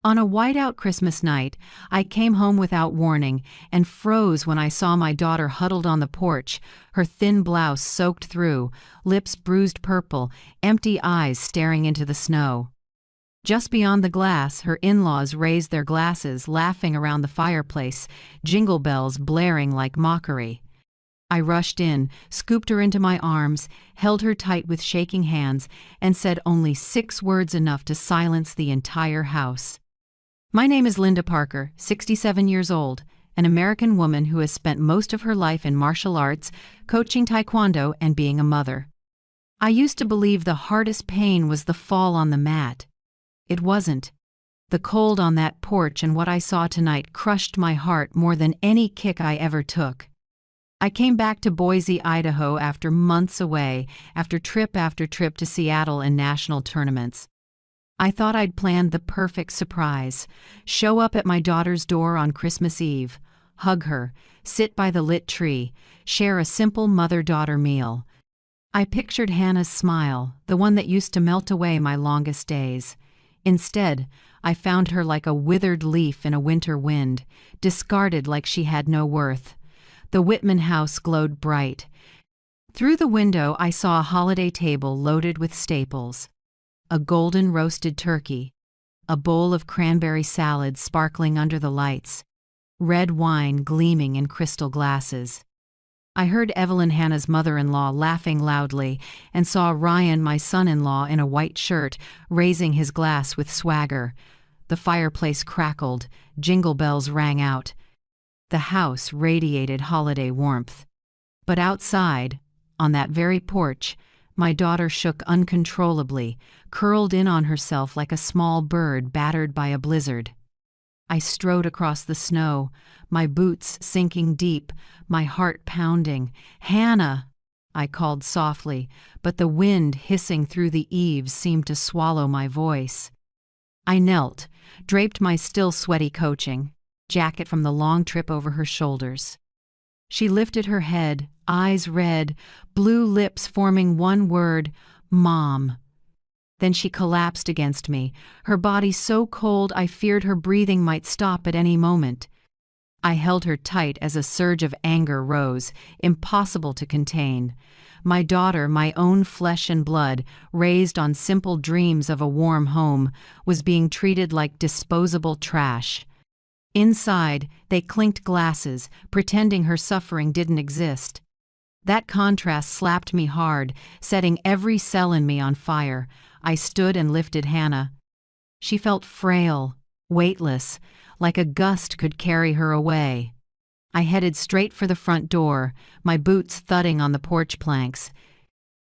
On a whiteout Christmas night, I came home without warning and froze when I saw my daughter huddled on the porch, her thin blouse soaked through, lips bruised purple, empty eyes staring into the snow. Just beyond the glass, her in-laws raised their glasses, laughing around the fireplace, jingle bells blaring like mockery. I rushed in, scooped her into my arms, held her tight with shaking hands, and said only 6 words enough to silence the entire house. My name is Linda Parker, 67 years old, an American woman who has spent most of her life in martial arts, coaching taekwondo, and being a mother. I used to believe the hardest pain was the fall on the mat. It wasn't. The cold on that porch and what I saw tonight crushed my heart more than any kick I ever took. I came back to Boise, Idaho after months away, after trip to Seattle and national tournaments. I thought I'd planned the perfect surprise. Show up at my daughter's door on Christmas Eve, hug her, sit by the lit tree, share a simple mother-daughter meal. I pictured Hannah's smile, the one that used to melt away my longest days. Instead, I found her like a withered leaf in a winter wind, discarded like she had no worth. The Whitman house glowed bright. Through the window I saw a holiday table loaded with staples. A golden roasted turkey, a bowl of cranberry salad sparkling under the lights, red wine gleaming in crystal glasses. I heard Evelyn, Hannah's mother-in-law, laughing loudly and saw Ryan, my son-in-law, in a white shirt, raising his glass with swagger. The fireplace crackled, jingle bells rang out. The house radiated holiday warmth. But outside, on that very porch, my daughter shook uncontrollably, curled in on herself like a small bird battered by a blizzard. I strode across the snow, my boots sinking deep, my heart pounding. "Hannah!" I called softly, but the wind hissing through the eaves seemed to swallow my voice. I knelt, draped my still sweaty coaching jacket from the long trip over her shoulders. She lifted her head, eyes red, blue lips forming one word, "Mom." Then she collapsed against me, her body so cold I feared her breathing might stop at any moment. I held her tight as a surge of anger rose, impossible to contain. My daughter, my own flesh and blood, raised on simple dreams of a warm home, was being treated like disposable trash. Inside, they clinked glasses, pretending her suffering didn't exist. That contrast slapped me hard, setting every cell in me on fire. I stood and lifted Hannah. She felt frail, weightless, like a gust could carry her away. I headed straight for the front door, my boots thudding on the porch planks.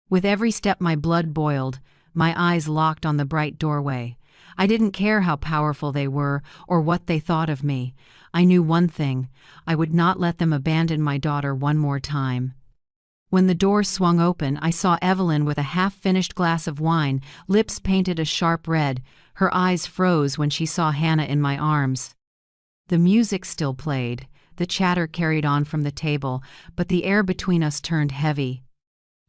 With every step my blood boiled, my eyes locked on the bright doorway. I didn't care how powerful they were or what they thought of me. I knew one thing: I would not let them abandon my daughter one more time. When the door swung open, I saw Evelyn with a half-finished glass of wine, lips painted a sharp red. Her eyes froze when she saw Hannah in my arms. The music still played, the chatter carried on from the table, but the air between us turned heavy.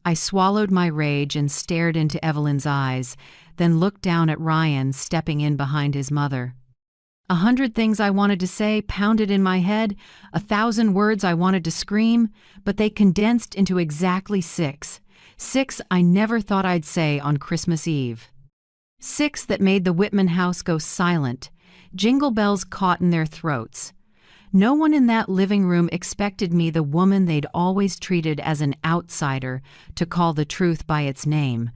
I swallowed my rage and stared into Evelyn's eyes, then looked down at Ryan stepping in behind his mother. 100 things I wanted to say pounded in my head, 1,000 words I wanted to scream, but they condensed into exactly 6. 6 I never thought I'd say on Christmas Eve. 6 that made the Whitman house go silent, jingle bells caught in their throats. No one in that living room expected me, the woman they'd always treated as an outsider, to call the truth by its name.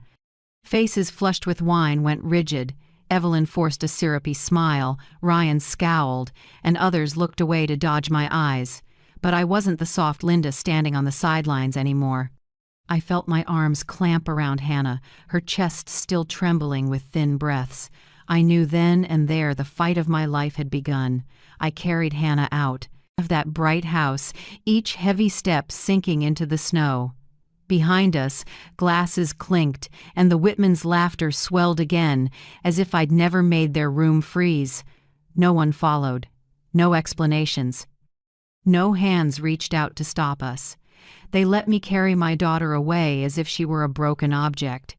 Faces flushed with wine went rigid. Evelyn forced a syrupy smile, Ryan scowled, and others looked away to dodge my eyes. But I wasn't the soft Linda standing on the sidelines anymore. I felt my arms clamp around Hannah, her chest still trembling with thin breaths. I knew then and there the fight of my life had begun. I carried Hannah out of that bright house, each heavy step sinking into the snow. Behind us, glasses clinked, and the Whitmans' laughter swelled again, as if I'd never made their room freeze. No one followed. No explanations. No hands reached out to stop us. They let me carry my daughter away as if she were a broken object.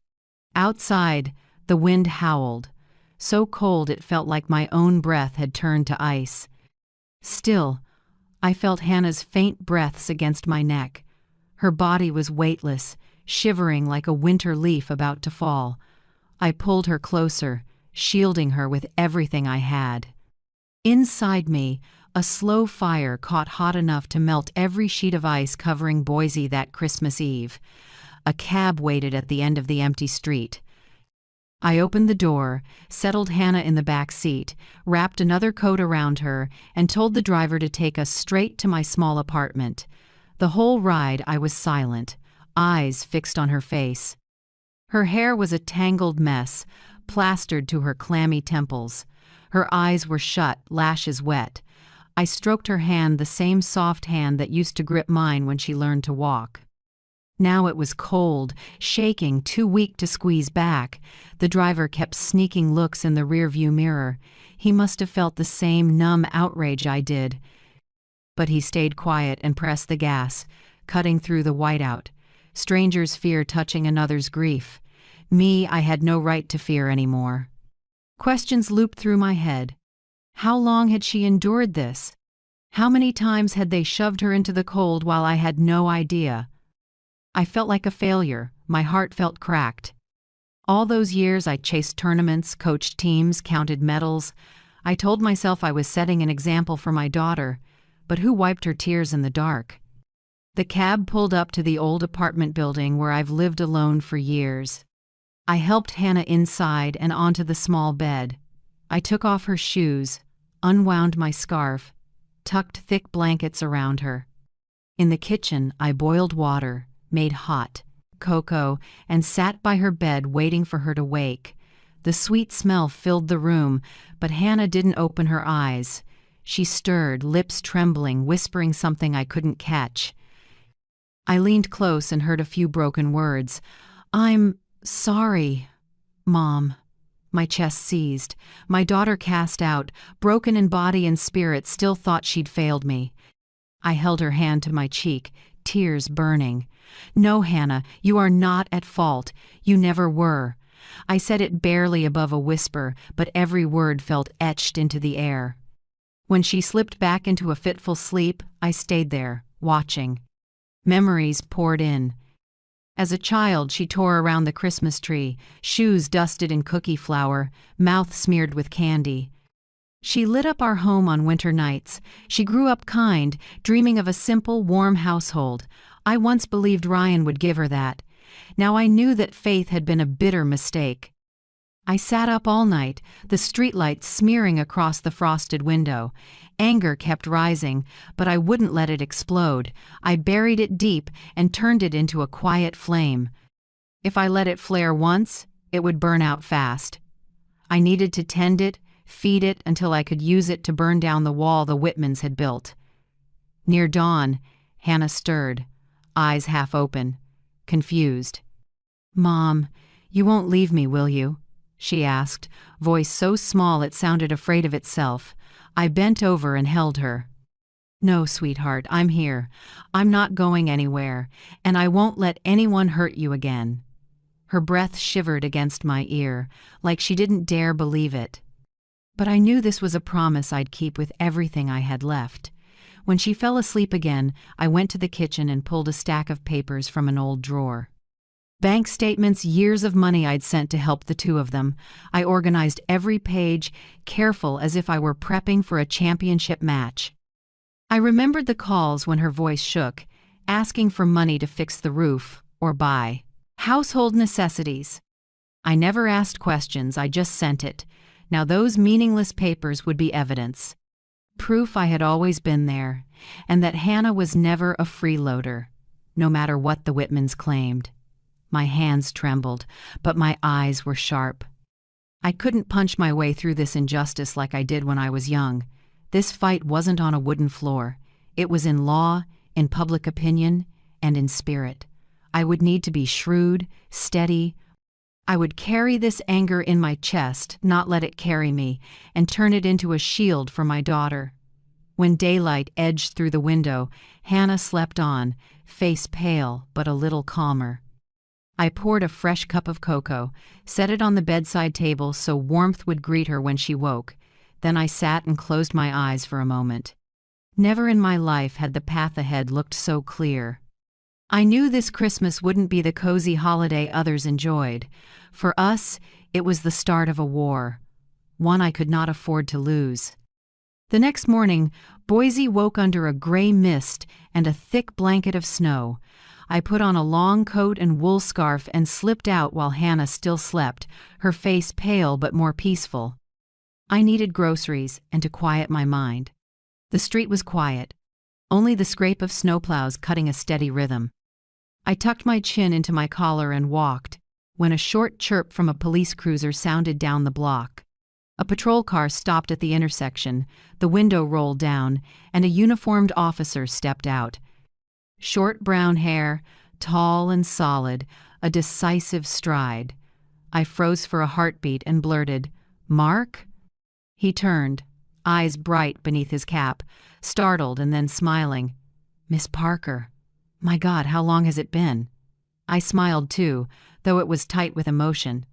Outside, the wind howled. so cold it felt like my own breath had turned to ice. Still, I felt Hannah's faint breaths against my neck. Her body was weightless, shivering like a winter leaf about to fall. I pulled her closer, shielding her with everything I had. Inside me, a slow fire caught hot enough to melt every sheet of ice covering Boise that Christmas Eve. A cab waited at the end of the empty street. I opened the door, settled Hannah in the back seat, wrapped another coat around her, and told the driver to take us straight to my small apartment. The whole ride I was silent, eyes fixed on her face. Her hair was a tangled mess, plastered to her clammy temples. Her eyes were shut, lashes wet. I stroked her hand, the same soft hand that used to grip mine when she learned to walk. Now it was cold, shaking, too weak to squeeze back. The driver kept sneaking looks in the rearview mirror. He must have felt the same numb outrage I did. But he stayed quiet and pressed the gas, cutting through the whiteout. Strangers fear touching another's grief. Me, I had no right to fear anymore. Questions looped through my head. How long had she endured this? How many times had they shoved her into the cold while I had no idea? I felt like a failure. My heart felt cracked. All those years I chased tournaments, coached teams, counted medals. I told myself I was setting an example for my daughter, but who wiped her tears in the dark? The cab pulled up to the old apartment building where I've lived alone for years. I helped Hannah inside and onto the small bed. I took off her shoes, unwound my scarf, tucked thick blankets around her. In the kitchen, I boiled water, made hot cocoa, and sat by her bed waiting for her to wake. The sweet smell filled the room, but Hannah didn't open her eyes. She stirred, lips trembling, whispering something I couldn't catch. I leaned close and heard a few broken words. "I'm sorry, Mom." My chest seized. My daughter cast out, broken in body and spirit, still thought she'd failed me. I held her hand to my cheek, tears burning. "No, Hannah, you are not at fault. You never were." I said it barely above a whisper, but every word felt etched into the air. When she slipped back into a fitful sleep, I stayed there, watching. Memories poured in. As a child, she tore around the Christmas tree, shoes dusted in cookie flour, mouth smeared with candy. She lit up our home on winter nights. She grew up kind, dreaming of a simple, warm household. I once believed Ryan would give her that. Now I knew that faith had been a bitter mistake. I sat up all night, the streetlights smearing across the frosted window. Anger kept rising, but I wouldn't let it explode. I buried it deep and turned it into a quiet flame. If I let it flare once, it would burn out fast. I needed to tend it, feed it until I could use it to burn down the wall the Whitmans had built. Near dawn, Hannah stirred, eyes half open, confused. "Mom, you won't leave me, will you?" she asked, voice so small it sounded afraid of itself. I bent over and held her. "No, sweetheart, I'm here. I'm not going anywhere, and I won't let anyone hurt you again." Her breath shivered against my ear, like she didn't dare believe it. But I knew this was a promise I'd keep with everything I had left. When she fell asleep again, I went to the kitchen and pulled a stack of papers from an old drawer. Bank statements, years of money I'd sent to help the two of them. I organized every page, careful as if I were prepping for a championship match. I remembered the calls when her voice shook, asking for money to fix the roof or buy household necessities. I never asked questions, I just sent it. Now those meaningless papers would be evidence. Proof I had always been there, and that Hannah was never a freeloader, no matter what the Whitmans claimed. My hands trembled, but my eyes were sharp. I couldn't punch my way through this injustice like I did when I was young. This fight wasn't on a wooden floor. It was in law, in public opinion, and in spirit. I would need to be shrewd, steady. I would carry this anger in my chest, not let it carry me, and turn it into a shield for my daughter. When daylight edged through the window, Hannah slept on, face pale but a little calmer. I poured a fresh cup of cocoa, set it on the bedside table so warmth would greet her when she woke. Then I sat and closed my eyes for a moment. Never in my life had the path ahead looked so clear. I knew this Christmas wouldn't be the cozy holiday others enjoyed. For us, it was the start of a war, one I could not afford to lose. The next morning, Boise woke under a gray mist and a thick blanket of snow. I put on a long coat and wool scarf and slipped out while Hannah still slept, her face pale but more peaceful. I needed groceries and to quiet my mind. The street was quiet, only the scrape of snowplows cutting a steady rhythm. I tucked my chin into my collar and walked, when a short chirp from a police cruiser sounded down the block. A patrol car stopped at the intersection, the window rolled down, and a uniformed officer stepped out. Short brown hair, tall and solid, a decisive stride. I froze for a heartbeat and blurted, "Mark?" He turned, eyes bright beneath his cap, startled and then smiling. "Miss Parker. My God, how long has it been?" I smiled too, though it was tight with emotion.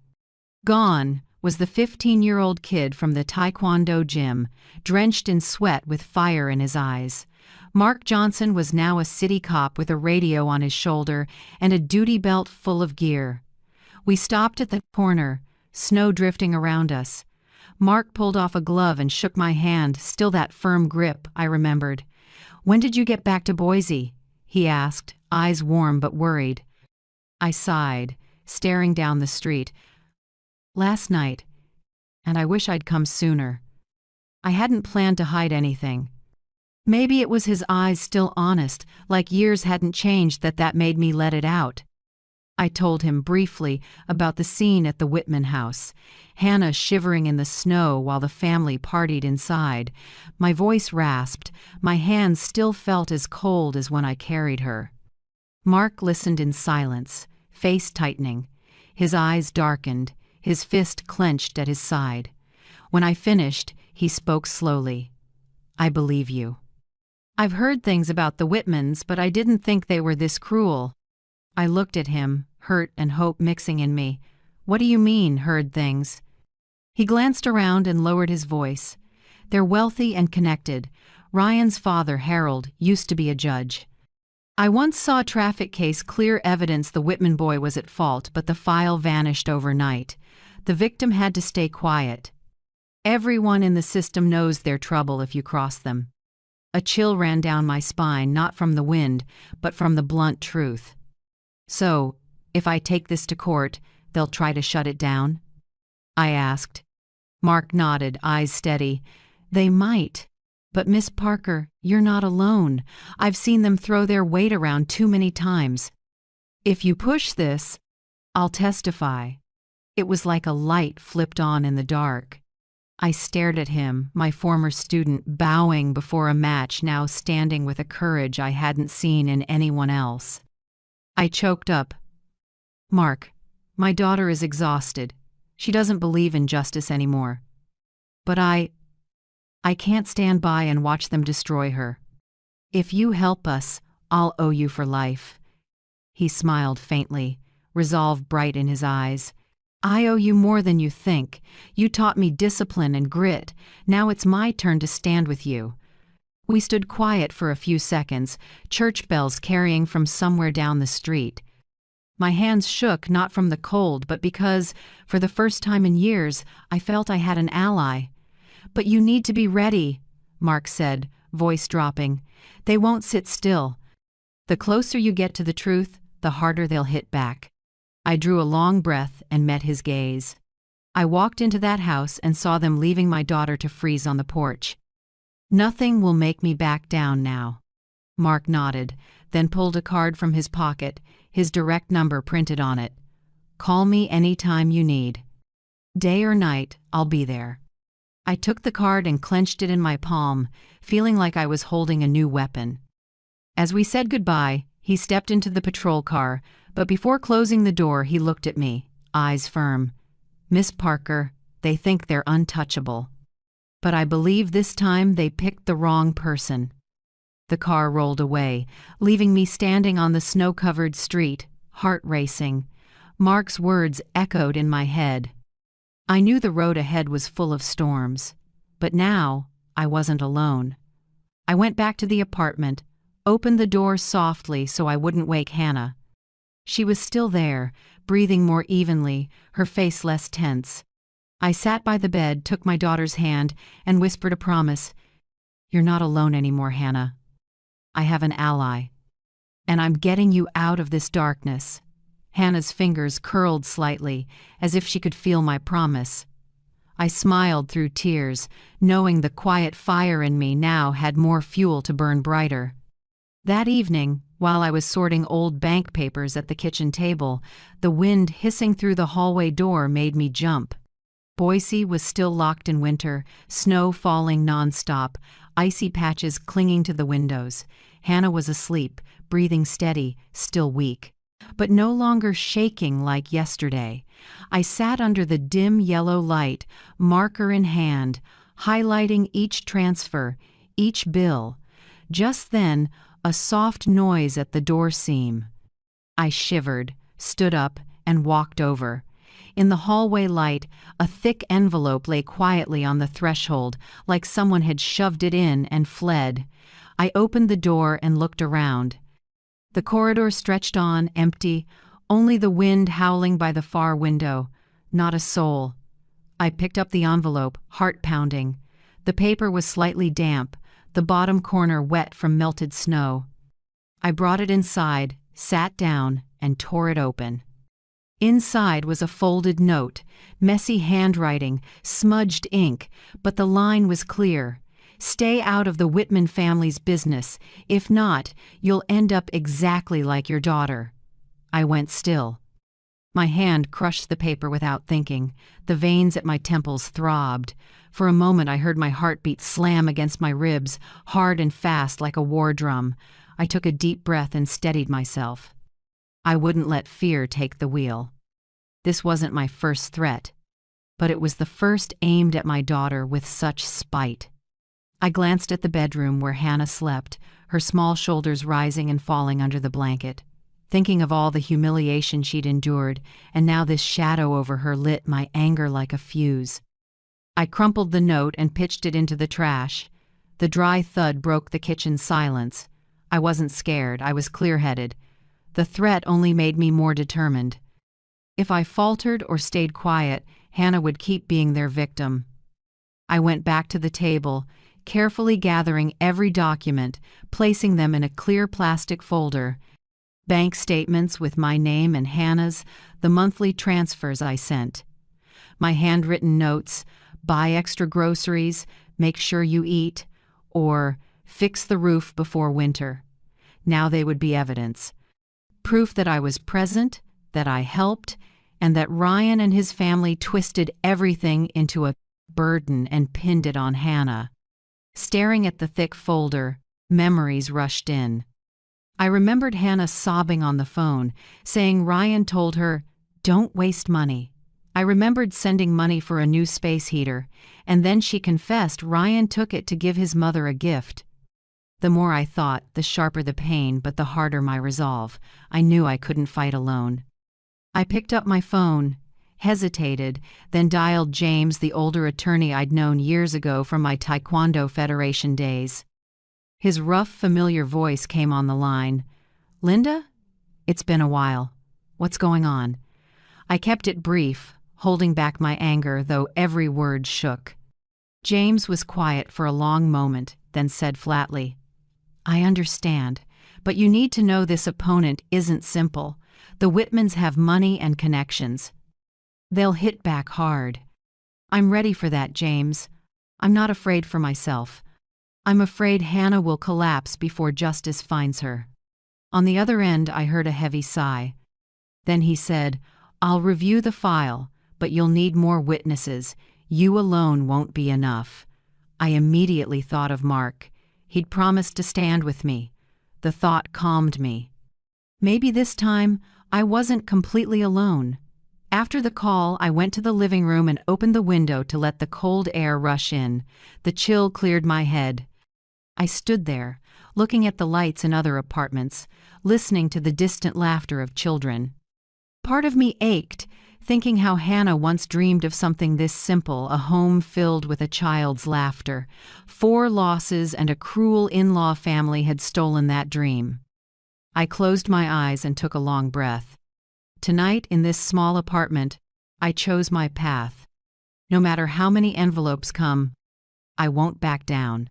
Gone was the 15-year-old kid from the Taekwondo gym, drenched in sweat with fire in his eyes. Mark Johnson was now a city cop with a radio on his shoulder and a duty belt full of gear. We stopped at the corner, snow drifting around us. Mark pulled off a glove and shook my hand, still that firm grip, I remembered. "When did you get back to Boise?" he asked, eyes warm but worried. I sighed, staring down the street. "Last night, and I wish I'd come sooner." I hadn't planned to hide anything. Maybe it was his eyes still honest, like years hadn't changed that made me let it out. I told him briefly about the scene at the Whitman house, Hannah shivering in the snow while the family partied inside. My voice rasped, my hands still felt as cold as when I carried her. Mark listened in silence, face tightening. His eyes darkened, his fist clenched at his side. When I finished, he spoke slowly. "I believe you. I've heard things about the Whitmans, but I didn't think they were this cruel." I looked at him, hurt and hope mixing in me. "What do you mean, heard things?" He glanced around and lowered his voice. "They're wealthy and connected. Ryan's father, Harold, used to be a judge. I once saw a traffic case clear evidence the Whitman boy was at fault, but the file vanished overnight. The victim had to stay quiet. Everyone in the system knows they're trouble if you cross them." A chill ran down my spine, not from the wind, but from the blunt truth. "So, if I take this to court, they'll try to shut it down?" I asked. Mark nodded, eyes steady. "They might. But Miss Parker, you're not alone. I've seen them throw their weight around too many times. If you push this, I'll testify." It was like a light flipped on in the dark. I stared at him, my former student, bowing before a match, now standing with a courage I hadn't seen in anyone else. I choked up. "Mark, my daughter is exhausted. She doesn't believe in justice anymore. But I can't stand by and watch them destroy her. If you help us, I'll owe you for life." He smiled faintly, resolve bright in his eyes. "I owe you more than you think. You taught me discipline and grit. Now it's my turn to stand with you." We stood quiet for a few seconds, church bells carrying from somewhere down the street. My hands shook, not from the cold, but because, for the first time in years, I felt I had an ally. "But you need to be ready," Mark said, voice dropping. "They won't sit still. The closer you get to the truth, the harder they'll hit back." I drew a long breath and met his gaze. I walked into that house and saw them leaving my daughter to freeze on the porch. "Nothing will make me back down now." Mark nodded, then pulled a card from his pocket, his direct number printed on it. "Call me any time you need. Day or night, I'll be there." I took the card and clenched it in my palm, feeling like I was holding a new weapon. As we said goodbye, he stepped into the patrol car, but before closing the door, he looked at me, eyes firm. "Miss Parker, they think they're untouchable. But I believe this time they picked the wrong person." The car rolled away, leaving me standing on the snow-covered street, heart racing. Mark's words echoed in my head. I knew the road ahead was full of storms, but now I wasn't alone. I went back to the apartment, opened the door softly so I wouldn't wake Hannah. She was still there, breathing more evenly, her face less tense. I sat by the bed, took my daughter's hand, and whispered a promise. "You're not alone anymore, Hannah. I have an ally. And I'm getting you out of this darkness." Hannah's fingers curled slightly, as if she could feel my promise. I smiled through tears, knowing the quiet fire in me now had more fuel to burn brighter. That evening, while I was sorting old bank papers at the kitchen table, the wind hissing through the hallway door made me jump. Boise was still locked in winter, snow falling nonstop, icy patches clinging to the windows. Hannah was asleep, breathing steady, still weak, but no longer shaking like yesterday. I sat under the dim yellow light, marker in hand, highlighting each transfer, each bill. Just then, a soft noise at the door seam. I shivered, stood up, and walked over. In the hallway light, a thick envelope lay quietly on the threshold, like someone had shoved it in and fled. I opened the door and looked around. The corridor stretched on, empty, only the wind howling by the far window. Not a soul. I picked up the envelope, heart pounding. The paper was slightly damp, the bottom corner wet from melted snow. I brought it inside, sat down, and tore it open. Inside was a folded note, messy handwriting, smudged ink, but the line was clear. "Stay out of the Whitman family's business. If not, you'll end up exactly like your daughter." I went still. My hand crushed the paper without thinking. The veins at my temples throbbed. For a moment I heard my heartbeat slam against my ribs, hard and fast like a war drum. I took a deep breath and steadied myself. I wouldn't let fear take the wheel. This wasn't my first threat, but it was the first aimed at my daughter with such spite. I glanced at the bedroom where Hannah slept, her small shoulders rising and falling under the blanket, thinking of all the humiliation she'd endured, and now this shadow over her lit my anger like a fuse. I crumpled the note and pitched it into the trash. The dry thud broke the kitchen silence. I wasn't scared, I was clear-headed. The threat only made me more determined. If I faltered or stayed quiet, Hannah would keep being their victim. I went back to the table, carefully gathering every document, placing them in a clear plastic folder. Bank statements with my name and Hannah's, the monthly transfers I sent. My handwritten notes, "Buy extra groceries, make sure you eat," or "Fix the roof before winter." Now they would be evidence. Proof that I was present, that I helped, and that Ryan and his family twisted everything into a burden and pinned it on Hannah. Staring at the thick folder, memories rushed in. I remembered Hannah sobbing on the phone, saying Ryan told her, "Don't waste money." I remembered sending money for a new space heater, and then she confessed Ryan took it to give his mother a gift. The more I thought, the sharper the pain, but the harder my resolve. I knew I couldn't fight alone. I picked up my phone, hesitated, then dialed James, the older attorney I'd known years ago from my Taekwondo Federation days. His rough, familiar voice came on the line. "Linda? It's been a while. What's going on?" I kept it brief, holding back my anger, though every word shook. James was quiet for a long moment, then said flatly, "I understand, but you need to know this opponent isn't simple. The Whitmans have money and connections. They'll hit back hard. I'm ready for that, James. I'm not afraid for myself. I'm afraid Hannah will collapse before justice finds her." On the other end, I heard a heavy sigh. Then he said, "I'll review the file, but you'll need more witnesses. You alone won't be enough." I immediately thought of Mark. He'd promised to stand with me. The thought calmed me. Maybe this time I wasn't completely alone. After the call, I went to the living room and opened the window to let the cold air rush in. The chill cleared my head. I stood there, looking at the lights in other apartments, listening to the distant laughter of children. Part of me ached, thinking how Hannah once dreamed of something this simple, a home filled with a child's laughter. 4 losses and a cruel in-law family had stolen that dream. I closed my eyes and took a long breath. Tonight, in this small apartment, I chose my path. No matter how many envelopes come, I won't back down.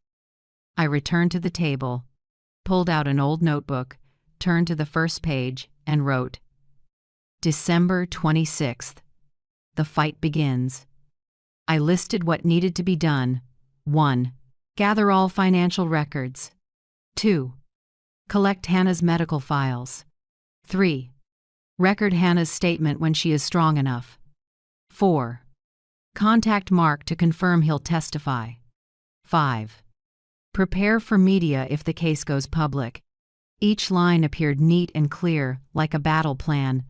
I returned to the table, pulled out an old notebook, turned to the first page, and wrote, December 26th. The fight begins. I listed what needed to be done. 1. Gather all financial records. 2. Collect Hannah's medical files. 3. Record Hannah's statement when she is strong enough. 4. Contact Mark to confirm he'll testify. 5. Prepare for media if the case goes public. Each line appeared neat and clear, like a battle plan.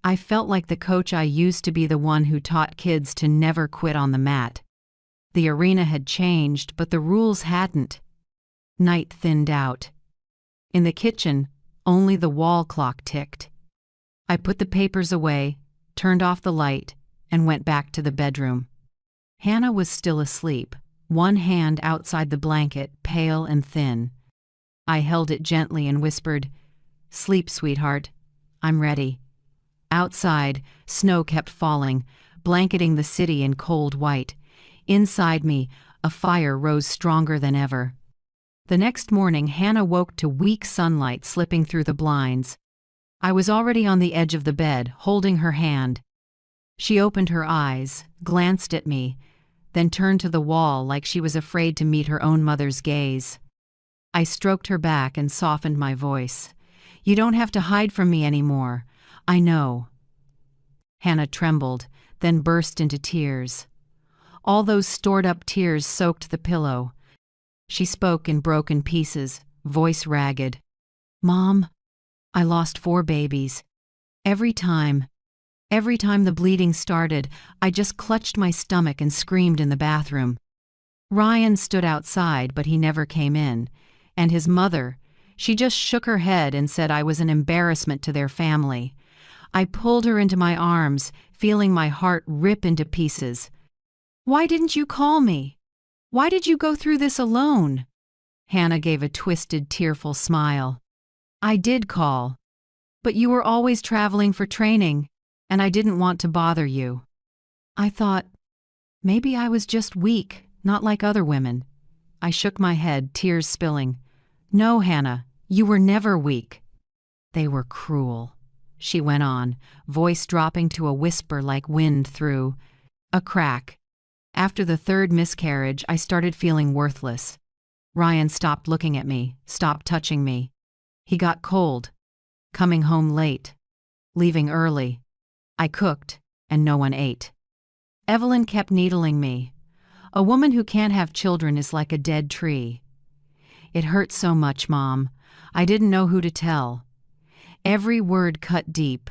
I felt like the coach I used to be, the one who taught kids to never quit on the mat. The arena had changed, but the rules hadn't. Night thinned out. In the kitchen, only the wall clock ticked. I put the papers away, turned off the light, and went back to the bedroom. Hannah was still asleep, one hand outside the blanket, pale and thin. I held it gently and whispered, "Sleep, sweetheart. I'm ready." Outside, snow kept falling, blanketing the city in cold white. Inside me, a fire rose stronger than ever. The next morning, Hannah woke to weak sunlight slipping through the blinds. I was already on the edge of the bed, holding her hand. She opened her eyes, glanced at me, then turned to the wall like she was afraid to meet her own mother's gaze. I stroked her back and softened my voice. "You don't have to hide from me anymore. I know." Hannah trembled, then burst into tears. All those stored-up tears soaked the pillow. She spoke in broken pieces, voice ragged. "Mom, I lost 4 babies. Every time the bleeding started, I just clutched my stomach and screamed in the bathroom. Ryan stood outside, but he never came in. And his mother, she just shook her head and said I was an embarrassment to their family. I pulled her into my arms, feeling my heart rip into pieces. "Why didn't you call me? Why did you go through this alone?" Hannah gave a twisted, tearful smile. "I did call, but you were always traveling for training, and I didn't want to bother you. I thought, maybe I was just weak, not like other women." I shook my head, tears spilling. "No, Hannah, you were never weak." "They were cruel," she went on, voice dropping to a whisper like wind through a crack. "After the 3rd miscarriage, I started feeling worthless. Ryan stopped looking at me, stopped touching me. He got cold, coming home late, leaving early. I cooked, and no one ate. Evelyn kept needling me. A woman who can't have children is like a dead tree. It hurt so much, Mom. I didn't know who to tell." Every word cut deep.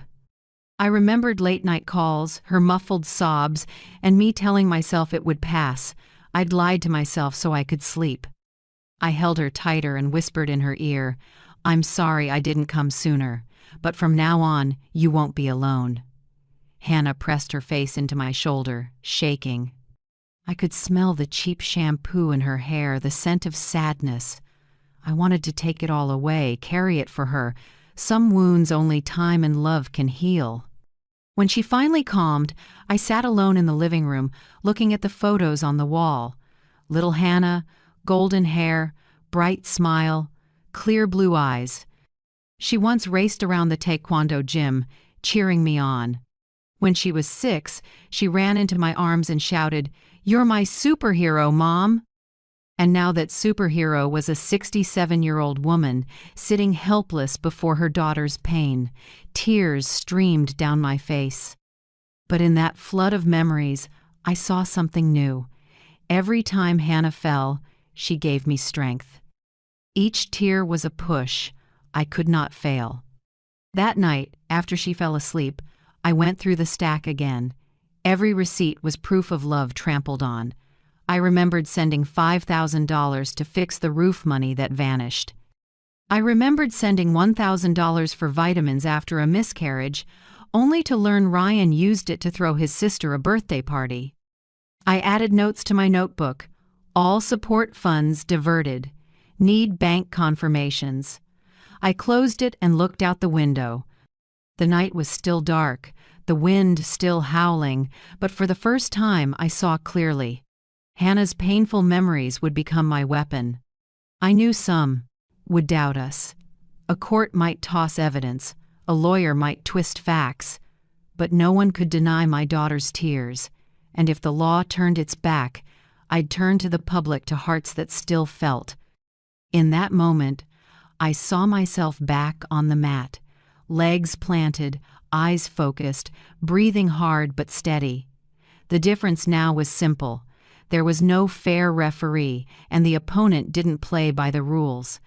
I remembered late-night calls, her muffled sobs, and me telling myself it would pass. I'd lied to myself so I could sleep. I held her tighter and whispered in her ear, "I'm sorry I didn't come sooner, but from now on, you won't be alone." Hannah pressed her face into my shoulder, shaking. I could smell the cheap shampoo in her hair, the scent of sadness. I wanted to take it all away, carry it for her. Some wounds only time and love can heal. When she finally calmed, I sat alone in the living room, looking at the photos on the wall. Little Hannah, golden hair, bright smile, clear blue eyes. She once raced around the taekwondo gym, cheering me on. When she was 6, she ran into my arms and shouted, "You're my superhero, Mom!" And now that superhero was a 67-year-old woman, sitting helpless before her daughter's pain. Tears streamed down my face. But in that flood of memories, I saw something new. Every time Hannah fell, she gave me strength. Each tear was a push. I could not fail. That night, after she fell asleep, I went through the stack again. Every receipt was proof of love trampled on. I remembered sending $5,000 to fix the roof money that vanished. I remembered sending $1,000 for vitamins after a miscarriage, only to learn Ryan used it to throw his sister a birthday party. I added notes to my notebook. All support funds diverted. Need bank confirmations. I closed it and looked out the window. The night was still dark, the wind still howling, but for the first time I saw clearly. Hannah's painful memories would become my weapon. I knew some would doubt us. A court might toss evidence, a lawyer might twist facts, but no one could deny my daughter's tears, and if the law turned its back, I'd turn to the public to hearts that still felt. In that moment, I saw myself back on the mat, legs planted, eyes focused, breathing hard but steady. The difference now was simple. There was no fair referee, and the opponent didn't play by the rules.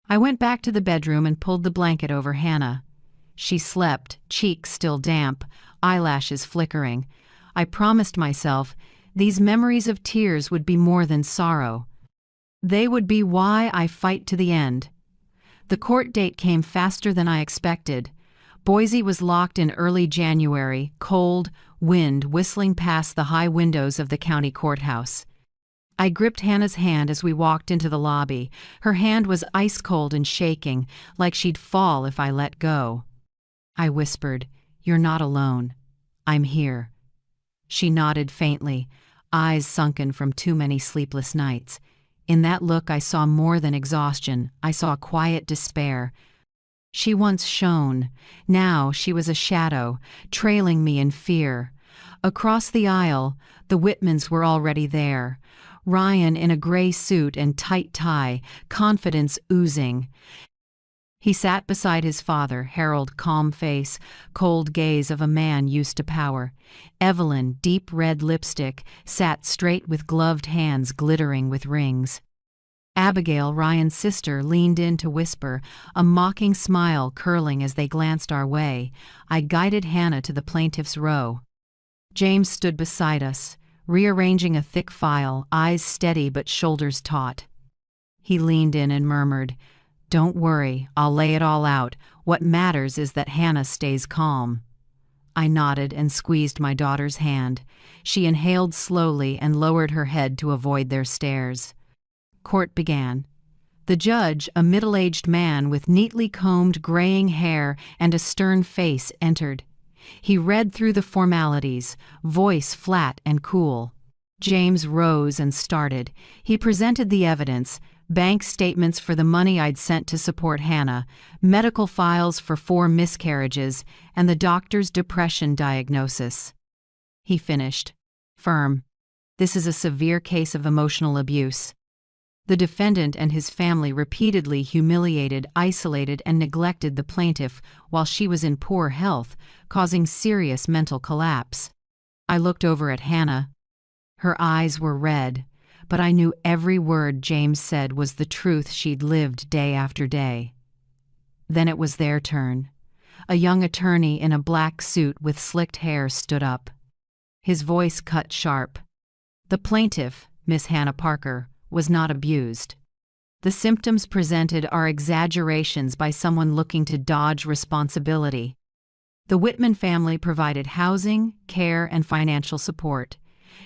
I went back to the bedroom and pulled the blanket over Hannah. She slept, cheeks still damp, eyelashes flickering. I promised myself these memories of tears would be more than sorrow. They would be why I fight to the end. The court date came faster than I expected. Boise was locked in early January, cold, wind whistling past the high windows of the county courthouse. I gripped Hannah's hand as we walked into the lobby. Her hand was ice cold and shaking, like she'd fall if I let go. I whispered, "You're not alone. I'm here." She nodded faintly, eyes sunken from too many sleepless nights. In that look I saw more than exhaustion. I saw quiet despair. She once shone. Now she was a shadow, trailing me in fear. Across the aisle, the Whitmans were already there. Ryan in a gray suit and tight tie, confidence oozing. He sat beside his father, Harold, calm face, cold gaze of a man used to power. Evelyn, deep red lipstick, sat straight with gloved hands glittering with rings. Abigail, Ryan's sister, leaned in to whisper, a mocking smile curling as they glanced our way. I guided Hannah to the plaintiff's row. James stood beside us, rearranging a thick file, eyes steady but shoulders taut. He leaned in and murmured, "Don't worry, I'll lay it all out. What matters is that Hannah stays calm." I nodded and squeezed my daughter's hand. She inhaled slowly and lowered her head to avoid their stares. Court began. The judge, a middle-aged man with neatly combed graying hair and a stern face, entered. He read through the formalities, voice flat and cool. James rose and started. He presented the evidence, bank statements for the money I'd sent to support Hannah, medical files for 4 miscarriages, and the doctor's depression diagnosis. He finished. Firm. This is a severe case of emotional abuse. The defendant and his family repeatedly humiliated, isolated, and neglected the plaintiff while she was in poor health, causing serious mental collapse. I looked over at Hannah. Her eyes were red, but I knew every word James said was the truth she'd lived day after day. Then it was their turn. A young attorney in a black suit with slicked hair stood up. His voice cut sharp. The plaintiff, Miss Hannah Parker, was not abused. The symptoms presented are exaggerations by someone looking to dodge responsibility. The Whitman family provided housing, care, and financial support.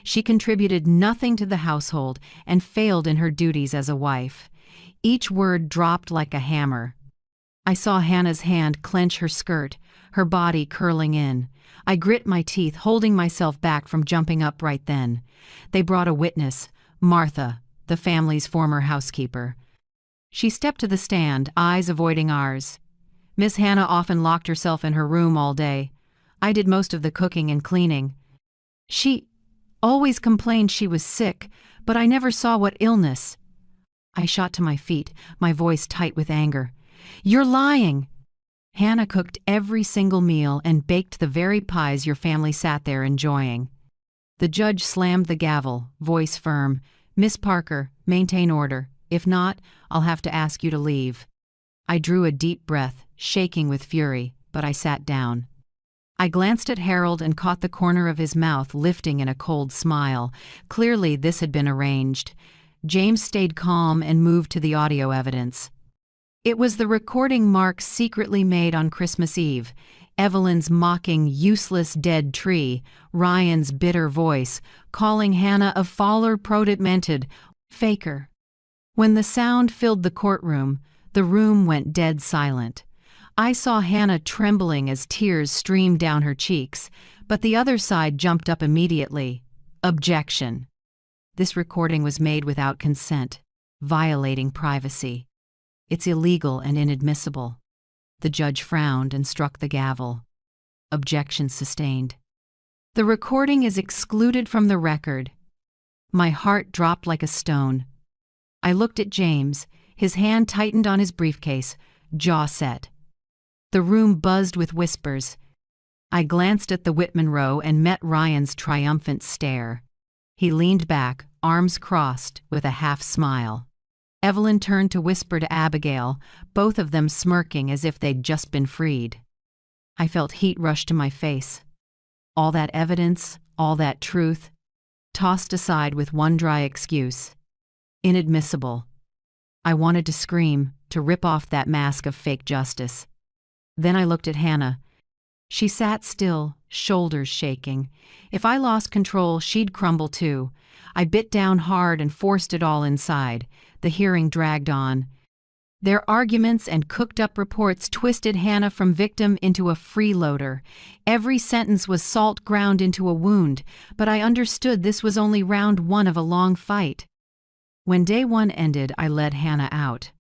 She contributed nothing to the household and failed in her duties as a wife. Each word dropped like a hammer. I saw Hannah's hand clench her skirt, her body curling in. I grit my teeth, holding myself back from jumping up right then. They brought a witness, Martha, the family's former housekeeper. She stepped to the stand, eyes avoiding ours. Miss Hannah often locked herself in her room all day. I did most of the cooking and cleaning. She always complained she was sick, but I never saw what illness. I shot to my feet, my voice tight with anger. "You're lying!" Hannah cooked every single meal and baked the very pies your family sat there enjoying. The judge slammed the gavel, voice firm. "Miss Parker, maintain order. If not, I'll have to ask you to leave." I drew a deep breath, shaking with fury, but I sat down. I glanced at Harold and caught the corner of his mouth lifting in a cold smile. Clearly this had been arranged. James stayed calm and moved to the audio evidence. It was the recording Mark secretly made on Christmas Eve. Evelyn's mocking, useless dead tree, Ryan's bitter voice, calling Hannah a faller prodemented faker. When the sound filled the courtroom, the room went dead silent. I saw Hannah trembling as tears streamed down her cheeks, but the other side jumped up immediately. Objection. This recording was made without consent, violating privacy. It's illegal and inadmissible. The judge frowned and struck the gavel. Objection sustained. The recording is excluded from the record. My heart dropped like a stone. I looked at James, his hand tightened on his briefcase, jaw set. The room buzzed with whispers. I glanced at the Whitman row and met Ryan's triumphant stare. He leaned back, arms crossed, with a half smile. Evelyn turned to whisper to Abigail, both of them smirking as if they'd just been freed. I felt heat rush to my face. All that evidence, all that truth, tossed aside with one dry excuse. Inadmissible. I wanted to scream, to rip off that mask of fake justice. Then I looked at Hannah. She sat still, shoulders shaking. If I lost control, she'd crumble too. I bit down hard and forced it all inside. The hearing dragged on. Their arguments and cooked-up reports twisted Hannah from victim into a freeloader. Every sentence was salt ground into a wound, but I understood this was only round one of a long fight. When day one ended, I led Hannah out.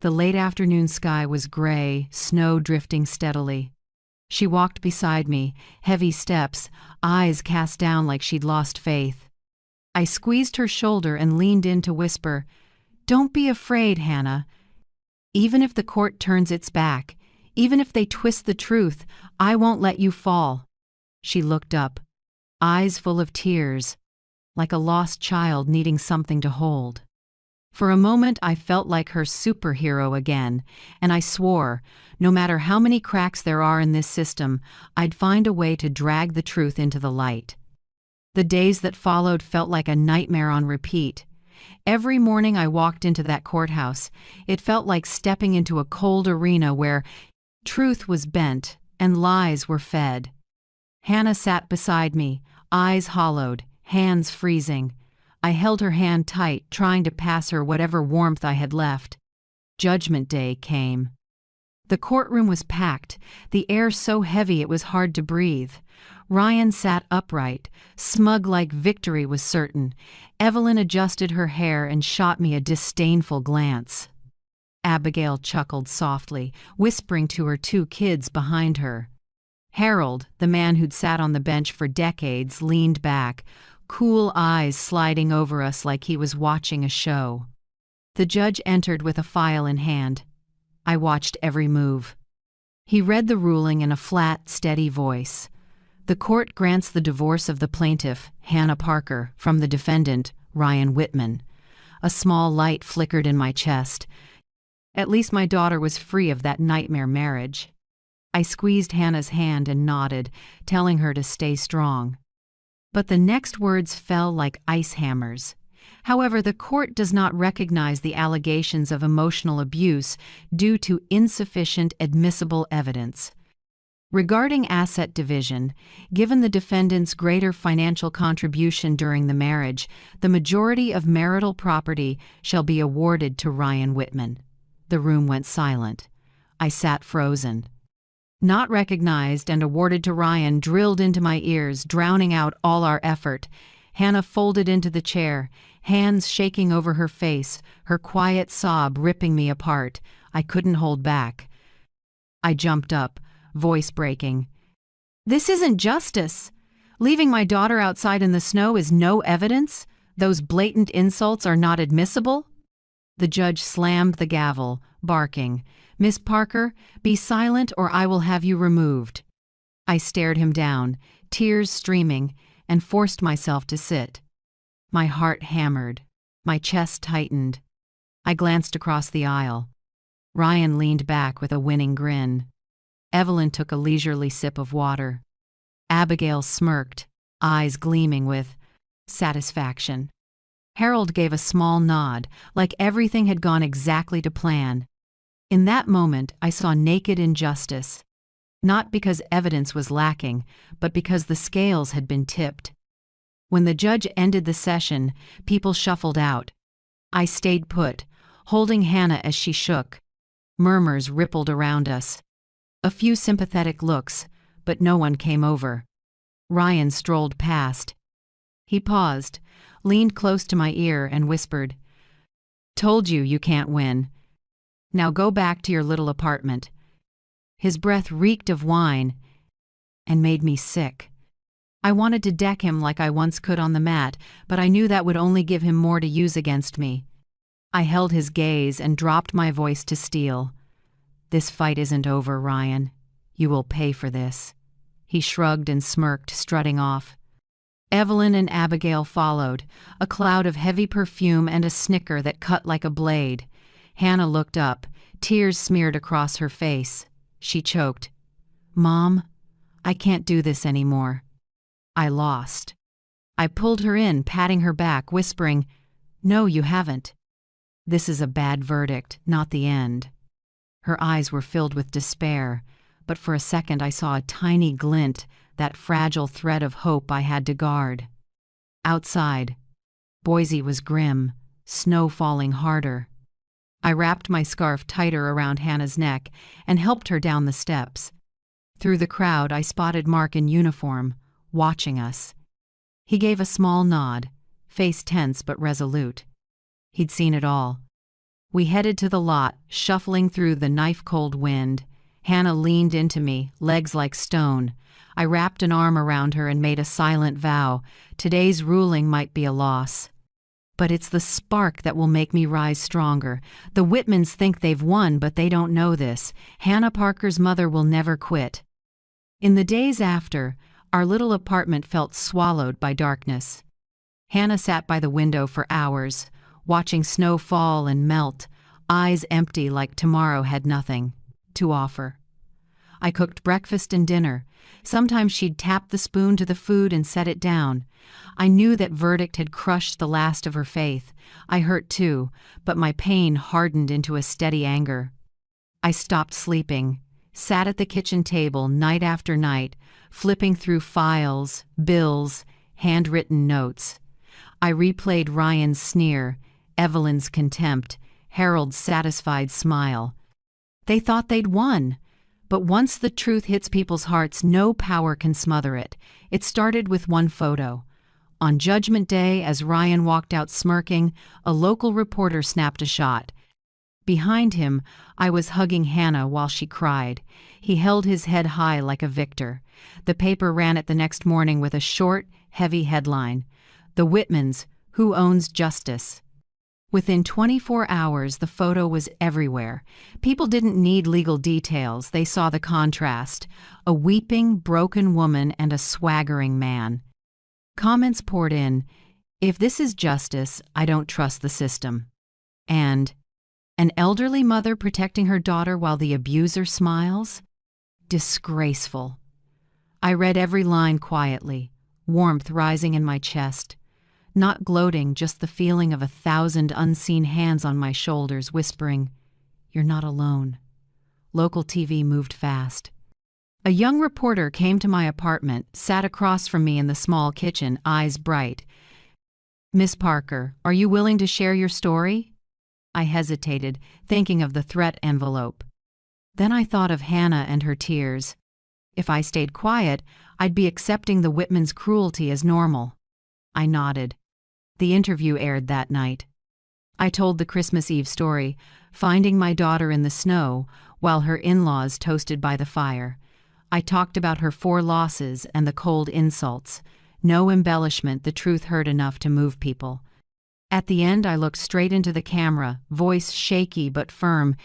The late afternoon sky was gray, snow drifting steadily. She walked beside me, heavy steps, eyes cast down like she'd lost faith. I squeezed her shoulder and leaned in to whisper, "Don't be afraid, Hannah. Even if the court turns its back, even if they twist the truth, I won't let you fall." She looked up, eyes full of tears, like a lost child needing something to hold. For a moment I felt like her superhero again, and I swore, no matter how many cracks there are in this system, I'd find a way to drag the truth into the light. The days that followed felt like a nightmare on repeat. Every morning I walked into that courthouse, it felt like stepping into a cold arena where truth was bent and lies were fed. Hannah sat beside me, eyes hollowed, hands freezing. I held her hand tight, trying to pass her whatever warmth I had left. Judgment Day came. The courtroom was packed, the air so heavy it was hard to breathe. Ryan sat upright, smug like victory was certain. Evelyn adjusted her hair and shot me a disdainful glance. Abigail chuckled softly, whispering to her two kids behind her. Harold, the man who'd sat on the bench for decades, leaned back, cool eyes sliding over us like he was watching a show. The judge entered with a file in hand. I watched every move. He read the ruling in a flat, steady voice. The court grants the divorce of the plaintiff, Hannah Parker, from the defendant, Ryan Whitman. A small light flickered in my chest. At least my daughter was free of that nightmare marriage. I squeezed Hannah's hand and nodded, telling her to stay strong. But the next words fell like ice hammers. However, the court does not recognize the allegations of emotional abuse due to insufficient admissible evidence. Regarding asset division, given the defendant's greater financial contribution during the marriage, the majority of marital property shall be awarded to Ryan Whitman. The room went silent. I sat frozen. Not recognized and awarded to Ryan drilled into my ears, drowning out all our effort. Hannah folded into the chair, hands shaking over her face, her quiet sob ripping me apart. I couldn't hold back. I jumped up, voice breaking. "This isn't justice. Leaving my daughter outside in the snow is no evidence? Those blatant insults are not admissible?" The judge slammed the gavel, barking, "Miss Parker, be silent or I will have you removed." I stared him down, tears streaming, and forced myself to sit. My heart hammered. My chest tightened. I glanced across the aisle. Ryan leaned back with a winning grin. Evelyn took a leisurely sip of water. Abigail smirked, eyes gleaming with satisfaction. Harold gave a small nod, like everything had gone exactly to plan. In that moment, I saw naked injustice. not because evidence was lacking, but because the scales had been tipped. When the judge ended the session, people shuffled out. I stayed put, holding Hannah as she shook. Murmurs rippled around us. A few sympathetic looks, but no one came over. Ryan strolled past. He paused, leaned close to my ear, and whispered, "Told you you can't win. Now go back to your little apartment." His breath reeked of wine and made me sick. I wanted to deck him like I once could on the mat, but I knew that would only give him more to use against me. I held his gaze and dropped my voice to steel. "This fight isn't over, Ryan. You will pay for this." He shrugged and smirked, strutting off. Evelyn and Abigail followed, a cloud of heavy perfume and a snicker that cut like a blade. Hannah looked up, tears smeared across her face. She choked. "Mom, I can't do this anymore." I lost. I pulled her in, patting her back, whispering, "No, you haven't. This is a bad verdict, not the end." Her eyes were filled with despair, but for a second I saw a tiny glint, that fragile thread of hope I had to guard. Outside, Boise was grim, snow falling harder. I wrapped my scarf tighter around Hannah's neck and helped her down the steps. Through the crowd, I spotted Mark in uniform, watching us. He gave a small nod, face tense but resolute. He'd seen it all. We headed to the lot, shuffling through the knife-cold wind. Hannah leaned into me, legs like stone. I wrapped an arm around her and made a silent vow. Today's ruling might be a loss, but it's the spark that will make me rise stronger. The Whitmans think they've won, but they don't know this. Hannah Parker's mother will never quit. In the days after, our little apartment felt swallowed by darkness. Hannah sat by the window for hours, watching snow fall and melt, eyes empty like tomorrow had nothing to offer. I cooked breakfast and dinner. Sometimes she'd tap the spoon to the food and set it down. I knew that verdict had crushed the last of her faith. I hurt too, but my pain hardened into a steady anger. I stopped sleeping, sat at the kitchen table night after night, flipping through files, bills, handwritten notes. I replayed Ryan's sneer, Evelyn's contempt, Harold's satisfied smile. They thought they'd won. But once the truth hits people's hearts, no power can smother it. It started with one photo. On Judgment Day, as Ryan walked out smirking, a local reporter snapped a shot. Behind him, I was hugging Hannah while she cried. He held his head high like a victor. The paper ran it the next morning with a short, heavy headline: "The Whitmans, Who Owns Justice?" Within 24 hours, the photo was everywhere. People didn't need legal details. They saw the contrast: a weeping, broken woman and a swaggering man. Comments poured in: "If this is justice, I don't trust the system." And, "An elderly mother protecting her daughter while the abuser smiles? Disgraceful." I read every line quietly, warmth rising in my chest. Not gloating, just the feeling of 1,000 unseen hands on my shoulders whispering, "You're not alone." Local TV moved fast. A young reporter came to my apartment, sat across from me in the small kitchen, eyes bright. "Miss Parker, are you willing to share your story?" I hesitated, thinking of the threat envelope. Then I thought of Hannah and her tears. If I stayed quiet, I'd be accepting the Whitmans' cruelty as normal. I nodded. The interview aired that night. I told the Christmas Eve story, finding my daughter in the snow while her in-laws toasted by the fire. I talked about her 4 losses and the cold insults. No embellishment, the truth hurt enough to move people. At the end, I looked straight into the camera, voice shaky but firm.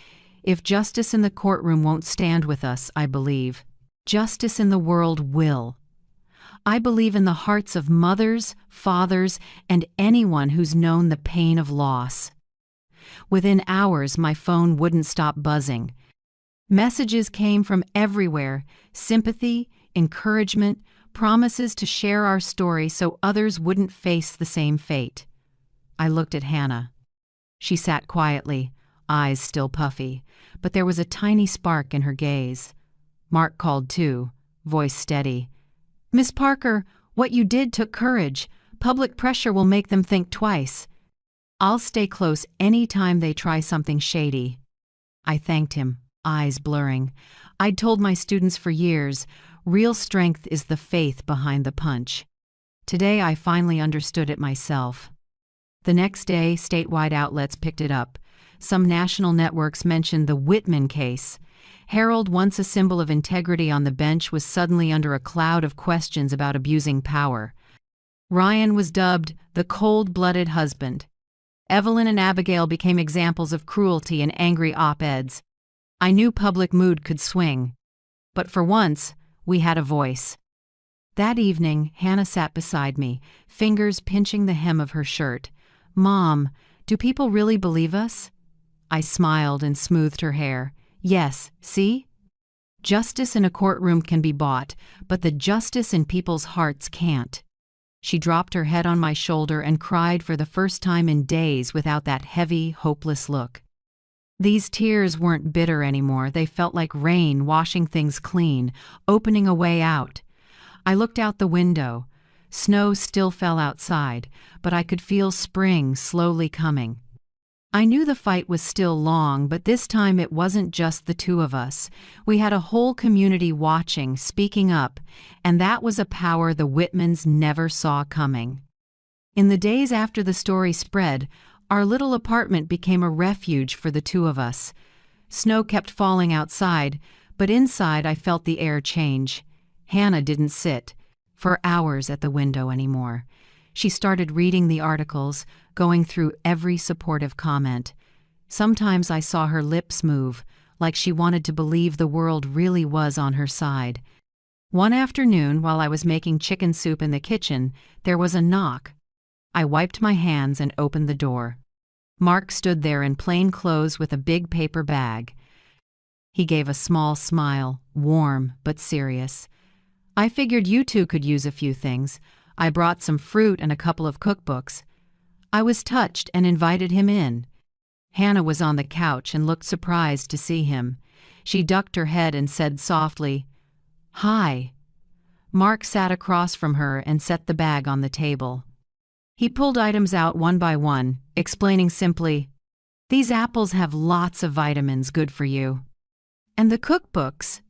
"If justice in the courtroom won't stand with us, I believe justice in the world will. I believe in the hearts of mothers, fathers, and anyone who's known the pain of loss." Within hours, my phone wouldn't stop buzzing. Messages came from everywhere: sympathy, encouragement, promises to share our story so others wouldn't face the same fate. I looked at Hannah. She sat quietly, eyes still puffy, but there was a tiny spark in her gaze. Mark called too, voice steady. "Miss Parker, what you did took courage. Public pressure will make them think twice. I'll stay close any time they try something shady." I thanked him, eyes blurring. I'd told my students for years, real strength is the faith behind the punch. Today I finally understood it myself. The next day, statewide outlets picked it up. Some national networks mentioned the Whitman case. Harold, once a symbol of integrity on the bench, was suddenly under a cloud of questions about abusing power. Ryan was dubbed the cold-blooded husband. Evelyn and Abigail became examples of cruelty in angry op-eds. I knew public mood could swing. But for once, we had a voice. That evening, Hannah sat beside me, fingers pinching the hem of her shirt. "Mom, do people really believe us?" I smiled and smoothed her hair. "Yes, see? Justice in a courtroom can be bought, but the justice in people's hearts can't." She dropped her head on my shoulder and cried for the first time in days without that heavy, hopeless look. These tears weren't bitter anymore. They felt like rain washing things clean, opening a way out. I looked out the window. Snow still fell outside, but I could feel spring slowly coming. I knew the fight was still long, but this time it wasn't just the two of us. We had a whole community watching, speaking up, and that was a power the Whitmans never saw coming. In the days after the story spread, our little apartment became a refuge for the two of us. Snow kept falling outside, but inside I felt the air change. Hannah didn't sit for hours at the window anymore. She started reading the articles, going through every supportive comment. Sometimes I saw her lips move, like she wanted to believe the world really was on her side. One afternoon, while I was making chicken soup in the kitchen, there was a knock. I wiped my hands and opened the door. Mark stood there in plain clothes with a big paper bag. He gave a small smile, warm but serious. "I figured you two could use a few things. I brought some fruit and a couple of cookbooks." I was touched and invited him in. Hannah was on the couch and looked surprised to see him. She ducked her head and said softly, "Hi." Mark sat across from her and set the bag on the table. He pulled items out one by one, explaining simply, "These apples have lots of vitamins, good for you." "And the cookbooks?"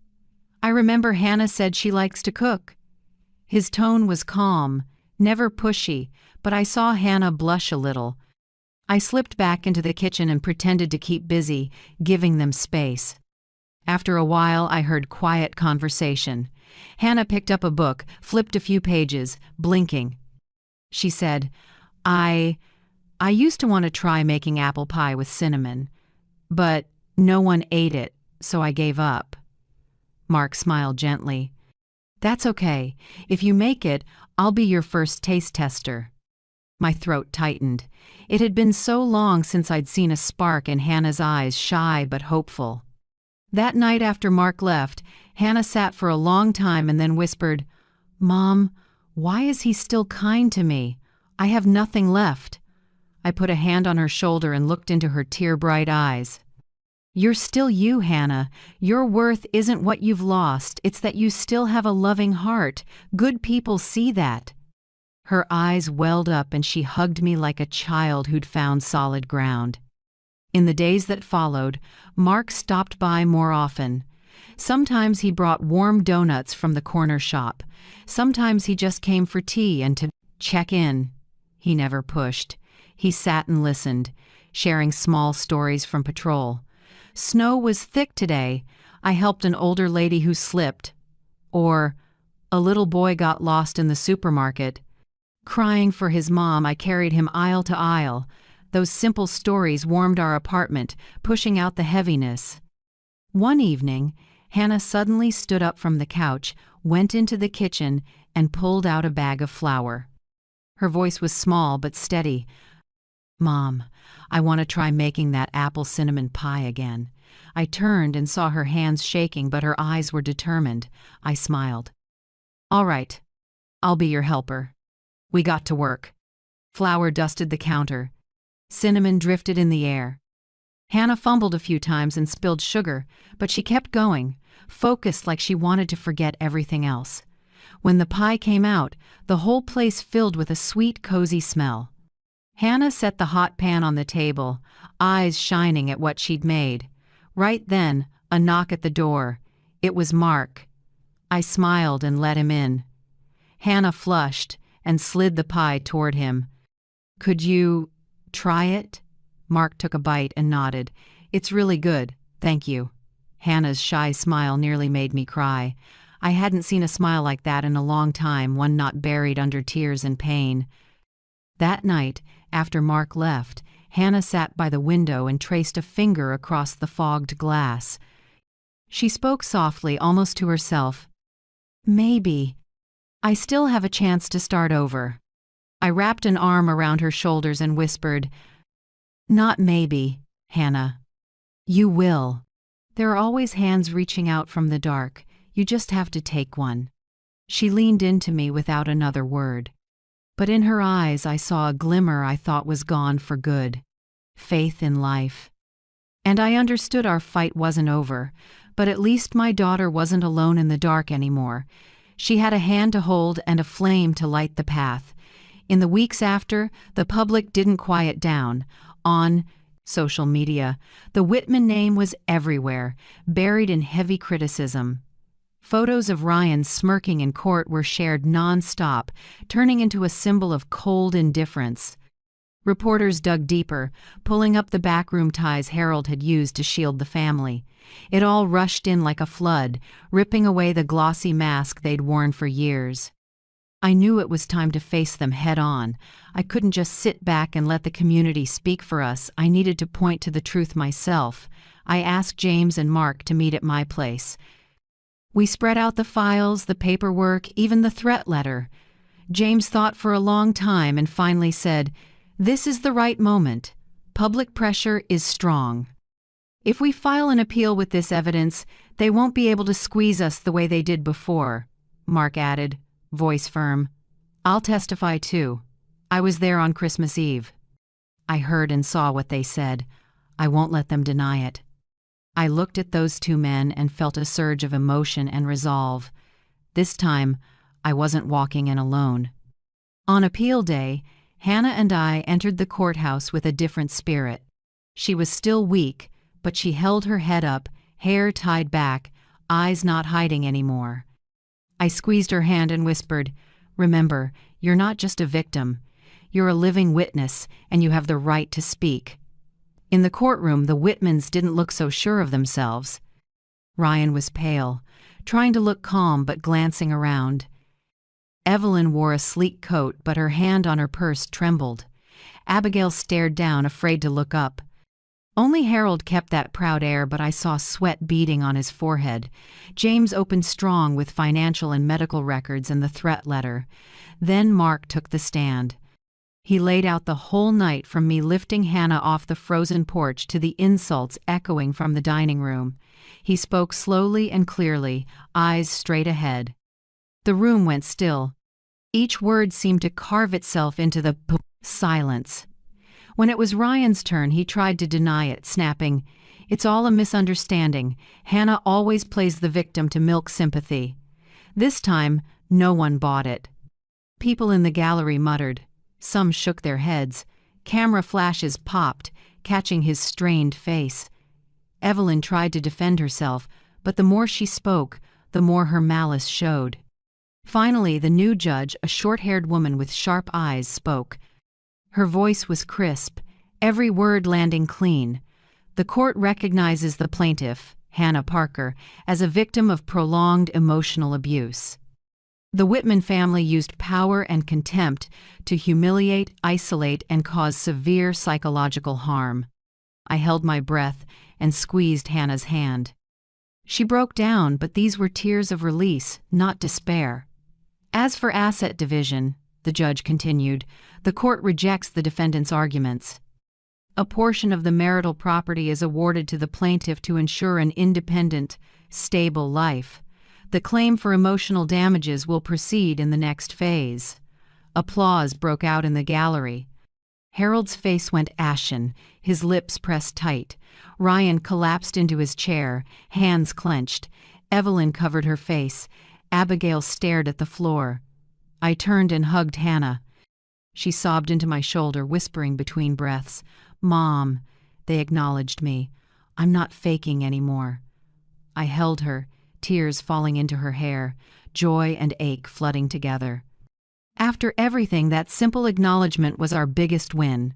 I remember Hannah said she likes to cook. His tone was calm, never pushy, but I saw Hannah blush a little. I slipped back into the kitchen and pretended to keep busy, giving them space. After a while, I heard quiet conversation. Hannah picked up a book, flipped a few pages, blinking. She said, I used to want to try making apple pie with cinnamon, but no one ate it, so I gave up." Mark smiled gently. "That's okay. If you make it, I'll be your first taste tester." My throat tightened. It had been so long since I'd seen a spark in Hannah's eyes, shy but hopeful. That night after Mark left, Hannah sat for a long time and then whispered, "Mom, why is he still kind to me? I have nothing left." I put a hand on her shoulder and looked into her tear-bright eyes. "You're still you, Hannah. Your worth isn't what you've lost. It's that you still have a loving heart. Good people see that." Her eyes welled up and she hugged me like a child who'd found solid ground. In the days that followed, Mark stopped by more often. Sometimes he brought warm donuts from the corner shop. Sometimes he just came for tea and to check in. He never pushed. He sat and listened, sharing small stories from patrol. "Snow was thick today. I helped an older lady who slipped." Or, "A little boy got lost in the supermarket. Crying for his mom, I carried him aisle to aisle." Those simple stories warmed our apartment, pushing out the heaviness. One evening, Hannah suddenly stood up from the couch, went into the kitchen, and pulled out a bag of flour. Her voice was small but steady. "Mom, I want to try making that apple cinnamon pie again." I turned and saw her hands shaking, but her eyes were determined. I smiled. "All right, I'll be your helper." We got to work. Flour dusted the counter. Cinnamon drifted in the air. Hannah fumbled a few times and spilled sugar, but she kept going, focused like she wanted to forget everything else. When the pie came out, the whole place filled with a sweet, cozy smell. Hannah set the hot pan on the table, eyes shining at what she'd made. Right then, a knock at the door. It was Mark. I smiled and let him in. Hannah flushed and slid the pie toward him. "Could you try it?" Mark took a bite and nodded. "It's really good, thank you." Hannah's shy smile nearly made me cry. I hadn't seen a smile like that in a long time, one not buried under tears and pain. That night, after Mark left, Hannah sat by the window and traced a finger across the fogged glass. She spoke softly, almost to herself. "Maybe. I still have a chance to start over." I wrapped an arm around her shoulders and whispered, "Not maybe, Hannah. You will. There are always hands reaching out from the dark. You just have to take one." She leaned into me without another word. But in her eyes I saw a glimmer I thought was gone for good. Faith in life. And I understood our fight wasn't over, but at least my daughter wasn't alone in the dark anymore. She had a hand to hold and a flame to light the path. In the weeks after, the public didn't quiet down. On social media, the Whitman name was everywhere, buried in heavy criticism. Photos of Ryan smirking in court were shared non-stop, turning into a symbol of cold indifference. Reporters dug deeper, pulling up the backroom ties Harold had used to shield the family. It all rushed in like a flood, ripping away the glossy mask they'd worn for years. I knew it was time to face them head-on. I couldn't just sit back and let the community speak for us. I needed to point to the truth myself. I asked James and Mark to meet at my place. We spread out the files, the paperwork, even the threat letter. James thought for a long time and finally said, "This is the right moment. Public pressure is strong. If we file an appeal with this evidence, they won't be able to squeeze us the way they did before," Mark added, voice firm. "I'll testify too. I was there on Christmas Eve." I heard and saw what they said. I won't let them deny it. I looked at those two men and felt a surge of emotion and resolve. This time, I wasn't walking in alone. On appeal day, Hannah and I entered the courthouse with a different spirit. She was still weak, but she held her head up, hair tied back, eyes not hiding anymore. I squeezed her hand and whispered, "Remember, you're not just a victim. You're a living witness, and you have the right to speak." In the courtroom, the Whitmans didn't look so sure of themselves. Ryan was pale, trying to look calm but glancing around. Evelyn wore a sleek coat, but her hand on her purse trembled. Abigail stared down, afraid to look up. Only Harold kept that proud air, but I saw sweat beading on his forehead. James opened strong with financial and medical records and the threat letter. Then Mark took the stand. He laid out the whole night, from me lifting Hannah off the frozen porch to the insults echoing from the dining room. He spoke slowly and clearly, eyes straight ahead. The room went still. Each word seemed to carve itself into the silence. When it was Ryan's turn, he tried to deny it, snapping, "It's all a misunderstanding. Hannah always plays the victim to milk sympathy." This time, no one bought it. People in the gallery muttered. Some shook their heads. Camera flashes popped, catching his strained face. Evelyn tried to defend herself, but the more she spoke, the more her malice showed. Finally, the new judge, a short-haired woman with sharp eyes, spoke. Her voice was crisp, every word landing clean. "The court recognizes the plaintiff, Hannah Parker, as a victim of prolonged emotional abuse. The Whitman family used power and contempt to humiliate, isolate, and cause severe psychological harm." I held my breath and squeezed Hannah's hand. She broke down, but these were tears of release, not despair. "As for asset division," the judge continued, "the court rejects the defendant's arguments. A portion of the marital property is awarded to the plaintiff to ensure an independent, stable life. The claim for emotional damages will proceed in the next phase." Applause broke out in the gallery. Harold's face went ashen, his lips pressed tight. Ryan collapsed into his chair, hands clenched. Evelyn covered her face. Abigail stared at the floor. I turned and hugged Hannah. She sobbed into my shoulder, whispering between breaths, "Mom." They acknowledged me. "I'm not faking anymore." I held her, tears falling into her hair, joy and ache flooding together. After everything, that simple acknowledgement was our biggest win.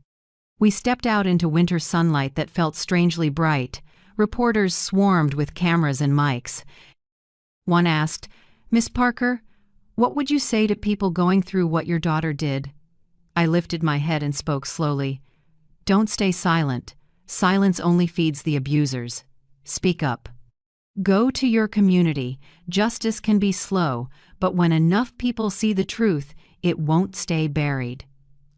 We stepped out into winter sunlight that felt strangely bright. Reporters swarmed with cameras and mics. One asked, "Miss Parker, what would you say to people going through what your daughter did?" I lifted my head and spoke slowly. "Don't stay silent. Silence only feeds the abusers. Speak up. Go to your community. Justice can be slow, but when enough people see the truth, it won't stay buried."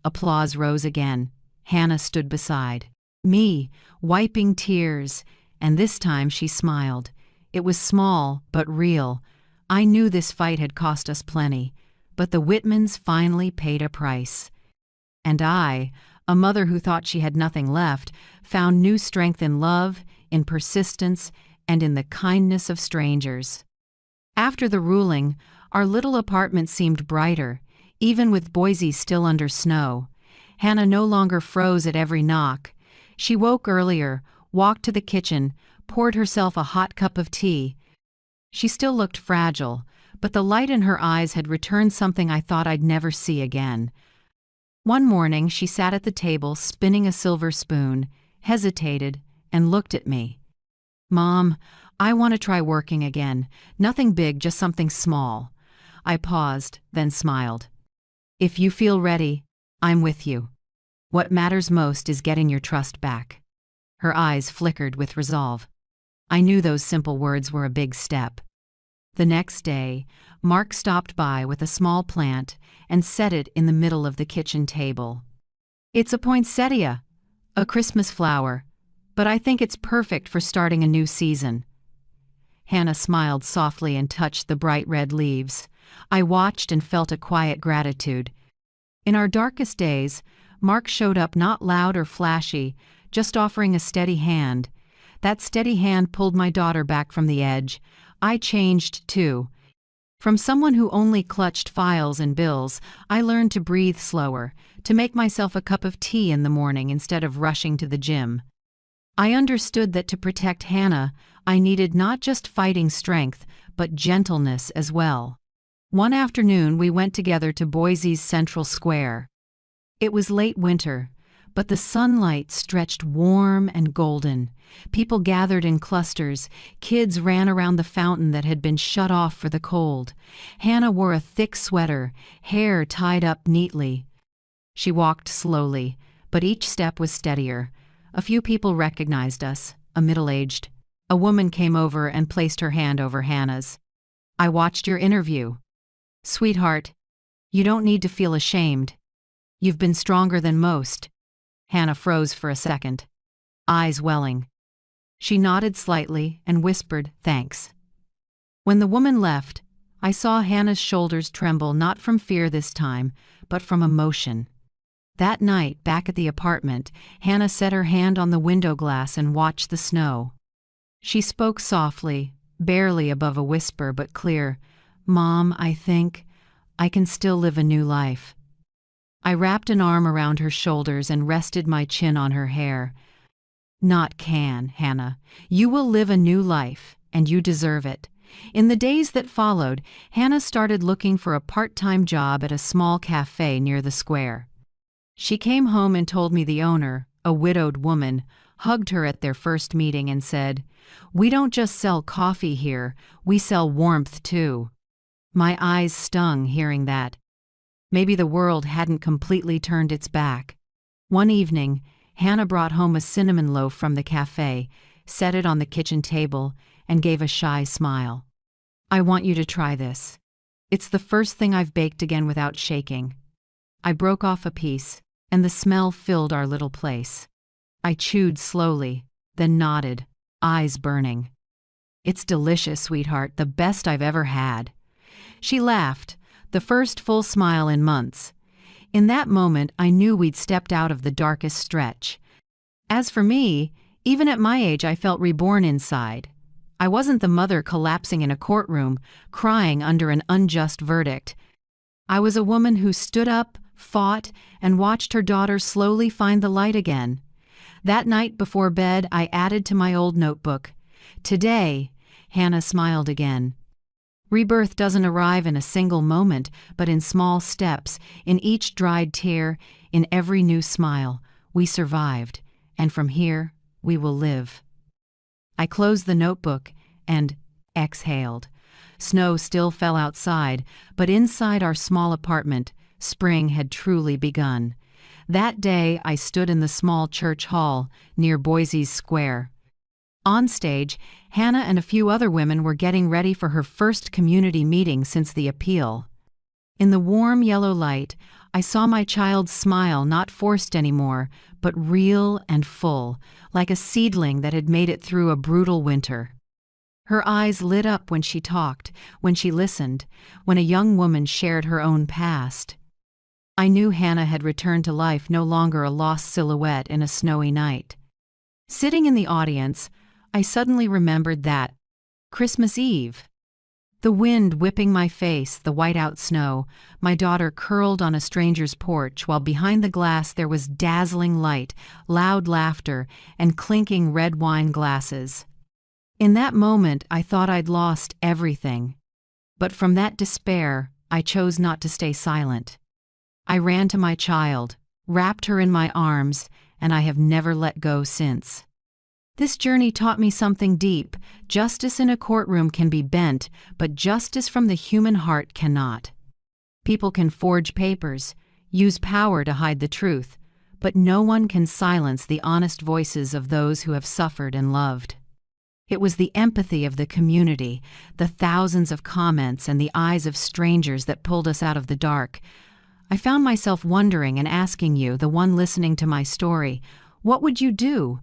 Applause rose again. Hannah stood beside me, wiping tears, and this time she smiled. It was small, but real. I knew this fight had cost us plenty, but the Whitmans finally paid a price. And I, a mother who thought she had nothing left, found new strength in love, in persistence, and in the kindness of strangers. After the ruling, our little apartment seemed brighter, even with Boise still under snow. Hannah no longer froze at every knock. She woke earlier, walked to the kitchen, poured herself a hot cup of tea. She still looked fragile, but the light in her eyes had returned something I thought I'd never see again. One morning, she sat at the table, spinning a silver spoon, hesitated, and looked at me. "Mom, I want to try working again. Nothing big, just something small." I paused, then smiled. "If you feel ready, I'm with you. What matters most is getting your trust back." Her eyes flickered with resolve. I knew those simple words were a big step. The next day, Mark stopped by with a small plant and set it in the middle of the kitchen table. "It's a poinsettia, a Christmas flower, but I think it's perfect for starting a new season." Hannah smiled softly and touched the bright red leaves. I watched and felt a quiet gratitude. In our darkest days, Mark showed up not loud or flashy, just offering a steady hand. That steady hand pulled my daughter back from the edge. I changed, too. From someone who only clutched files and bills, I learned to breathe slower, to make myself a cup of tea in the morning instead of rushing to the gym. I understood that to protect Hannah, I needed not just fighting strength, but gentleness as well. One afternoon, we went together to Boise's Central Square. It was late winter, but the sunlight stretched warm and golden. People gathered in clusters. Kids ran around the fountain that had been shut off for the cold. Hannah wore a thick sweater, hair tied up neatly. She walked slowly, but each step was steadier. A few people recognized us, middle-aged. A woman came over and placed her hand over Hannah's. "I watched your interview. Sweetheart, you don't need to feel ashamed. You've been stronger than most." Hannah froze for a second, eyes welling. She nodded slightly and whispered, "Thanks." When the woman left, I saw Hannah's shoulders tremble, not from fear this time, but from emotion. That night, back at the apartment, Hannah set her hand on the window glass and watched the snow. She spoke softly, barely above a whisper, but clear. "Mom, I think I can still live a new life." I wrapped an arm around her shoulders and rested my chin on her hair. "Not can, Hannah. You will live a new life, and you deserve it." In the days that followed, Hannah started looking for a part-time job at a small cafe near the square. She came home and told me the owner, a widowed woman, hugged her at their first meeting and said, "We don't just sell coffee here, we sell warmth too." My eyes stung hearing that. Maybe the world hadn't completely turned its back. One evening, Hannah brought home a cinnamon loaf from the cafe, set it on the kitchen table, and gave a shy smile. "I want you to try this. It's the first thing I've baked again without shaking." I broke off a piece, and the smell filled our little place. I chewed slowly, then nodded, eyes burning. "It's delicious, sweetheart, the best I've ever had." She laughed, the first full smile in months. In that moment, I knew we'd stepped out of the darkest stretch. As for me, even at my age, I felt reborn inside. I wasn't the mother collapsing in a courtroom, crying under an unjust verdict. I was a woman who stood up, fought, and watched her daughter slowly find the light again. That night before bed, I added to my old notebook, "Today," Hannah smiled again. Rebirth doesn't arrive in a single moment, but in small steps, in each dried tear, in every new smile. We survived, and from here, we will live. I closed the notebook and exhaled. Snow still fell outside, but inside our small apartment, spring had truly begun. That day, I stood in the small church hall near Boise's Square. On stage, Hannah and a few other women were getting ready for her first community meeting since the appeal. In the warm yellow light, I saw my child's smile, not forced anymore, but real and full, like a seedling that had made it through a brutal winter. Her eyes lit up when she talked, when she listened, when a young woman shared her own past. I knew Hannah had returned to life, no longer a lost silhouette in a snowy night. Sitting in the audience, I suddenly remembered that Christmas Eve. The wind whipping my face, the whiteout snow, my daughter curled on a stranger's porch, while behind the glass there was dazzling light, loud laughter, and clinking red wine glasses. In that moment, I thought I'd lost everything. But from that despair, I chose not to stay silent. I ran to my child, wrapped her in my arms, and I have never let go since. This journey taught me something deep. Justice in a courtroom can be bent, but justice from the human heart cannot. People can forge papers, use power to hide the truth, but no one can silence the honest voices of those who have suffered and loved. It was the empathy of the community, the thousands of comments, and the eyes of strangers that pulled us out of the dark. I found myself wondering and asking you, the one listening to my story, what would you do?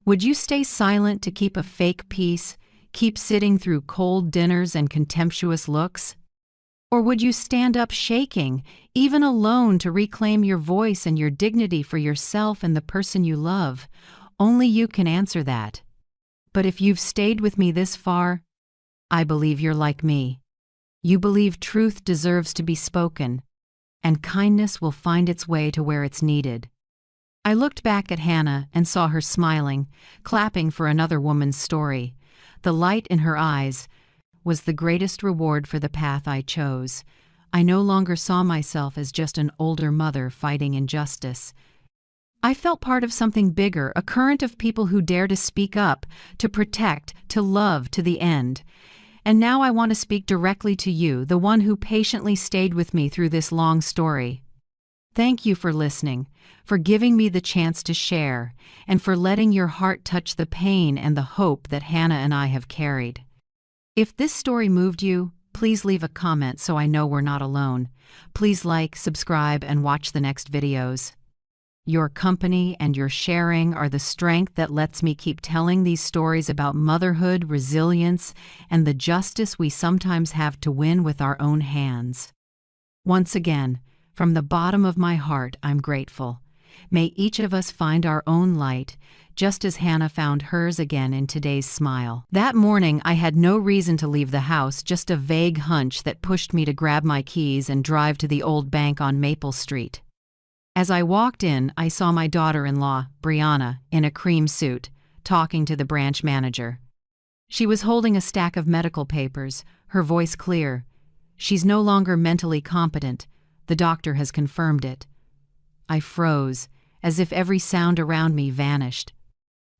Would you stay silent to keep a fake peace, keep sitting through cold dinners and contemptuous looks? Or would you stand up shaking, even alone, to reclaim your voice and your dignity for yourself and the person you love? Only you can answer that. But if you've stayed with me this far, I believe you're like me. You believe truth deserves to be spoken, and kindness will find its way to where it's needed. I looked back at Hannah and saw her smiling, clapping for another woman's story. The light in her eyes was the greatest reward for the path I chose. I no longer saw myself as just an older mother fighting injustice. I felt part of something bigger, a current of people who dare to speak up, to protect, to love to the end. And now I want to speak directly to you, the one who patiently stayed with me through this long story. Thank you for listening, for giving me the chance to share, and for letting your heart touch the pain and the hope that Hannah and I have carried. If this story moved you, please leave a comment so I know we're not alone. Please like, subscribe, and watch the next videos. Your company and your sharing are the strength that lets me keep telling these stories about motherhood, resilience, and the justice we sometimes have to win with our own hands. Once again, from the bottom of my heart, I'm grateful. May each of us find our own light, just as Hannah found hers again in today's smile. That morning, I had no reason to leave the house, just a vague hunch that pushed me to grab my keys and drive to the old bank on Maple Street. As I walked in, I saw my daughter-in-law, Brianna, in a cream suit, talking to the branch manager. She was holding a stack of medical papers, her voice clear. She's no longer mentally competent. The doctor has confirmed it. I froze, as if every sound around me vanished.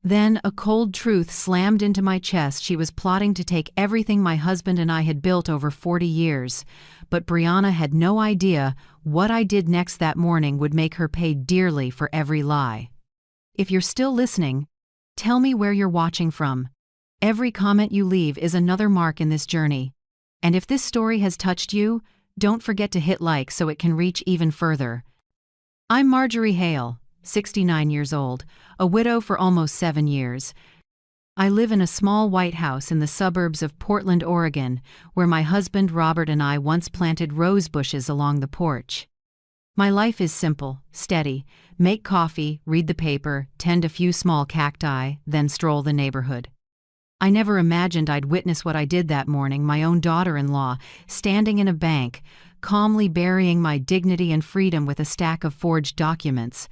Then a cold truth slammed into my chest. She was plotting to take everything my husband and I had built over 40 years. But Brianna had no idea what I did next that morning would make her pay dearly for every lie. If you're still listening, tell me where you're watching from. Every comment you leave is another mark in this journey. And if this story has touched you, don't forget to hit like so it can reach even further. I'm Marjorie Hale, 69 years old, a widow for almost 7 years. I live in a small white house in the suburbs of Portland, Oregon, where my husband Robert and I once planted rose bushes along the porch. My life is simple, steady. Make coffee, read the paper, tend a few small cacti, then stroll the neighborhood. I never imagined I'd witness what I did that morning, my own daughter-in-law, standing in a bank, calmly burying my dignity and freedom with a stack of forged documents.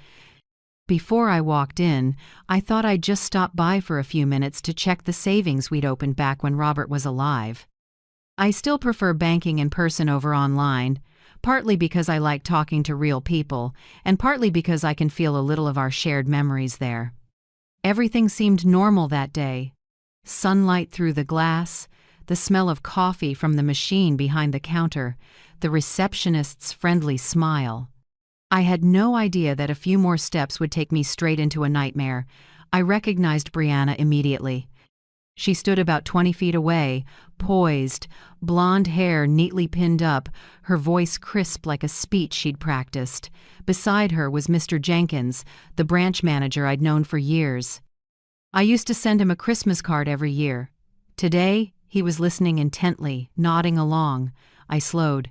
Before I walked in, I thought I'd just stop by for a few minutes to check the savings we'd opened back when Robert was alive. I still prefer banking in person over online, partly because I like talking to real people, and partly because I can feel a little of our shared memories there. Everything seemed normal that day. Sunlight through the glass, the smell of coffee from the machine behind the counter, the receptionist's friendly smile. I had no idea that a few more steps would take me straight into a nightmare. I recognized Brianna immediately. She stood about 20 feet away, poised, blonde hair neatly pinned up, her voice crisp like a speech she'd practiced. Beside her was Mr. Jenkins, the branch manager I'd known for years. I used to send him a Christmas card every year. Today, he was listening intently, nodding along. I slowed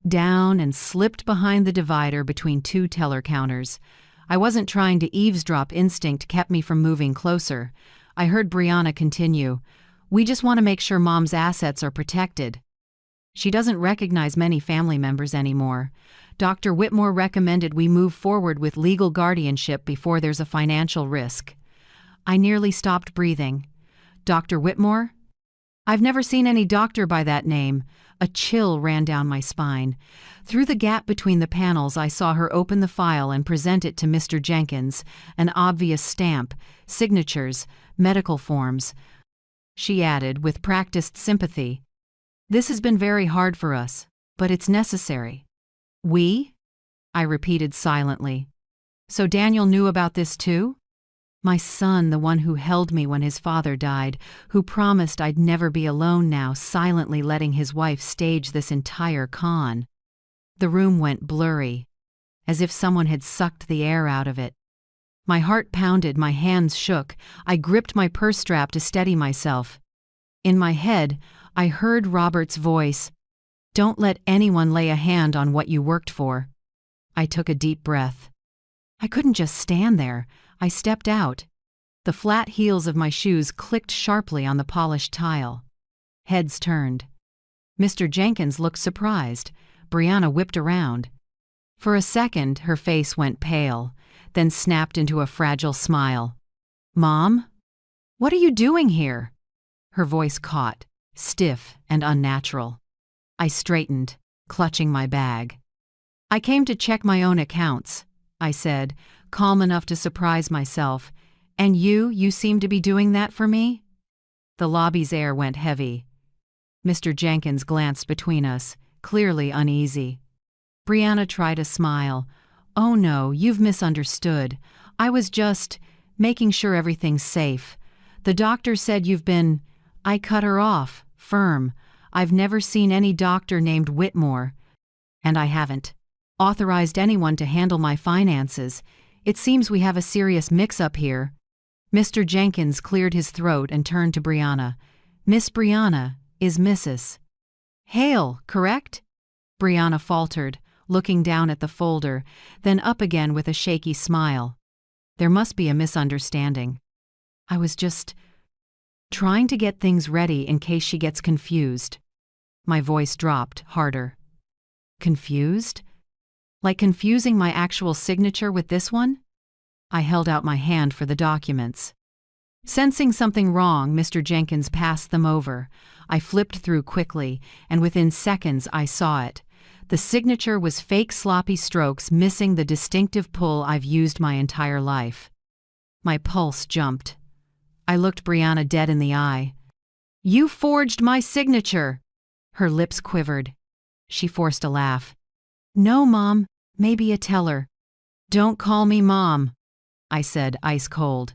down and slipped behind the divider between two teller counters. I wasn't trying to eavesdrop, instinct kept me from moving closer. I heard Brianna continue, "We just want to make sure Mom's assets are protected. She doesn't recognize many family members anymore. Dr. Whitmore recommended we move forward with legal guardianship before there's a financial risk." I nearly stopped breathing. Dr. Whitmore? I've never seen any doctor by that name. A chill ran down my spine. Through the gap between the panels, I saw her open the file and present it to Mr. Jenkins, an obvious stamp, signatures, medical forms. She added, with practiced sympathy, "This has been very hard for us, but it's necessary." "We?" I repeated silently. "So Daniel knew about this too?" My son, the one who held me when his father died, who promised I'd never be alone now, silently letting his wife stage this entire con. The room went blurry, as if someone had sucked the air out of it. My heart pounded, my hands shook. I gripped my purse strap to steady myself. In my head, I heard Robert's voice, "Don't let anyone lay a hand on what you worked for." I took a deep breath. I couldn't just stand there. I stepped out. The flat heels of my shoes clicked sharply on the polished tile. Heads turned. Mr. Jenkins looked surprised. Brianna whipped around. For a second, her face went pale, then snapped into a fragile smile. "Mom? What are you doing here?" Her voice caught, stiff and unnatural. I straightened, clutching my bag. "I came to check my own accounts," I said, calm enough to surprise myself. "And you seem to be doing that for me?" The lobby's air went heavy. Mr. Jenkins glanced between us, clearly uneasy. Brianna tried a smile. "Oh no, you've misunderstood. I was just making sure everything's safe. The doctor said you've been—" I cut her off, firm. "I've never seen any doctor named Whitmore. And I haven't authorized anyone to handle my finances. It seems we have a serious mix-up here." Mr. Jenkins cleared his throat and turned to Brianna. "Miss Brianna is Mrs. Hale, correct?" Brianna faltered, looking down at the folder, then up again with a shaky smile. "There must be a misunderstanding. I was just trying to get things ready in case she gets confused." My voice dropped harder. "Confused? Like confusing my actual signature with this one?" I held out my hand for the documents. Sensing something wrong, Mr. Jenkins passed them over. I flipped through quickly, and within seconds I saw it. The signature was fake sloppy strokes, missing the distinctive pull I've used my entire life. My pulse jumped. I looked Brianna dead in the eye. "You forged my signature!" Her lips quivered. She forced a laugh. "No, Mom, maybe a teller." "Don't call me Mom," I said, ice cold.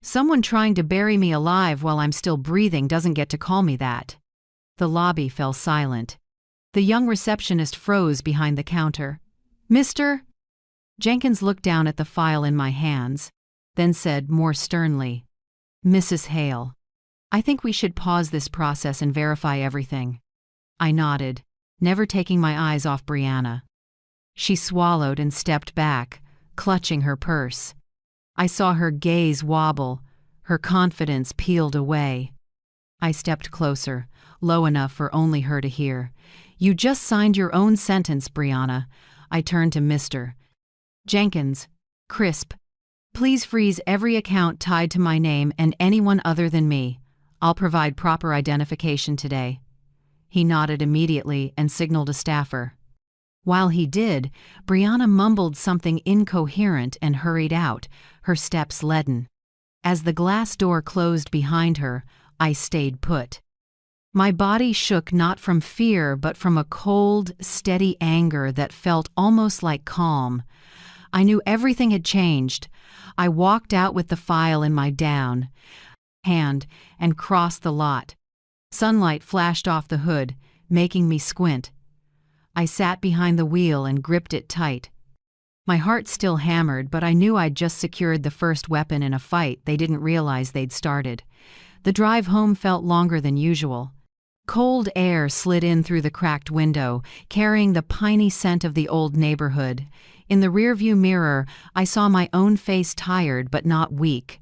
"Someone trying to bury me alive while I'm still breathing doesn't get to call me that." The lobby fell silent. The young receptionist froze behind the counter. "Mr.?" Jenkins looked down at the file in my hands, then said more sternly, "Mrs. Hale, I think we should pause this process and verify everything." I nodded, never taking my eyes off Brianna. She swallowed and stepped back, clutching her purse. I saw her gaze wobble, her confidence peeled away. I stepped closer, low enough for only her to hear. "You just signed your own sentence, Brianna." I turned to Mr. Jenkins. "Crisp. Please freeze every account tied to my name and anyone other than me. I'll provide proper identification today." He nodded immediately and signaled a staffer. While he did, Brianna mumbled something incoherent and hurried out, her steps leaden. As the glass door closed behind her, I stayed put. My body shook not from fear but from a cold, steady anger that felt almost like calm. I knew everything had changed. I walked out with the file in my down hand and crossed the lot. Sunlight flashed off the hood, making me squint. I sat behind the wheel and gripped it tight. My heart still hammered, but I knew I'd just secured the first weapon in a fight they didn't realize they'd started. The drive home felt longer than usual. Cold air slid in through the cracked window, carrying the piney scent of the old neighborhood. In the rearview mirror, I saw my own face, tired but not weak.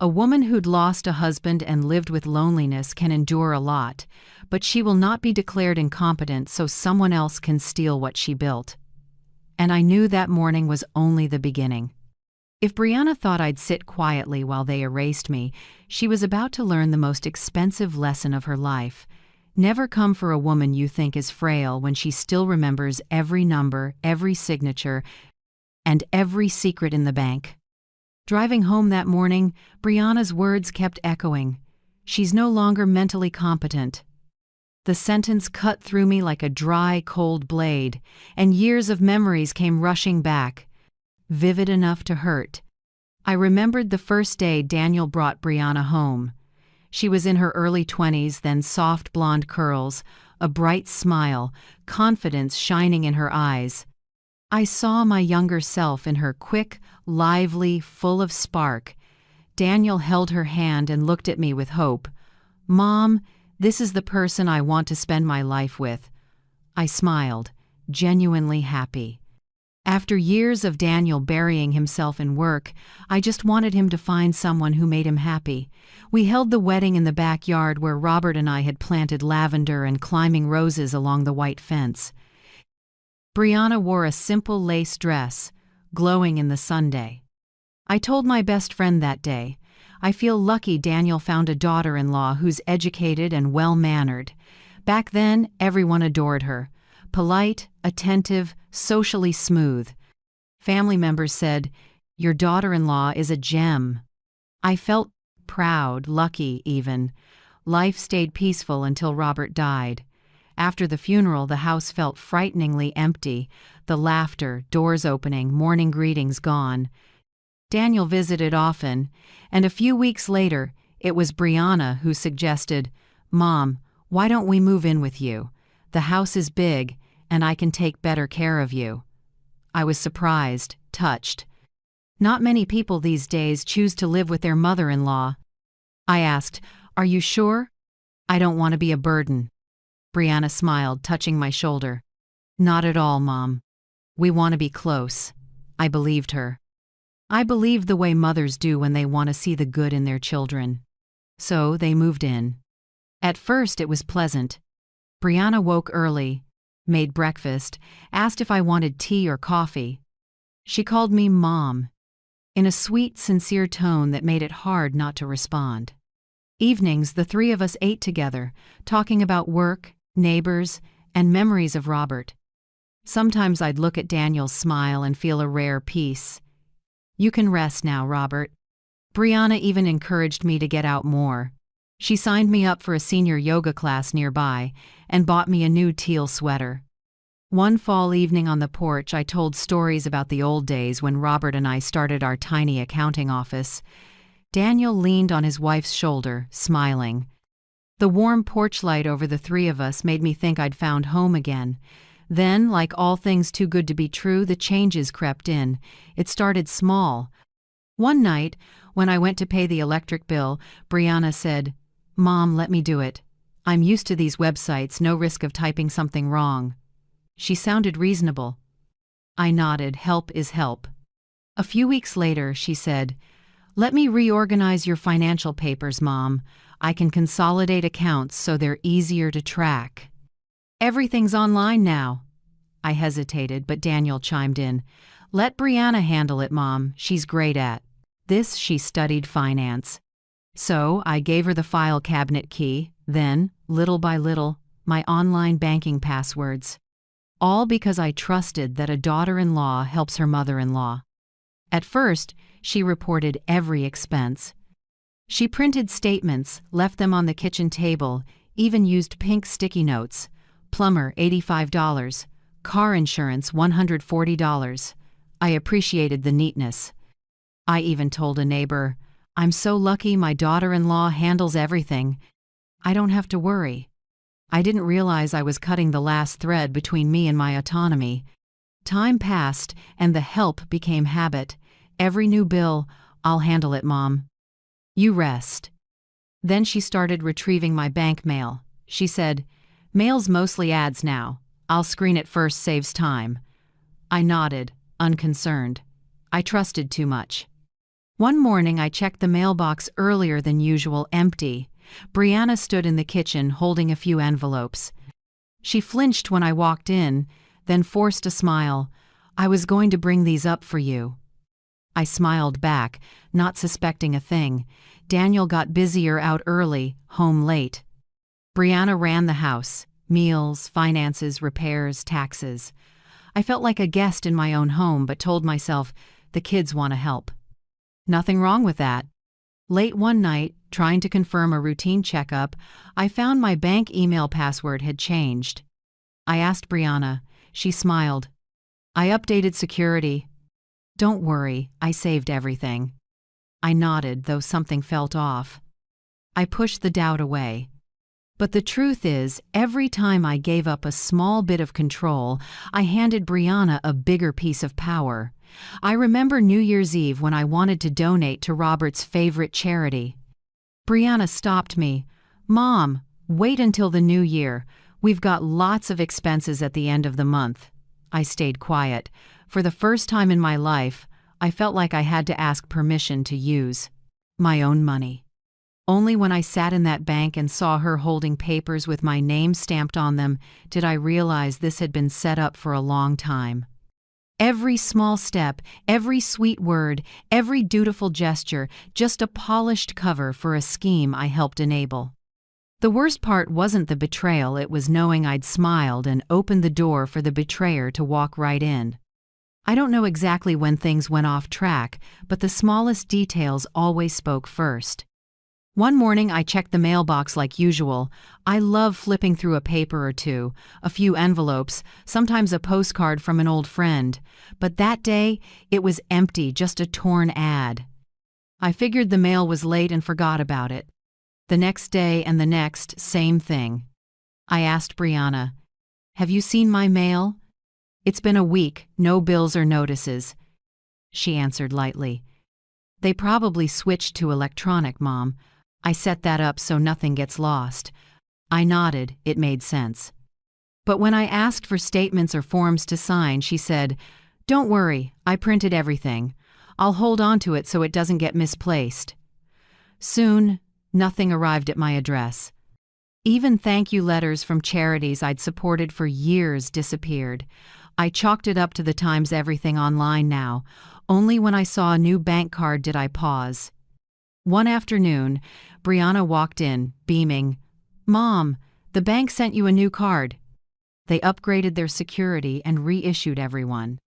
A woman who'd lost a husband and lived with loneliness can endure a lot, but she will not be declared incompetent so someone else can steal what she built. And I knew that morning was only the beginning. If Brianna thought I'd sit quietly while they erased me, she was about to learn the most expensive lesson of her life. Never come for a woman you think is frail when she still remembers every number, every signature, and every secret in the bank. Driving home that morning, Brianna's words kept echoing. "She's no longer mentally competent." The sentence cut through me like a dry, cold blade, and years of memories came rushing back, vivid enough to hurt. I remembered the first day Daniel brought Brianna home. She was in her early 20s, then soft blonde curls, a bright smile, confidence shining in her eyes. I saw my younger self in her, quick, lively, full of spark. Daniel held her hand and looked at me with hope. "Mom, this is the person I want to spend my life with." I smiled, genuinely happy. After years of Daniel burying himself in work, I just wanted him to find someone who made him happy. We held the wedding in the backyard where Robert and I had planted lavender and climbing roses along the white fence. Brianna wore a simple lace dress, glowing in the sunday. I told my best friend that day, "I feel lucky Daniel found a daughter-in-law who's educated and well-mannered." Back then, everyone adored her. Polite, attentive, socially smooth. Family members said, "Your daughter-in-law is a gem." I felt proud, lucky even. Life stayed peaceful until Robert died. After the funeral, the house felt frighteningly empty. The laughter, doors opening, morning greetings gone. Daniel visited often, and a few weeks later, it was Brianna who suggested, "Mom, why don't we move in with you? The house is big, and I can take better care of you." I was surprised, touched. Not many people these days choose to live with their mother-in-law. I asked, "Are you sure?" "I don't want to be a burden." Brianna smiled, touching my shoulder. "Not at all, Mom. We want to be close." I believed her. I believed the way mothers do when they want to see the good in their children. So they moved in. At first it was pleasant. Brianna woke early, made breakfast, asked if I wanted tea or coffee. She called me Mom, in a sweet, sincere tone that made it hard not to respond. Evenings, the three of us ate together, talking about work, neighbors, and memories of Robert. Sometimes I'd look at Daniel's smile and feel a rare peace. "You can rest now, Robert." Brianna even encouraged me to get out more. She signed me up for a senior yoga class nearby and bought me a new teal sweater. One fall evening on the porch, I told stories about the old days when Robert and I started our tiny accounting office. Daniel leaned on his wife's shoulder, smiling. The warm porch light over the three of us made me think I'd found home again. Then, like all things too good to be true, the changes crept in. It started small. One night, when I went to pay the electric bill, Brianna said, "Mom, let me do it. I'm used to these websites, no risk of typing something wrong." She sounded reasonable. I nodded. Help is help. A few weeks later, she said, "Let me reorganize your financial papers, Mom. I can consolidate accounts so they're easier to track." "Everything's online now." I hesitated, but Daniel chimed in. "Let Brianna handle it, Mom. She's great at this." She studied finance. So I gave her the file cabinet key, then, little by little, my online banking passwords. All because I trusted that a daughter-in-law helps her mother-in-law. At first, she reported every expense. She printed statements, left them on the kitchen table, even used pink sticky notes. Plumber, $85. Car insurance, $140. I appreciated the neatness. I even told a neighbor, "I'm so lucky my daughter-in-law handles everything. I don't have to worry." I didn't realize I was cutting the last thread between me and my autonomy. Time passed, and the help became habit. Every new bill, "I'll handle it, Mom. You rest." Then she started retrieving my bank mail. She said, "Mail's mostly ads now. I'll screen it first, saves time." I nodded, unconcerned. I trusted too much. One morning I checked the mailbox earlier than usual, empty. Brianna stood in the kitchen holding a few envelopes. She flinched when I walked in, then forced a smile. "I was going to bring these up for you." I smiled back, not suspecting a thing. Daniel got busier out early, home late. Brianna ran the house. Meals, finances, repairs, taxes. I felt like a guest in my own home, but told myself, the kids want to help. Nothing wrong with that. Late one night, trying to confirm a routine checkup, I found my bank email password had changed. I asked Brianna. She smiled. "I updated security." "Don't worry, I saved everything." I nodded, though something felt off. I pushed the doubt away. But the truth is, every time I gave up a small bit of control, I handed Brianna a bigger piece of power. I remember New Year's Eve when I wanted to donate to Robert's favorite charity. Brianna stopped me. "Mom, wait until the new year. We've got lots of expenses at the end of the month." I stayed quiet. For the first time in my life, I felt like I had to ask permission to use my own money. Only when I sat in that bank and saw her holding papers with my name stamped on them did I realize this had been set up for a long time. Every small step, every sweet word, every dutiful gesture, just a polished cover for a scheme I helped enable. The worst part wasn't the betrayal, it was knowing I'd smiled and opened the door for the betrayer to walk right in. I don't know exactly when things went off track, but the smallest details always spoke first. One morning I checked the mailbox like usual. I love flipping through a paper or two, a few envelopes, sometimes a postcard from an old friend. But that day, it was empty, just a torn ad. I figured the mail was late and forgot about it. The next day and the next, same thing. I asked Brianna, "Have you seen my mail?" "It's been a week, no bills or notices." She answered lightly, "They probably switched to electronic, Mom. I set that up so nothing gets lost." I nodded, it made sense. But when I asked for statements or forms to sign, she said, "Don't worry, I printed everything. I'll hold on to it so it doesn't get misplaced." Soon, nothing arrived at my address. Even thank you letters from charities I'd supported for years disappeared. I chalked it up to the times everything online now. Only when I saw a new bank card did I pause. One afternoon, Brianna walked in, beaming. "Mom, the bank sent you a new card." They upgraded their security and reissued everyone.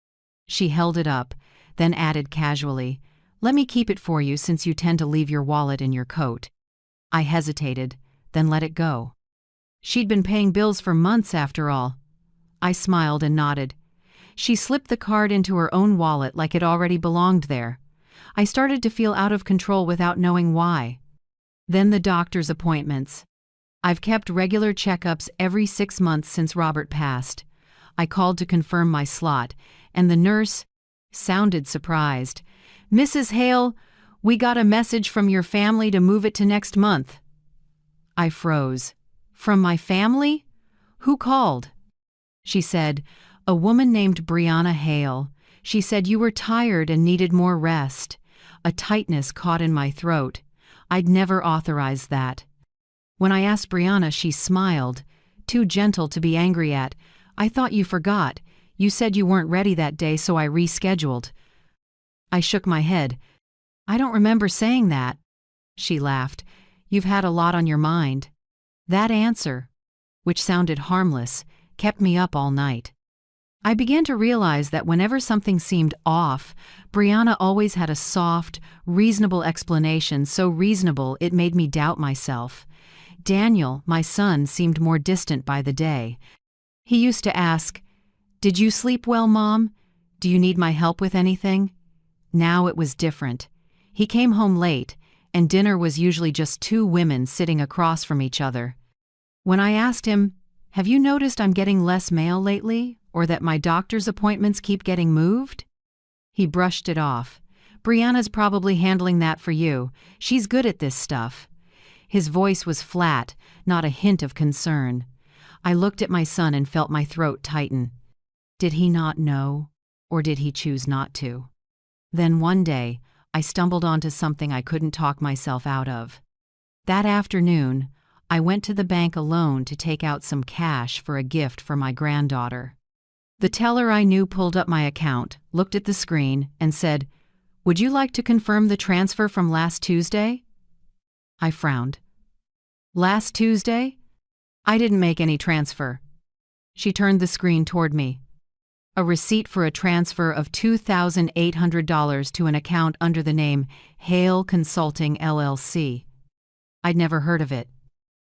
She held it up, then added casually, "Let me keep it for you since you tend to leave your wallet in your coat." I hesitated, then let it go. She'd been paying bills for months after all. I smiled and nodded. She slipped the card into her own wallet like it already belonged there. I started to feel out of control without knowing why. Then the doctor's appointments. I've kept regular checkups every 6 months since Robert passed. I called to confirm my slot, and the nurse sounded surprised. "Mrs. Hale, we got a message from your family to move it to next month." I froze. "From my family? Who called?" She said, A woman named Brianna Hale. She said you were tired and needed more rest. A tightness caught in my throat. I'd never authorized that. When I asked Brianna, she smiled, too gentle to be angry at. I thought you forgot. You said you weren't ready that day, so I rescheduled. I shook my head. I don't remember saying that. She laughed. You've had a lot on your mind. That answer, which sounded harmless, kept me up all night. I began to realize that whenever something seemed off, Brianna always had a soft, reasonable explanation, so reasonable it made me doubt myself. Daniel, my son, seemed more distant by the day. He used to ask, "Did you sleep well, Mom? Do you need my help with anything?" Now it was different. He came home late, and dinner was usually just two women sitting across from each other. When I asked him, "Have you noticed I'm getting less mail lately, or that my doctor's appointments keep getting moved?" He brushed it off. "Brianna's probably handling that for you. She's good at this stuff." His voice was flat, not a hint of concern. I looked at my son and felt my throat tighten. Did he not know, or did he choose not to? Then one day, I stumbled onto something I couldn't talk myself out of. That afternoon, I went to the bank alone to take out some cash for a gift for my granddaughter. The teller I knew pulled up my account, looked at the screen, and said, "Would you like to confirm the transfer from last Tuesday?" I frowned. "Last Tuesday? I didn't make any transfer." She turned the screen toward me. A receipt for a transfer of $2,800 to an account under the name Hale Consulting LLC. I'd never heard of it.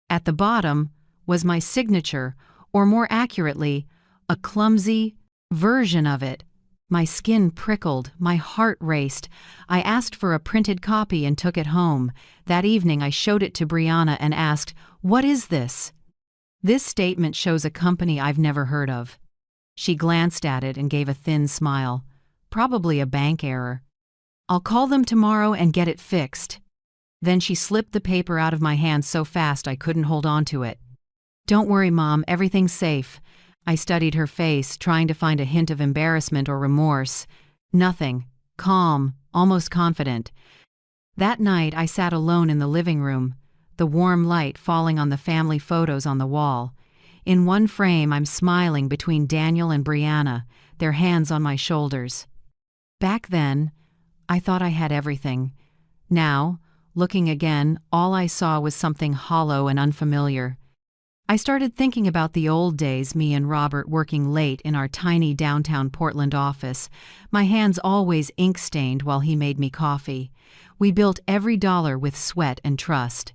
At the bottom was my signature, or more accurately, a clumsy version of it. My skin prickled, my heart raced. I asked for a printed copy and took it home. That evening I showed it to Brianna and asked, "What is this?" "This statement shows a company I've never heard of." She glanced at it and gave a thin smile. "Probably a bank error. I'll call them tomorrow and get it fixed." Then she slipped the paper out of my hand so fast I couldn't hold on to it. "Don't worry, Mom, everything's safe." I studied her face, trying to find a hint of embarrassment or remorse. Nothing. Calm, almost confident. That night I sat alone in the living room, the warm light falling on the family photos on the wall. In one frame I'm smiling between Daniel and Brianna, their hands on my shoulders. Back then, I thought I had everything. Now, looking again, all I saw was something hollow and unfamiliar. I started thinking about the old days, me and Robert working late in our tiny downtown Portland office, my hands always ink-stained while he made me coffee. We built every dollar with sweat and trust.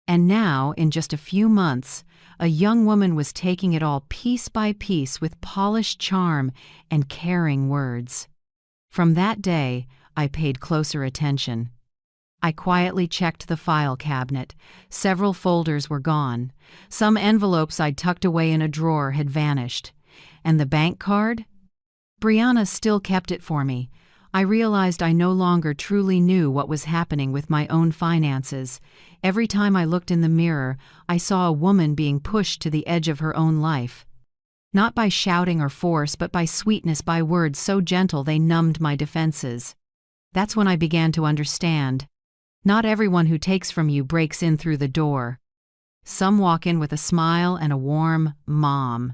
And now, in just a few months, a young woman was taking it all piece by piece with polished charm and caring words. From that day, I paid closer attention. I quietly checked the file cabinet. Several folders were gone. Some envelopes I'd tucked away in a drawer had vanished. And the bank card? Brianna still kept it for me. I realized I no longer truly knew what was happening with my own finances. Every time I looked in the mirror, I saw a woman being pushed to the edge of her own life. Not by shouting or force, but by sweetness, by words so gentle they numbed my defenses. That's when I began to understand. Not everyone who takes from you breaks in through the door. Some walk in with a smile and a warm "Mom."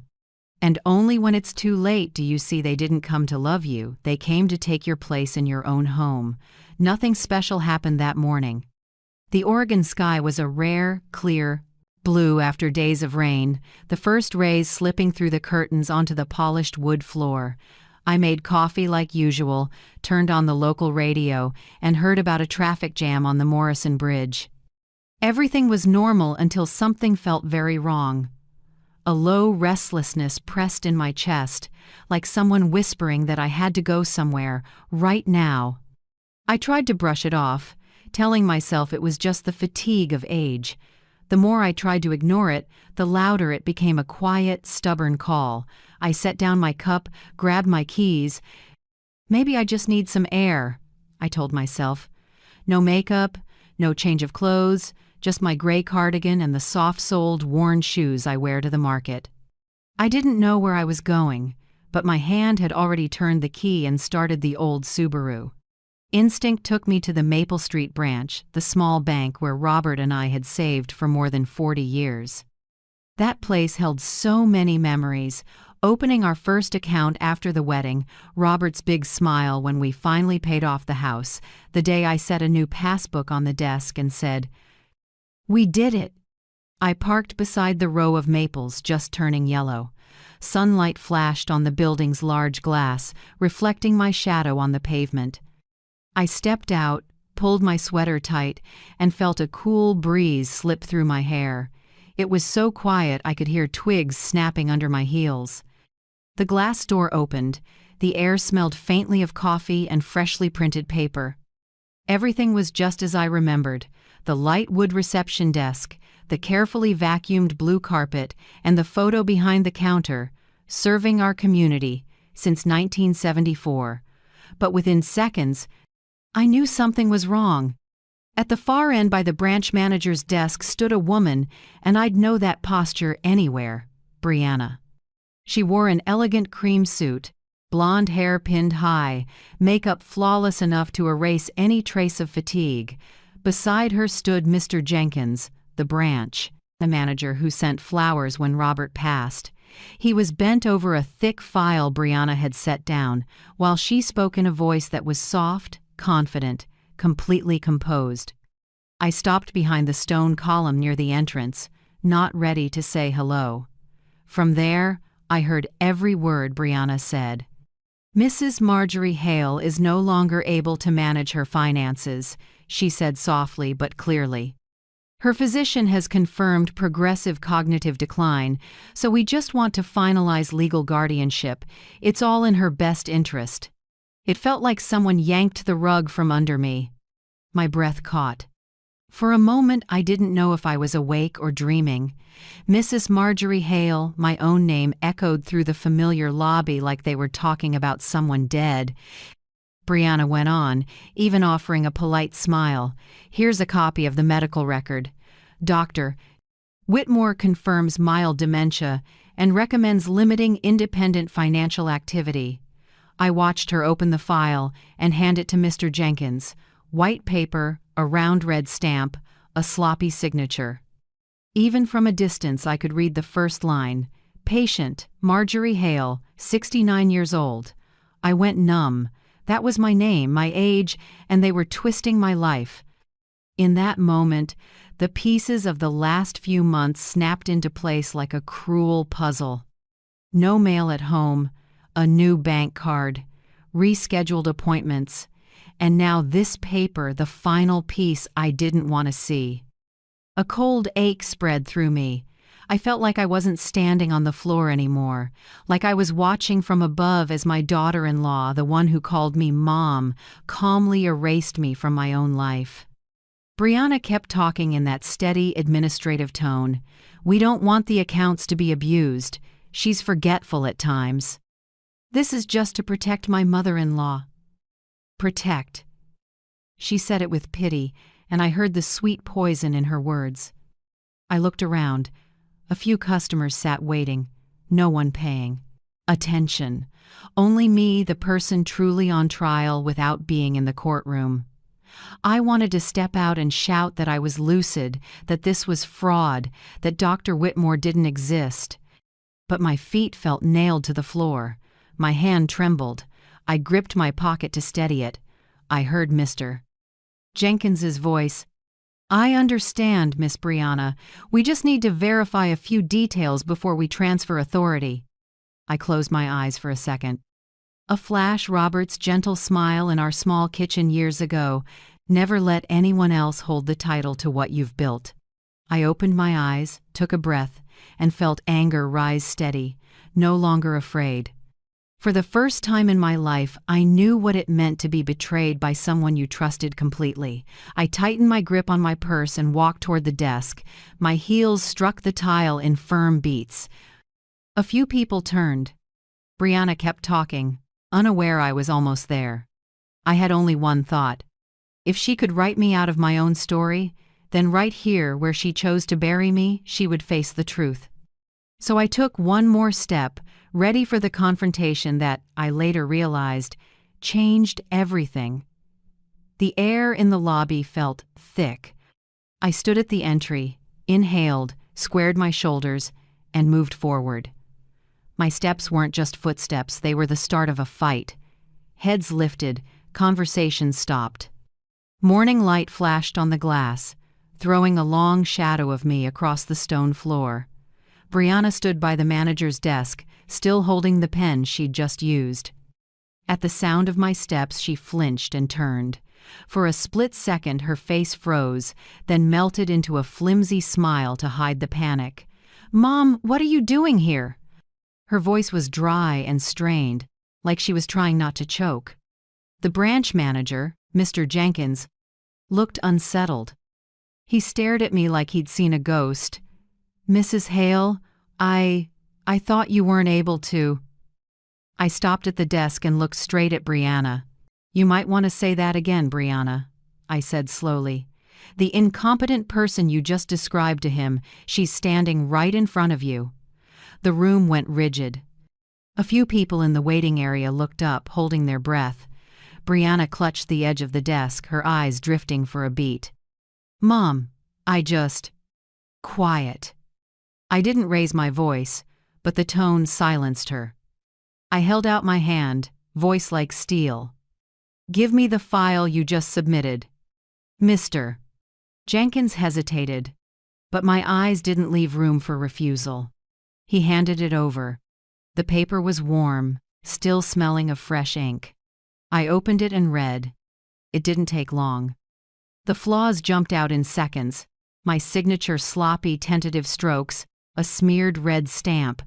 And only when it's too late do you see they didn't come to love you, they came to take your place in your own home. Nothing special happened that morning. The Oregon sky was a rare, clear blue after days of rain, the first rays slipping through the curtains onto the polished wood floor. I made coffee like usual, turned on the local radio, and heard about a traffic jam on the Morrison Bridge. Everything was normal until something felt very wrong. A low restlessness pressed in my chest, like someone whispering that I had to go somewhere, right now. I tried to brush it off, telling myself it was just the fatigue of age. The more I tried to ignore it, the louder it became, a quiet, stubborn call. I set down my cup, grabbed my keys. Maybe I just need some air, I told myself. No makeup, no change of clothes, just my gray cardigan and the soft-soled, worn shoes I wear to the market. I didn't know where I was going, but my hand had already turned the key and started the old Subaru. Instinct took me to the Maple Street branch, the small bank where Robert and I had saved for more than 40 years. That place held so many memories. Opening our first account after the wedding, Robert's big smile when we finally paid off the house, the day I set a new passbook on the desk and said, "We did it." I parked beside the row of maples just turning yellow. Sunlight flashed on the building's large glass, reflecting my shadow on the pavement. I stepped out, pulled my sweater tight, and felt a cool breeze slip through my hair. It was so quiet I could hear twigs snapping under my heels. The glass door opened. The air smelled faintly of coffee and freshly printed paper. Everything was just as I remembered: the light wood reception desk, the carefully vacuumed blue carpet, and the photo behind the counter, serving our community since 1974. But within seconds, I knew something was wrong. At the far end by the branch manager's desk stood a woman, and I'd know that posture anywhere: Brianna. She wore an elegant cream suit, blonde hair pinned high, makeup flawless enough to erase any trace of fatigue. Beside her stood Mr. Jenkins, the branch manager who sent flowers when Robert passed. He was bent over a thick file Brianna had set down, while she spoke in a voice that was soft, confident, completely composed. I stopped behind the stone column near the entrance, not ready to say hello. From there, I heard every word Brianna said. "Mrs. Marjorie Hale is no longer able to manage her finances," she said softly but clearly. "Her physician has confirmed progressive cognitive decline, so we just want to finalize legal guardianship. It's all in her best interest." It felt like someone yanked the rug from under me. My breath caught. For a moment, I didn't know if I was awake or dreaming. Mrs. Marjorie Hale, my own name, echoed through the familiar lobby like they were talking about someone dead. Brianna went on, even offering a polite smile. "Here's a copy of the medical record. Dr. Whitmore confirms mild dementia and recommends limiting independent financial activity." I watched her open the file and hand it to Mr. Jenkins. White paper, a round red stamp, a sloppy signature. Even from a distance I could read the first line: "Patient, Marjorie Hale, 69 years old." I went numb. That was my name, my age, and they were twisting my life. In that moment, the pieces of the last few months snapped into place like a cruel puzzle. No mail at home, a new bank card, rescheduled appointments, and now this paper, the final piece I didn't want to see. A cold ache spread through me. I felt like I wasn't standing on the floor anymore, like I was watching from above as my daughter-in-law, the one who called me Mom, calmly erased me from my own life. Brianna kept talking in that steady, administrative tone. "We don't want the accounts to be abused. She's forgetful at times. This is just to protect my mother-in-law." Protect. She said it with pity, and I heard the sweet poison in her words. I looked around. A few customers sat waiting, no one paying. Attention. Only me, the person truly on trial without being in the courtroom. I wanted to step out and shout that I was lucid, that this was fraud, that Dr. Whitmore didn't exist. But my feet felt nailed to the floor. My hand trembled. I gripped my pocket to steady it. I heard Mr. Jenkins's voice. "I understand, Miss Brianna. We just need to verify a few details before we transfer authority." I closed my eyes for a second. A flash Robert's gentle smile in our small kitchen years ago. "Never let anyone else hold the title to what you've built." I opened my eyes, took a breath, and felt anger rise steady, no longer afraid. For the first time in my life, I knew what it meant to be betrayed by someone you trusted completely. I tightened my grip on my purse and walked toward the desk. My heels struck the tile in firm beats. A few people turned. Brianna kept talking, unaware I was almost there. I had only one thought. If she could write me out of my own story, then right here where she chose to bury me, she would face the truth. So I took one more step, ready for the confrontation that, I later realized, changed everything. The air in the lobby felt thick. I stood at the entry, inhaled, squared my shoulders, and moved forward. My steps weren't just footsteps, they were the start of a fight. Heads lifted, conversations stopped. Morning light flashed on the glass, throwing a long shadow of me across the stone floor. Brianna stood by the manager's desk, still holding the pen she'd just used. At the sound of my steps, she flinched and turned. For a split second, her face froze, then melted into a flimsy smile to hide the panic. "Mom, what are you doing here?" Her voice was dry and strained, like she was trying not to choke. The branch manager, Mr. Jenkins, looked unsettled. He stared at me like he'd seen a ghost. "Mrs. Hale, I thought you weren't able to." I stopped at the desk and looked straight at Brianna. "You might want to say that again, Brianna," I said slowly. "The incompetent person you just described to him, she's standing right in front of you." The room went rigid. A few people in the waiting area looked up, holding their breath. Brianna clutched the edge of the desk, her eyes drifting for a beat. "Mom, Quiet." I didn't raise my voice, but the tone silenced her. I held out my hand, voice like steel. "Give me the file you just submitted." "Mr." Jenkins hesitated, but my eyes didn't leave room for refusal. He handed it over. The paper was warm, still smelling of fresh ink. I opened it and read. It didn't take long. The flaws jumped out in seconds. My signature sloppy, tentative strokes, a smeared red stamp.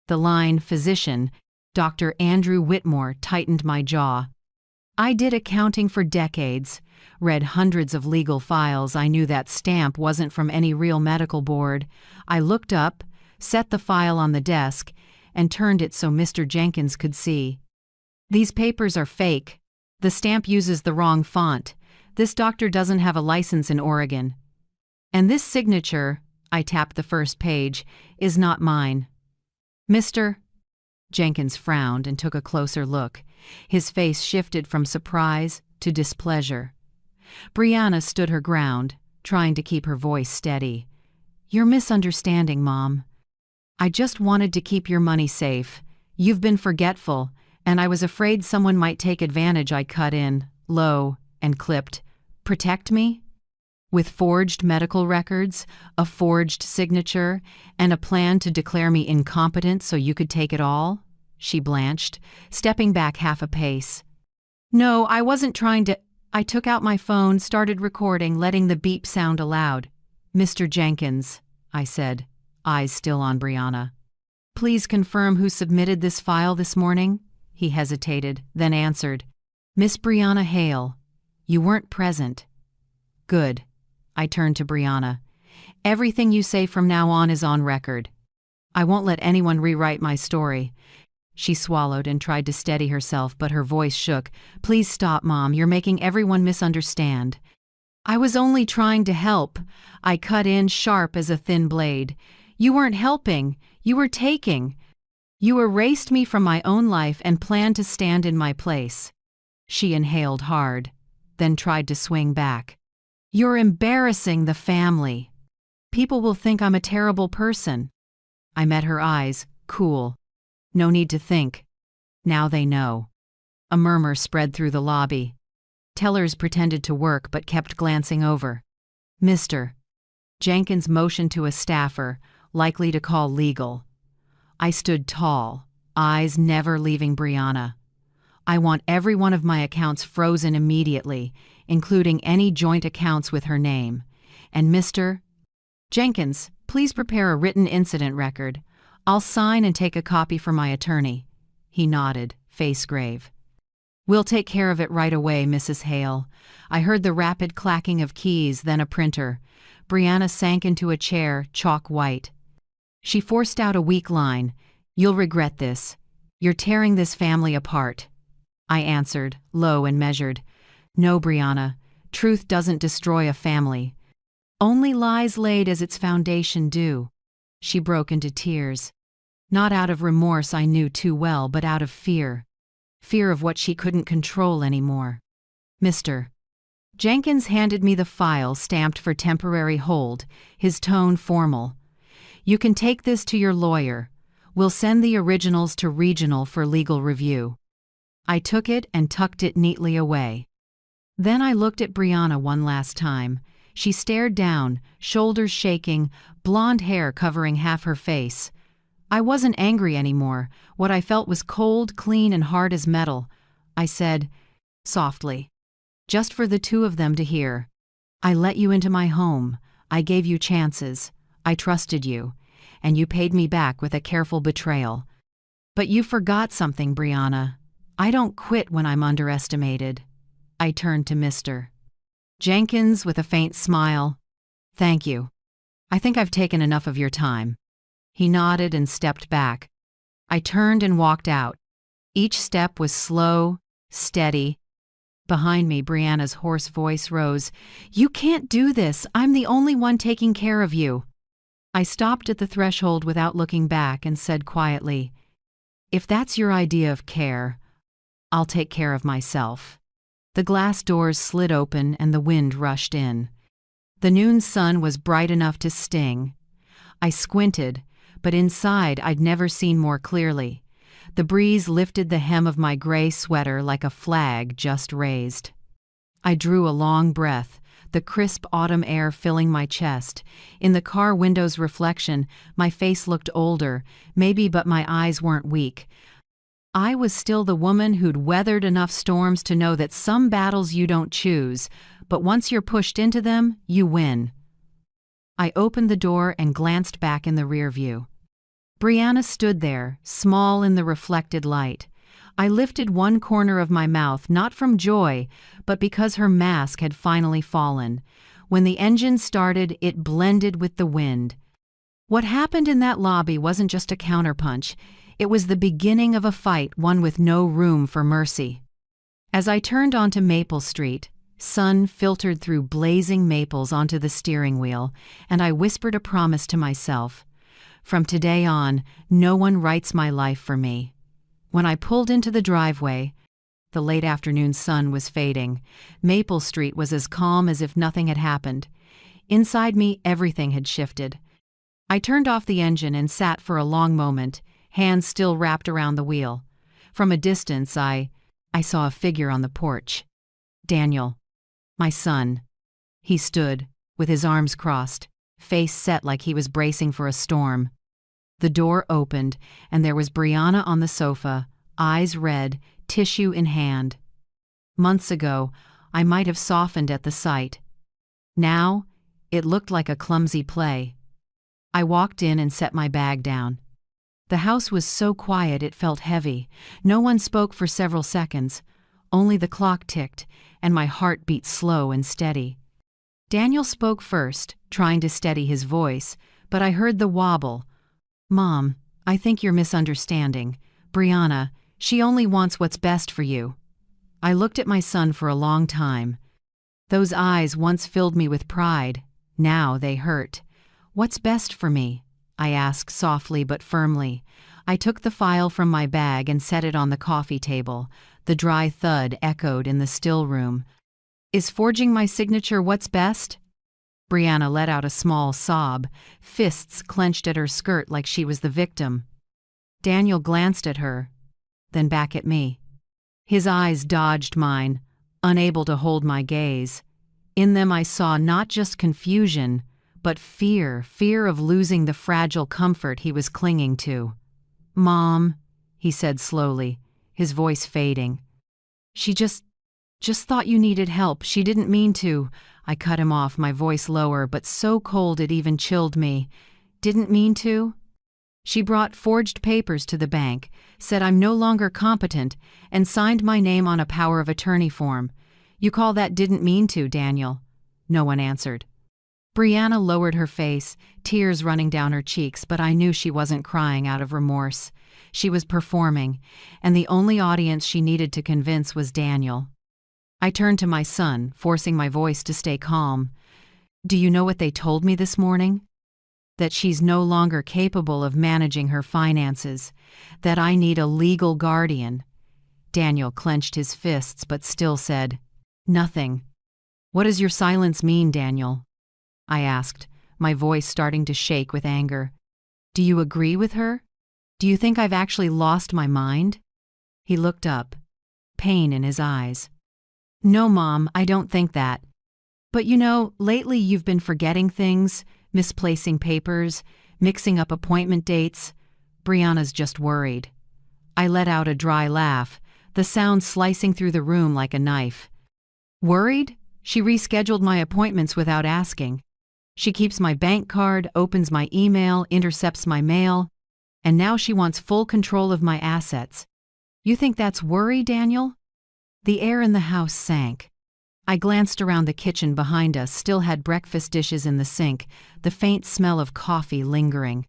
The line, "Physician, Dr. Andrew Whitmore," tightened my jaw. I did accounting for decades, read hundreds of legal files. I knew that stamp wasn't from any real medical board. I looked up, set the file on the desk, and turned it so Mr. Jenkins could see. "These papers are fake. The stamp uses the wrong font. This doctor doesn't have a license in Oregon. And this signature," I tapped the first page, "is not mine." "Mr." Jenkins frowned and took a closer look. His face shifted from surprise to displeasure. Brianna stood her ground, trying to keep her voice steady. "You're misunderstanding, Mom. I just wanted to keep your money safe. You've been forgetful, and I was afraid someone might take advantage." I cut in, low, and clipped. "Protect me?" With forged medical records, a forged signature, and a plan to declare me incompetent so you could take it all? She blanched, stepping back half a pace. "No, I wasn't trying to—" I took out my phone, started recording, letting the beep sound aloud. "Mr. Jenkins," I said, eyes still on Brianna. "Please confirm who submitted this file this morning?" He hesitated, then answered. "Miss Brianna Hale. You weren't present." "Good." I turned to Brianna. "Everything you say from now on is on record. I won't let anyone rewrite my story." She swallowed and tried to steady herself, but her voice shook. "Please stop, Mom. You're making everyone misunderstand." "I was only trying to help." I cut in, sharp as a thin blade. "You weren't helping. You were taking. You erased me from my own life and planned to stand in my place." She inhaled hard, then tried to swing back. "You're embarrassing the family. People will think I'm a terrible person." I met her eyes, cool. "No need to think. Now they know." A murmur spread through the lobby. Tellers pretended to work but kept glancing over. "Mr." Jenkins motioned to a staffer, likely to call legal. I stood tall, eyes never leaving Brianna. "I want every one of my accounts frozen immediately, including any joint accounts with her name. And Mr. Jenkins, please prepare a written incident record. I'll sign and take a copy for my attorney." He nodded, face grave. "We'll take care of it right away, Mrs. Hale." I heard the rapid clacking of keys, then a printer. Brianna sank into a chair, chalk white. She forced out a weak line. "You'll regret this. You're tearing this family apart." I answered, low and measured. "No, Brianna. Truth doesn't destroy a family. Only lies laid as its foundation do." She broke into tears. Not out of remorse I knew too well, but out of fear. Fear of what she couldn't control anymore. Mr. Jenkins handed me the file stamped for temporary hold, his tone formal. You can take this to your lawyer. We'll send the originals to Regional for legal review. I took it and tucked it neatly away. Then I looked at Brianna one last time. She stared down, shoulders shaking, blonde hair covering half her face. I wasn't angry anymore. What I felt was cold, clean, and hard as metal. I said, softly, just for the two of them to hear, I let you into my home. I gave you chances. I trusted you. And you paid me back with a careful betrayal. But you forgot something, Brianna. I don't quit when I'm underestimated. I turned to Mr. Jenkins with a faint smile. Thank you. I think I've taken enough of your time. He nodded and stepped back. I turned and walked out. Each step was slow, steady. Behind me, Brianna's hoarse voice rose. You can't do this. I'm the only one taking care of you. I stopped at the threshold without looking back and said quietly, if that's your idea of care, I'll take care of myself. The glass doors slid open and the wind rushed in. The noon sun was bright enough to sting. I squinted, but inside I'd never seen more clearly. The breeze lifted the hem of my gray sweater like a flag just raised. I drew a long breath, the crisp autumn air filling my chest. In the car window's reflection, my face looked older, maybe, but my eyes weren't weak. I was still the woman who'd weathered enough storms to know that some battles you don't choose, but once you're pushed into them, you win. I opened the door and glanced back in the rear view. Brianna stood there, small in the reflected light. I lifted one corner of my mouth, not from joy, but because her mask had finally fallen. When the engine started, it blended with the wind. What happened in that lobby wasn't just a counterpunch. It was the beginning of a fight, one with no room for mercy. As I turned onto Maple Street, sun filtered through blazing maples onto the steering wheel, and I whispered a promise to myself. From today on, no one writes my life for me. When I pulled into the driveway, the late afternoon sun was fading. Maple Street was as calm as if nothing had happened. Inside me, everything had shifted. I turned off the engine and sat for a long moment, hands still wrapped around the wheel. From a distance, I saw a figure on the porch. Daniel, my son. He stood, with his arms crossed, face set like he was bracing for a storm. The door opened, and there was Brianna on the sofa, eyes red, tissue in hand. Months ago, I might have softened at the sight. Now, it looked like a clumsy play. I walked in and set my bag down. The house was so quiet it felt heavy. No one spoke for several seconds. Only the clock ticked, and my heart beat slow and steady. Daniel spoke first, trying to steady his voice, but I heard the wobble. Mom, I think you're misunderstanding. Brianna, she only wants what's best for you. I looked at my son for a long time. Those eyes once filled me with pride. Now they hurt. What's best for me? I asked softly but firmly. I took the file from my bag and set it on the coffee table. The dry thud echoed in the still room. Is forging my signature what's best? Brianna let out a small sob, fists clenched at her skirt like she was the victim. Daniel glanced at her, then back at me. His eyes dodged mine, unable to hold my gaze. In them I saw not just confusion, but fear of losing the fragile comfort he was clinging to. Mom, he said slowly, his voice fading. She just thought you needed help. She didn't mean to. I cut him off, my voice lower, but so cold it even chilled me. Didn't mean to? She brought forged papers to the bank, said I'm no longer competent, and signed my name on a power of attorney form. You call that didn't mean to, Daniel? No one answered. Brianna lowered her face, tears running down her cheeks, but I knew she wasn't crying out of remorse. She was performing, and the only audience she needed to convince was Daniel. I turned to my son, forcing my voice to stay calm. Do you know what they told me this morning? that she's no longer capable of managing her finances, that I need a legal guardian. Daniel clenched his fists but still said, "Nothing." "What does your silence mean, Daniel?" I asked, my voice starting to shake with anger. "Do you agree with her? Do you think I've actually lost my mind?" He looked up, pain in his eyes. "No, Mom, I don't think that. But lately you've been forgetting things, misplacing papers, mixing up appointment dates. Brianna's just worried." I let out a dry laugh, the sound slicing through the room like a knife. "Worried? She rescheduled my appointments without asking. She keeps my bank card, opens my email, intercepts my mail, and now she wants full control of my assets. You think that's worry, Daniel?" The air in the house sank. I glanced around the kitchen behind us, still had breakfast dishes in the sink, the faint smell of coffee lingering.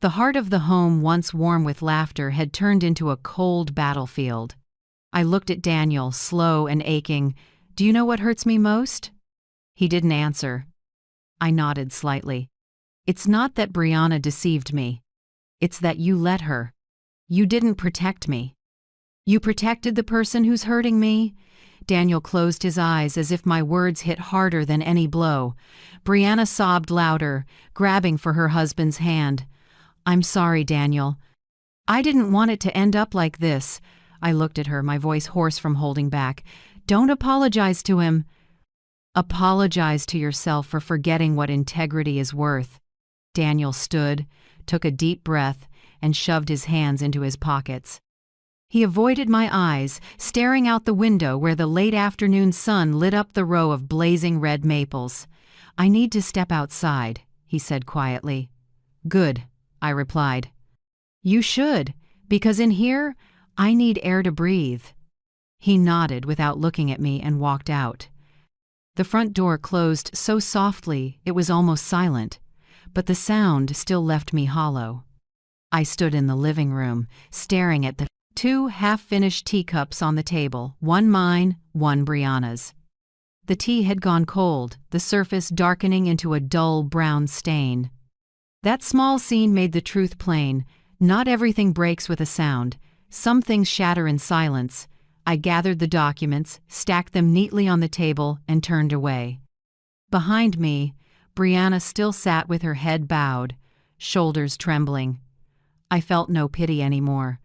The heart of the home, once warm with laughter, had turned into a cold battlefield. I looked at Daniel, slow and aching. "Do you know what hurts me most?" He didn't answer. I nodded slightly. "It's not that Brianna deceived me. It's that you let her. You didn't protect me." "You protected the person who's hurting me?" Daniel closed his eyes as if my words hit harder than any blow. Brianna sobbed louder, grabbing for her husband's hand. "I'm sorry, Daniel. I didn't want it to end up like this." I looked at her, my voice hoarse from holding back. "Don't apologize to him." "Apologize to yourself for forgetting what integrity is worth." Daniel stood, took a deep breath, and shoved his hands into his pockets. He avoided my eyes, staring out the window where the late afternoon sun lit up the row of blazing red maples. "I need to step outside," he said quietly. "Good," I replied. "You should, because in here, I need air to breathe." He nodded without looking at me and walked out. The front door closed so softly it was almost silent, but the sound still left me hollow. I stood in the living room, staring at the 2 half-finished teacups on the table, one mine, one Brianna's. The tea had gone cold, the surface darkening into a dull brown stain. That small scene made the truth plain. Not everything breaks with a sound. Some things shatter in silence. I gathered the documents, stacked them neatly on the table, and turned away. Behind me, Brianna still sat with her head bowed, shoulders trembling. I felt no pity anymore.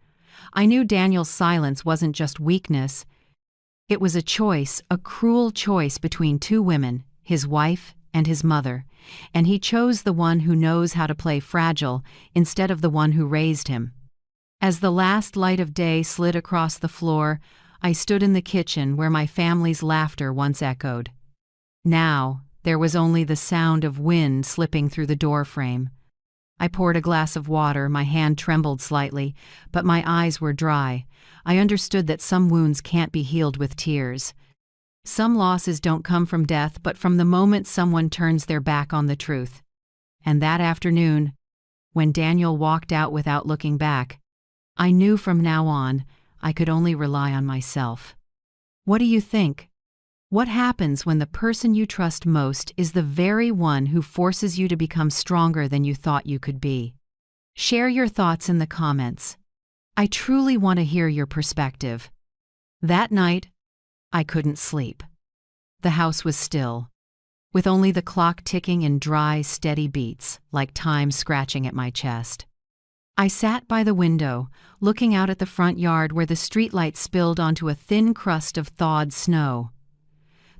I knew Daniel's silence wasn't just weakness. It was a choice, a cruel choice between 2 women, his wife and his mother, and he chose the one who knows how to play fragile instead of the one who raised him. As the last light of day slid across the floor, I stood in the kitchen where my family's laughter once echoed. Now, there was only the sound of wind slipping through the doorframe. I poured a glass of water, my hand trembled slightly, but my eyes were dry. I understood that some wounds can't be healed with tears. Some losses don't come from death, but from the moment someone turns their back on the truth. And that afternoon, when Daniel walked out without looking back, I knew from now on I could only rely on myself. What do you think? What happens when the person you trust most is the very one who forces you to become stronger than you thought you could be? Share your thoughts in the comments. I truly want to hear your perspective. That night, I couldn't sleep. The house was still, with only the clock ticking in dry, steady beats, like time scratching at my chest. I sat by the window, looking out at the front yard where the streetlight spilled onto a thin crust of thawed snow.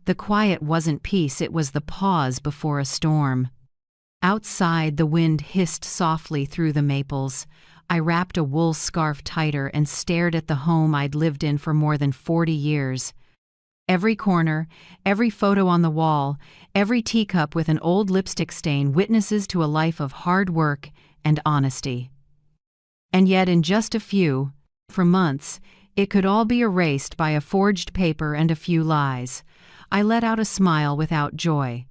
The quiet wasn't peace, it was the pause before a storm. Outside, the wind hissed softly through the maples. I wrapped a wool scarf tighter and stared at the home I'd lived in for more than 40 years. Every corner, every photo on the wall, every teacup with an old lipstick stain witnesses to a life of hard work and honesty. And yet in just a few, for months, it could all be erased by a forged paper and a few lies. I let out a smile without joy.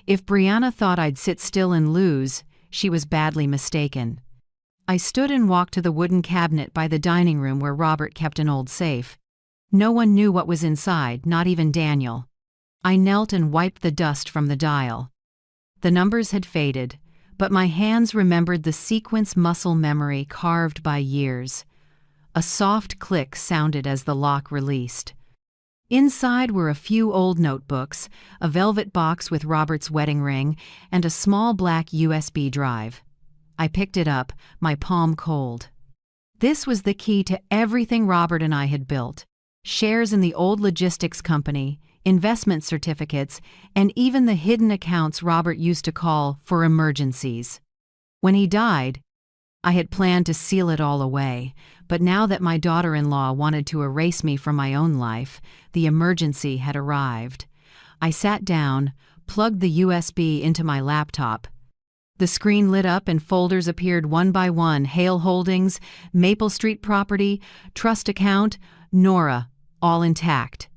If Brianna thought I'd sit still and lose, she was badly mistaken. I stood and walked to the wooden cabinet by the dining room where Robert kept an old safe. No one knew what was inside, not even Daniel. I knelt and wiped the dust from the dial. The numbers had faded, but my hands remembered the sequence muscle memory carved by years. A soft click sounded as the lock released. Inside were a few old notebooks, a velvet box with Robert's wedding ring, and a small black USB drive. I picked it up, my palm cold. This was the key to everything Robert and I had built: shares in the old logistics company, investment certificates, and even the hidden accounts Robert used to call for emergencies. When he died, I had planned to seal it all away, but now that my daughter-in-law wanted to erase me from my own life, the emergency had arrived. I sat down, plugged the USB into my laptop. The screen lit up and folders appeared one by one: Hale Holdings, Maple Street Property, Trust Account, Nora, all intact.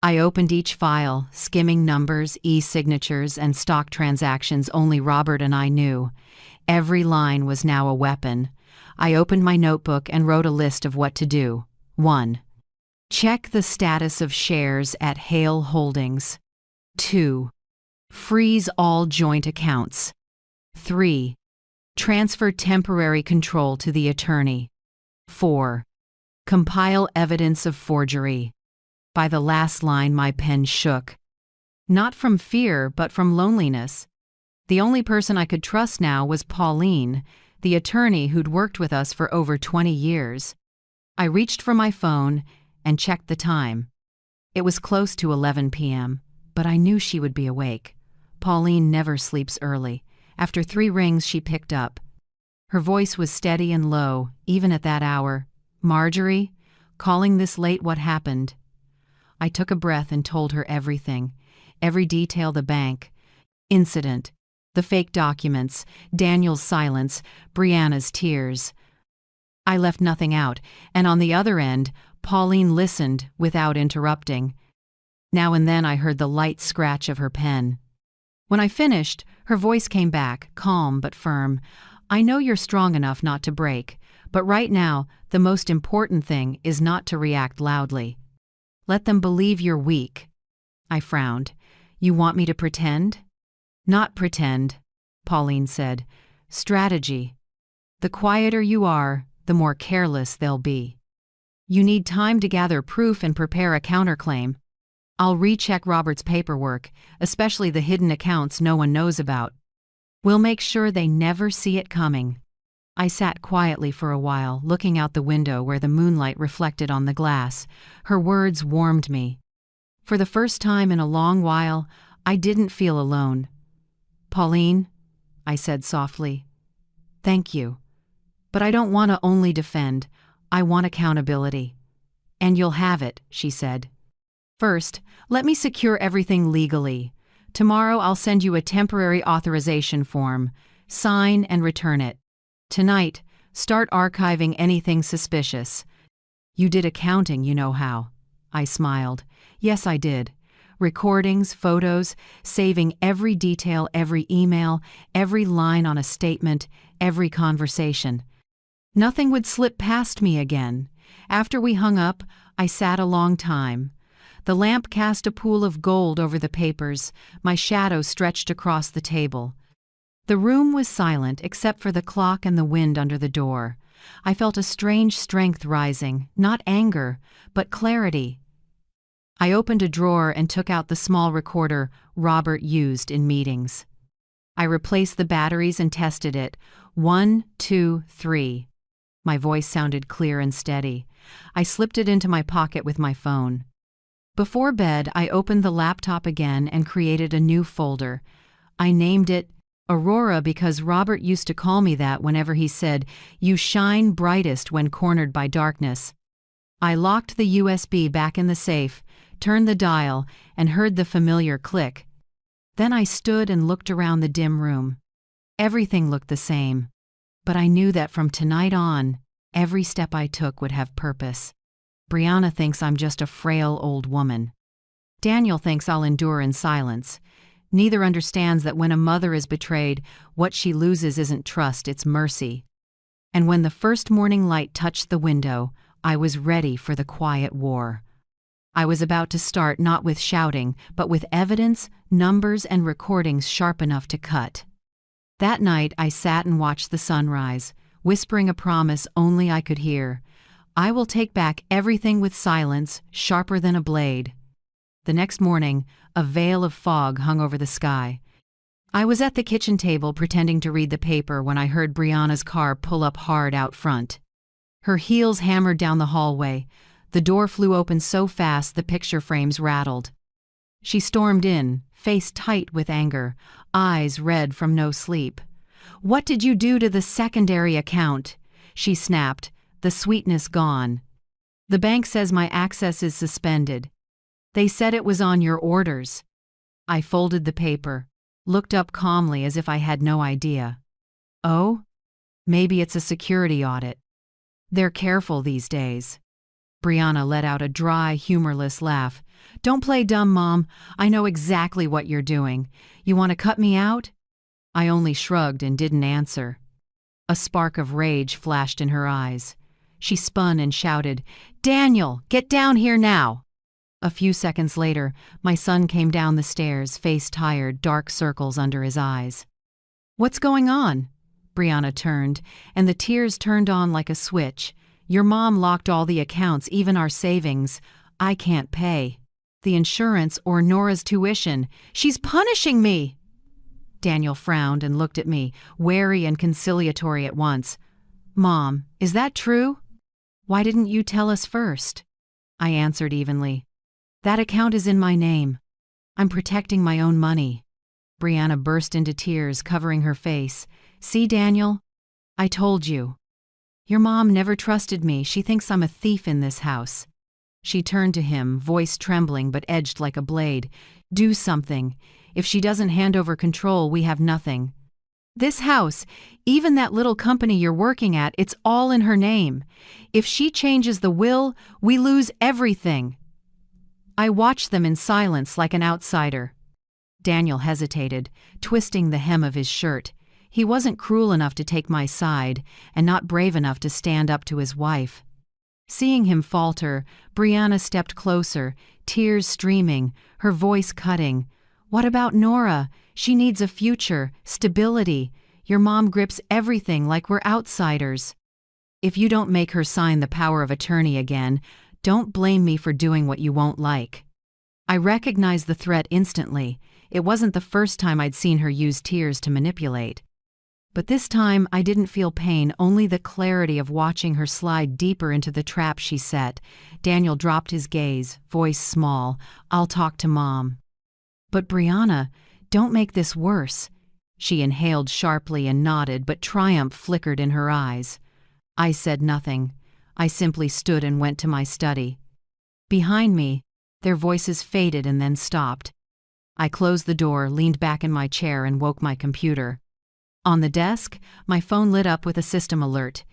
I opened each file, skimming numbers, e-signatures, and stock transactions only Robert and I knew. Every line was now a weapon. I opened my notebook and wrote a list of what to do. 1. Check the status of shares at Hale Holdings. 2. Freeze all joint accounts. 3. Transfer temporary control to the attorney. 4. Compile evidence of forgery. By the last line, my pen shook. Not from fear, but from loneliness. The only person I could trust now was Pauline, the attorney who'd worked with us for over 20 years. I reached for my phone and checked the time. It was close to 11 p.m., but I knew she would be awake. Pauline never sleeps early. After 3 rings, she picked up. Her voice was steady and low, even at that hour. "Marjorie, calling this late, what happened?" I took a breath and told her everything. Every detail: the bank incident, the fake documents, Daniel's silence, Brianna's tears. I left nothing out, and on the other end, Pauline listened without interrupting. Now and then I heard the light scratch of her pen. When I finished, her voice came back, calm but firm. "I know you're strong enough not to break, but right now, the most important thing is not to react loudly. Let them believe you're weak." I frowned. "You want me to pretend?" "Not pretend," Pauline said. "Strategy. The quieter you are, the more careless they'll be. You need time to gather proof and prepare a counterclaim. I'll recheck Robert's paperwork, especially the hidden accounts no one knows about. We'll make sure they never see it coming." I sat quietly for a while, looking out the window where the moonlight reflected on the glass. Her words warmed me. For the first time in a long while, I didn't feel alone. "Pauline," I said softly, "thank you. But I don't want to only defend. I want accountability." "And you'll have it," she said. "First, let me secure everything legally. Tomorrow I'll send you a temporary authorization form. Sign and return it. Tonight, start archiving anything suspicious. You did accounting, you know how." I smiled. "Yes, I did. Recordings, photos, saving every detail, every email, every line on a statement, every conversation. Nothing would slip past me again." After we hung up, I sat a long time. The lamp cast a pool of gold over the papers. My shadow stretched across the table. The room was silent except for the clock and the wind under the door. I felt a strange strength rising, not anger, but clarity. I opened a drawer and took out the small recorder Robert used in meetings. I replaced the batteries and tested it. 1, 2, 3. My voice sounded clear and steady. I slipped it into my pocket with my phone. Before bed, I opened the laptop again and created a new folder. I named it Aurora because Robert used to call me that whenever he said, "You shine brightest when cornered by darkness." I locked the USB back in the safe, turned the dial, and heard the familiar click. Then I stood and looked around the dim room. Everything looked the same, but I knew that from tonight on, every step I took would have purpose. Brianna thinks I'm just a frail old woman. Daniel thinks I'll endure in silence. Neither understands that when a mother is betrayed, what she loses isn't trust, it's mercy. And when the first morning light touched the window, I was ready for the quiet war. I was about to start not with shouting, but with evidence, numbers, and recordings sharp enough to cut. That night I sat and watched the sunrise, whispering a promise only I could hear. I will take back everything with silence, sharper than a blade. The next morning, a veil of fog hung over the sky. I was at the kitchen table pretending to read the paper when I heard Brianna's car pull up hard out front. Her heels hammered down the hallway. The door flew open so fast the picture frames rattled. She stormed in, face tight with anger, eyes red from no sleep. "What did you do to the secondary account?" she snapped, the sweetness gone. "The bank says my access is suspended. They said it was on your orders." I folded the paper, looked up calmly as if I had no idea. "Oh? Maybe it's a security audit. They're careful these days." Brianna let out a dry, humorless laugh. "Don't play dumb, Mom. I know exactly what you're doing. You want to cut me out?" I only shrugged and didn't answer. A spark of rage flashed in her eyes. She spun and shouted, "Daniel, get down here now!" A few seconds later, my son came down the stairs, face tired, dark circles under his eyes. "What's going on?" Brianna turned, and the tears turned on like a switch. "Your mom locked all the accounts, even our savings. I can't pay the insurance or Nora's tuition. She's punishing me!" Daniel frowned and looked at me, wary and conciliatory at once. "Mom, is that true? Why didn't you tell us first?" I answered evenly. "That account is in my name. I'm protecting my own money." Brianna burst into tears, covering her face. "See, Daniel? I told you. Your mom never trusted me. She thinks I'm a thief in this house." She turned to him, voice trembling but edged like a blade. "Do something. If she doesn't hand over control, we have nothing. This house, even that little company you're working at, it's all in her name. If she changes the will, we lose everything." I watched them in silence like an outsider. Daniel hesitated, twisting the hem of his shirt. He wasn't cruel enough to take my side, and not brave enough to stand up to his wife. Seeing him falter, Brianna stepped closer, tears streaming, her voice cutting. "What about Nora? She needs a future, stability. Your mom grips everything like we're outsiders. If you don't make her sign the power of attorney again, don't blame me for doing what you won't like." I recognized the threat instantly. It wasn't the first time I'd seen her use tears to manipulate. But this time I didn't feel pain, only the clarity of watching her slide deeper into the trap she set. Daniel dropped his gaze, voice small. "I'll talk to Mom." "But Brianna, don't make this worse." She inhaled sharply and nodded, but triumph flickered in her eyes. I said nothing. I simply stood and went to my study. Behind me, their voices faded and then stopped. I closed the door, leaned back in my chair, and woke my computer. On the desk, my phone lit up with a system alert.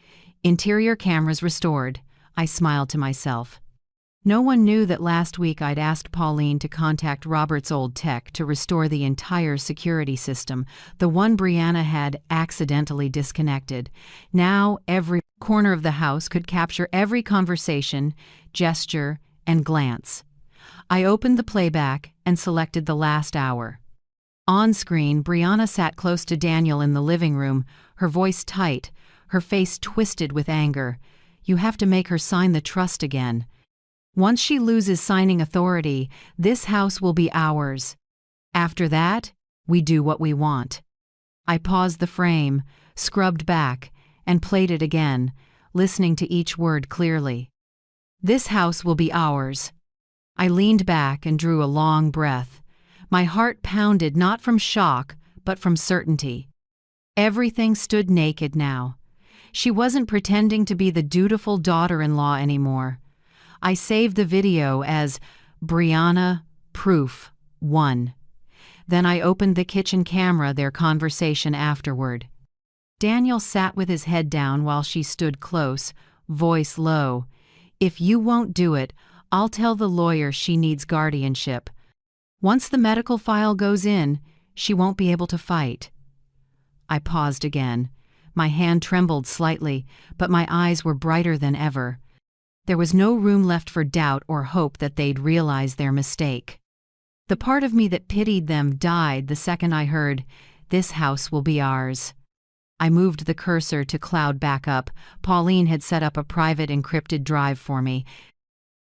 Interior cameras restored. I smiled to myself. No one knew that last week I'd asked Pauline to contact Robert's old tech to restore the entire security system, the one Brianna had accidentally disconnected. Now every corner of the house could capture every conversation, gesture, and glance. I opened the playback and selected the last hour. On screen, Brianna sat close to Daniel in the living room, her voice tight, her face twisted with anger. "You have to make her sign the trust again. Once she loses signing authority, this house will be ours. After that, we do what we want." I paused the frame, scrubbed back, and played it again, listening to each word clearly. "This house will be ours." I leaned back and drew a long breath. My heart pounded not from shock, but from certainty. Everything stood naked now. She wasn't pretending to be the dutiful daughter-in-law anymore. I saved the video as Brianna Proof 1. Then I opened the kitchen camera, their conversation afterward. Daniel sat with his head down while she stood close, voice low. "If you won't do it, I'll tell the lawyer she needs guardianship. Once the medical file goes in, she won't be able to fight." I paused again. My hand trembled slightly, but my eyes were brighter than ever. There was no room left for doubt or hope that they'd realize their mistake. The part of me that pitied them died the second I heard, This house will be ours. I moved the cursor to cloud backup. Pauline had set up a private encrypted drive for me.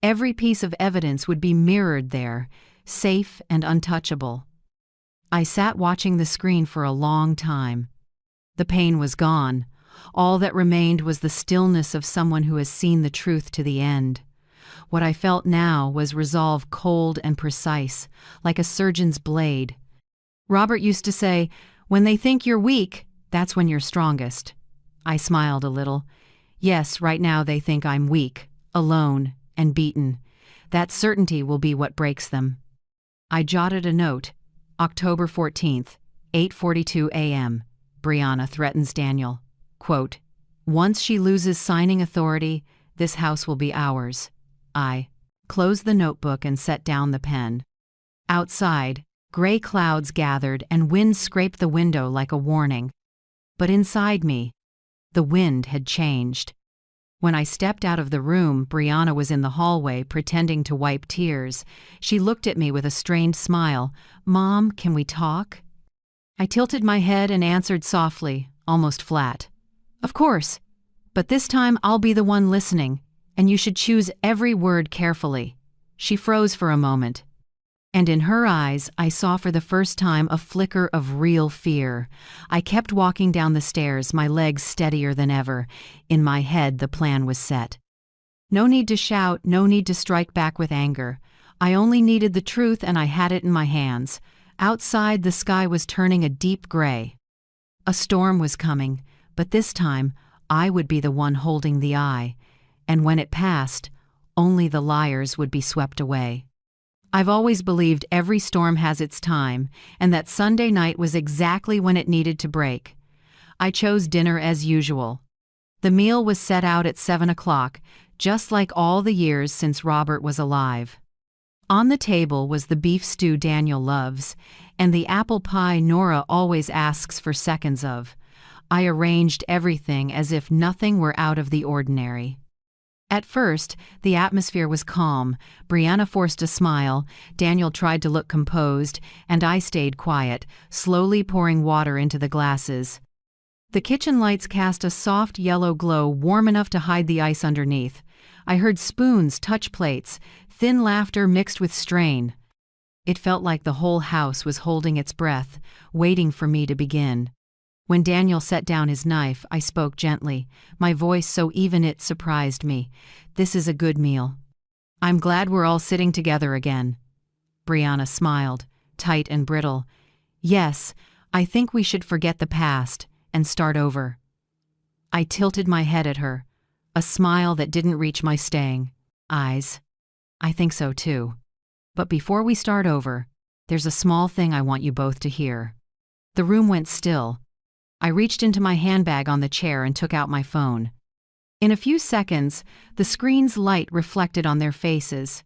Every piece of evidence would be mirrored there, safe and untouchable. I sat watching the screen for a long time. The pain was gone. All that remained was the stillness of someone who has seen the truth to the end. What I felt now was resolve cold and precise, like a surgeon's blade. Robert used to say, "When they think you're weak, that's when you're strongest." I smiled a little. Yes, right now they think I'm weak, alone, and beaten. That certainty will be what breaks them. I jotted a note. October 14th, 8:42 a.m. Brianna threatens Daniel. Quote, "Once she loses signing authority, this house will be ours." I closed the notebook and set down the pen. Outside, gray clouds gathered and wind scraped the window like a warning. But inside me, the wind had changed. When I stepped out of the room, Brianna was in the hallway pretending to wipe tears. She looked at me with a strained smile. "Mom, can we talk?" I tilted my head and answered softly, almost flat. "Of course, but this time I'll be the one listening, and you should choose every word carefully." She froze for a moment, and in her eyes I saw for the first time a flicker of real fear. I kept walking down the stairs, my legs steadier than ever. In my head the plan was set. No need to shout, no need to strike back with anger. I only needed the truth, and I had it in my hands. Outside, the sky was turning a deep gray. A storm was coming, but this time I would be the one holding the eye. And when it passed, only the liars would be swept away. I've always believed every storm has its time, and that Sunday night was exactly when it needed to break. I chose dinner as usual. The meal was set out at 7 o'clock, just like all the years since Robert was alive. On the table was the beef stew Daniel loves, and the apple pie Nora always asks for seconds of. I arranged everything as if nothing were out of the ordinary. At first, the atmosphere was calm. Brianna forced a smile, Daniel tried to look composed, and I stayed quiet, slowly pouring water into the glasses. The kitchen lights cast a soft yellow glow warm enough to hide the ice underneath. I heard spoons touch plates, thin laughter mixed with strain. It felt like the whole house was holding its breath, waiting for me to begin. When Daniel set down his knife, I spoke gently, my voice so even it surprised me. "This is a good meal. I'm glad we're all sitting together again." Brianna smiled, tight and brittle. "Yes, I think we should forget the past and start over." I tilted my head at her, a smile that didn't reach my staying eyes. "I think so too. But before we start over, there's a small thing I want you both to hear." The room went still. I reached into my handbag on the chair and took out my phone. In a few seconds, the screen's light reflected on their faces.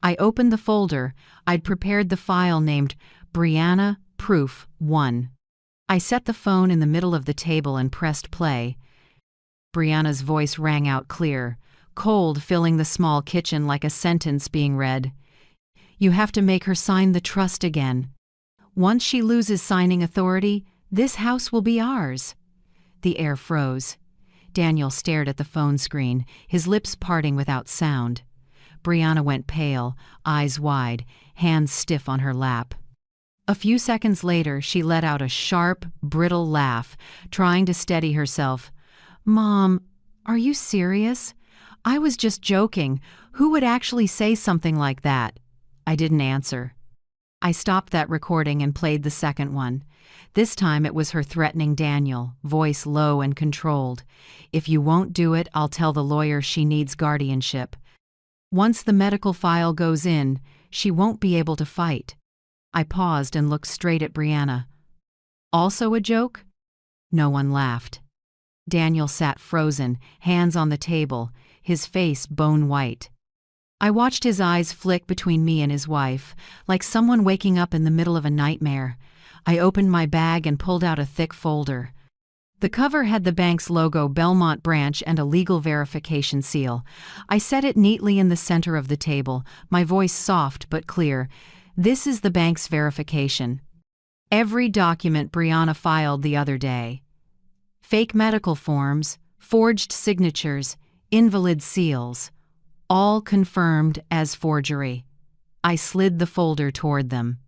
I opened the folder. I'd prepared the file named Brianna Proof 1. I set the phone in the middle of the table and pressed play. Brianna's voice rang out clear, cold, filling the small kitchen like a sentence being read. "You have to make her sign the trust again. Once she loses signing authority, this house will be ours." The air froze. Daniel stared at the phone screen, his lips parting without sound. Brianna went pale, eyes wide, hands stiff on her lap. A few seconds later, she let out a sharp, brittle laugh, trying to steady herself. "Mom, are you serious? I was just joking. Who would actually say something like that?" I didn't answer. I stopped that recording and played the second one. This time it was her threatening Daniel, voice low and controlled. "If you won't do it, I'll tell the lawyer she needs guardianship. Once the medical file goes in, she won't be able to fight." I paused and looked straight at Brianna. "Also a joke?" No one laughed. Daniel sat frozen, hands on the table, his face bone white. I watched his eyes flick between me and his wife, like someone waking up in the middle of a nightmare. I opened my bag and pulled out a thick folder. The cover had the bank's logo, Belmont Branch, and a legal verification seal. I set it neatly in the center of the table, my voice soft but clear. "This is the bank's verification. Every document Brianna filed the other day. Fake medical forms, forged signatures, invalid seals, all confirmed as forgery. I slid the folder toward them.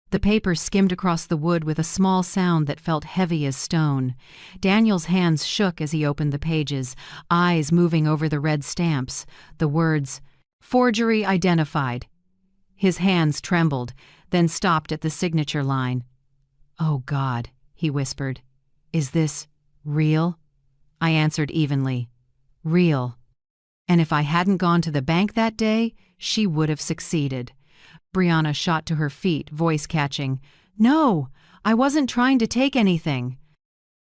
The paper skimmed across the wood with a small sound that felt heavy as stone. Daniel's hands shook as he opened the pages, eyes moving over the red stamps, the words, "Forgery identified." His hands trembled, then stopped at the signature line. "Oh God," he whispered. "Is this real?" I answered evenly. "Real." And if I hadn't gone to the bank that day, she would have succeeded. Brianna shot to her feet, voice catching. "No, I wasn't trying to take anything.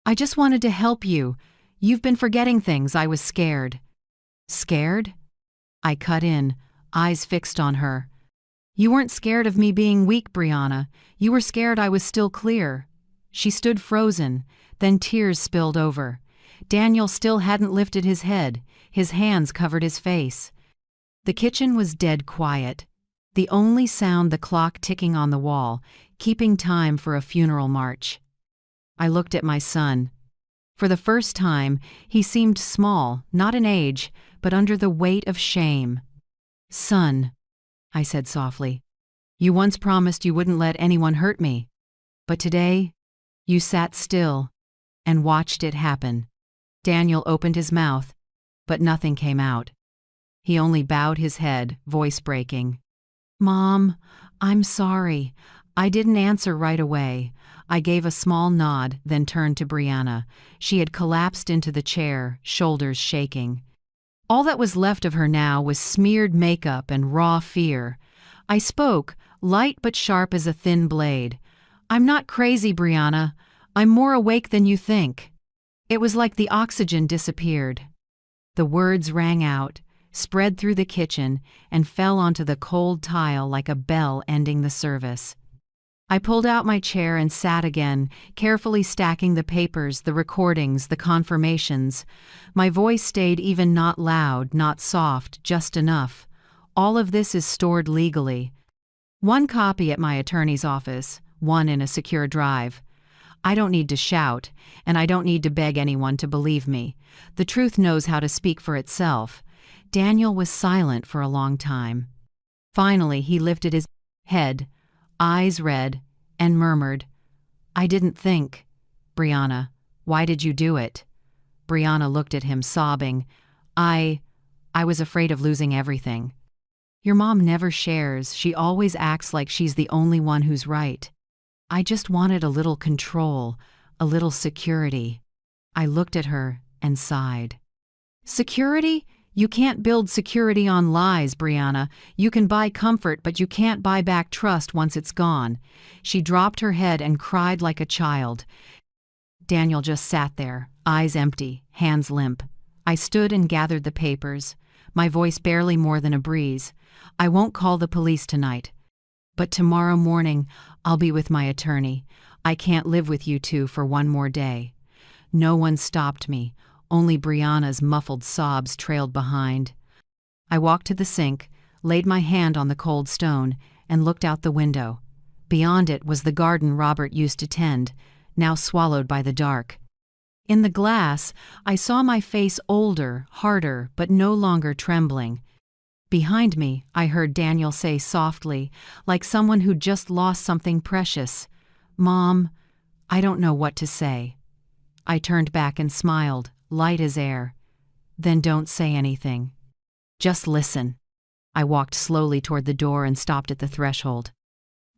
I just wanted to help you. You've been forgetting things. I was scared." "Scared?" I cut in, eyes fixed on her. "You weren't scared of me being weak, Brianna. You were scared I was still clear." She stood frozen, then tears spilled over. Daniel still hadn't lifted his head. His hands covered his face. The kitchen was dead quiet. The only sound the clock ticking on the wall, keeping time for a funeral march. I looked at my son. For the first time, he seemed small, not in age, but under the weight of shame. "Son," I said softly, "you once promised you wouldn't let anyone hurt me. But today, you sat still and watched it happen." Daniel opened his mouth, but nothing came out. He only bowed his head, voice breaking. "Mom, I'm sorry. I didn't answer right away." I gave a small nod, then turned to Brianna. She had collapsed into the chair, shoulders shaking. All that was left of her now was smeared makeup and raw fear. I spoke, light but sharp as a thin blade. "I'm not crazy, Brianna. I'm more awake than you think." It was like the oxygen disappeared. The words rang out, spread through the kitchen, and fell onto the cold tile like a bell ending the service. I pulled out my chair and sat again, carefully stacking the papers, the recordings, the confirmations. My voice stayed even, not loud, not soft, just enough. All of this is stored legally. One copy at my attorney's office, one in a secure drive. I don't need to shout, and I don't need to beg anyone to believe me. The truth knows how to speak for itself. Daniel was silent for a long time. Finally, he lifted his head, eyes red, and murmured, "I didn't think." "Brianna, why did you do it?" Brianna looked at him, sobbing. I was afraid of losing everything." "Your mom never shares. She always acts like she's the only one who's right." "I just wanted a little control, a little security." I looked at her and sighed. "Security? You can't build security on lies, Brianna. You can buy comfort, but you can't buy back trust once it's gone." She dropped her head and cried like a child. Daniel just sat there, eyes empty, hands limp. I stood and gathered the papers, my voice barely more than a breeze. "I won't call the police tonight. But tomorrow morning, I'll be with my attorney. I can't live with you two for one more day." No one stopped me. Only Brianna's muffled sobs trailed behind. I walked to the sink, laid my hand on the cold stone, and looked out the window. Beyond it was the garden Robert used to tend, now swallowed by the dark. In the glass, I saw my face older, harder, but no longer trembling. Behind me, I heard Daniel say softly, like someone who'd just lost something precious, "Mom, I don't know what to say." I turned back and smiled, light as air. "Then don't say anything. Just listen." I walked slowly toward the door and stopped at the threshold.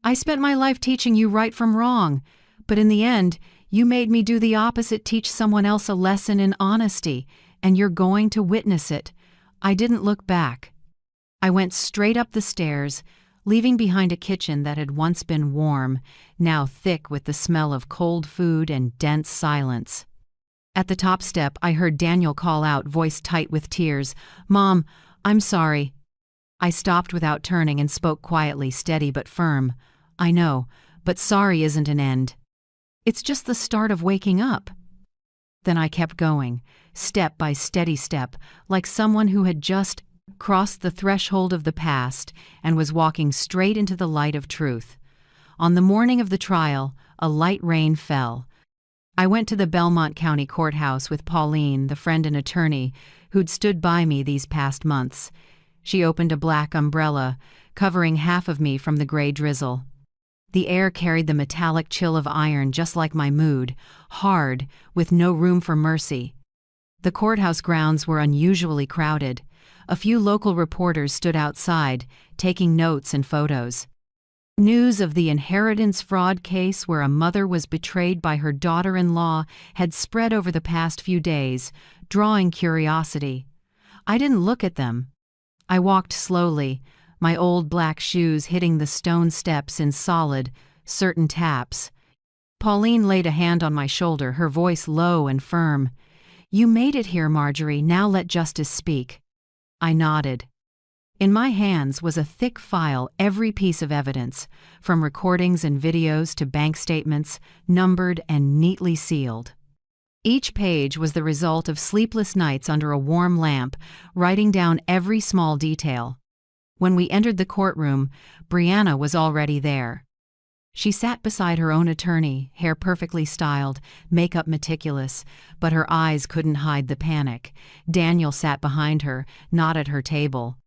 "I spent my life teaching you right from wrong, but in the end, you made me do the opposite, teach someone else a lesson in honesty, and you're going to witness it." I didn't look back. I went straight up the stairs, leaving behind a kitchen that had once been warm, now thick with the smell of cold food and dense silence. At the top step, I heard Daniel call out, voice tight with tears, "Mom, I'm sorry." I stopped without turning and spoke quietly, steady but firm. "I know, but sorry isn't an end. It's just the start of waking up." Then I kept going, step by steady step, like someone who had just crossed the threshold of the past and was walking straight into the light of truth. On the morning of the trial, a light rain fell. I went to the Belmont County Courthouse with Pauline, the friend and attorney, who'd stood by me these past months. She opened a black umbrella, covering half of me from the gray drizzle. The air carried the metallic chill of iron just like my mood, hard, with no room for mercy. The courthouse grounds were unusually crowded. A few local reporters stood outside, taking notes and photos. News of the inheritance fraud case where a mother was betrayed by her daughter-in-law had spread over the past few days, drawing curiosity. I didn't look at them. I walked slowly, my old black shoes hitting the stone steps in solid, certain taps. Pauline laid a hand on my shoulder, her voice low and firm. "You made it here, Marjorie, now let justice speak." I nodded. In my hands was a thick file, every piece of evidence, from recordings and videos to bank statements, numbered and neatly sealed. Each page was the result of sleepless nights under a warm lamp, writing down every small detail. When we entered the courtroom, Brianna was already there. She sat beside her own attorney, hair perfectly styled, makeup meticulous, but her eyes couldn't hide the panic. Daniel sat behind her, not at her table.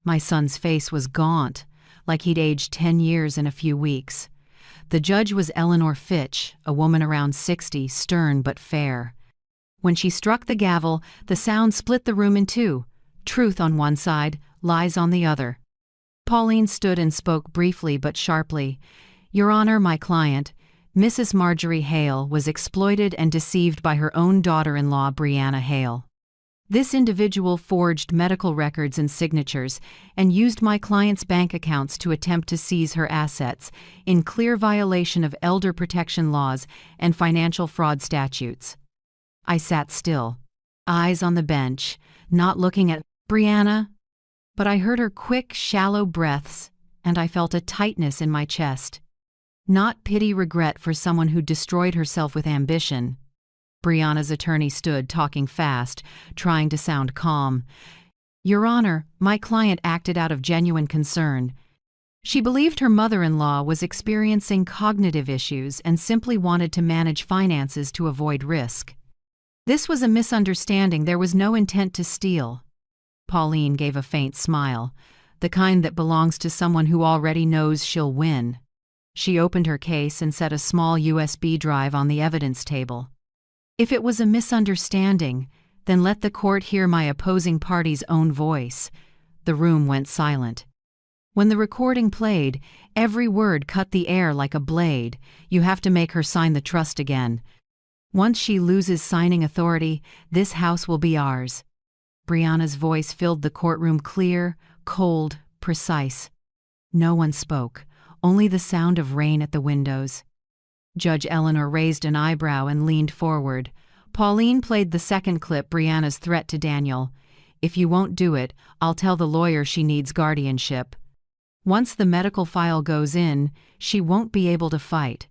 My son's face was gaunt, like he'd aged 10 years in a few weeks. The judge was Eleanor Fitch, a woman around 60, stern but fair. When she struck the gavel, the sound split the room in two, truth on one side, lies on the other. Pauline stood and spoke briefly but sharply. "Your Honor, my client, Mrs. Marjorie Hale, was exploited and deceived by her own daughter-in-law, Brianna Hale. This individual forged medical records and signatures and used my client's bank accounts to attempt to seize her assets, in clear violation of elder protection laws and financial fraud statutes." I sat still, eyes on the bench, not looking at Brianna, but I heard her quick, shallow breaths, and I felt a tightness in my chest. Not pity, regret for someone who destroyed herself with ambition. Brianna's attorney stood, talking fast, trying to sound calm. "Your Honor, my client acted out of genuine concern. She believed her mother-in-law was experiencing cognitive issues and simply wanted to manage finances to avoid risk. This was a misunderstanding. There was no intent to steal." Pauline gave a faint smile, the kind that belongs to someone who already knows she'll win. She opened her case and set a small USB drive on the evidence table. "If it was a misunderstanding, then let the court hear my opposing party's own voice." The room went silent. When the recording played, every word cut the air like a blade. "You have to make her sign the trust again. Once she loses signing authority, this house will be ours." Brianna's voice filled the courtroom, clear, cold, precise. No one spoke, only the sound of rain at the windows. Judge Eleanor raised an eyebrow and leaned forward. Pauline played the second clip, Brianna's threat to Daniel. "If you won't do it, I'll tell the lawyer she needs guardianship. Once the medical file goes in, she won't be able to fight."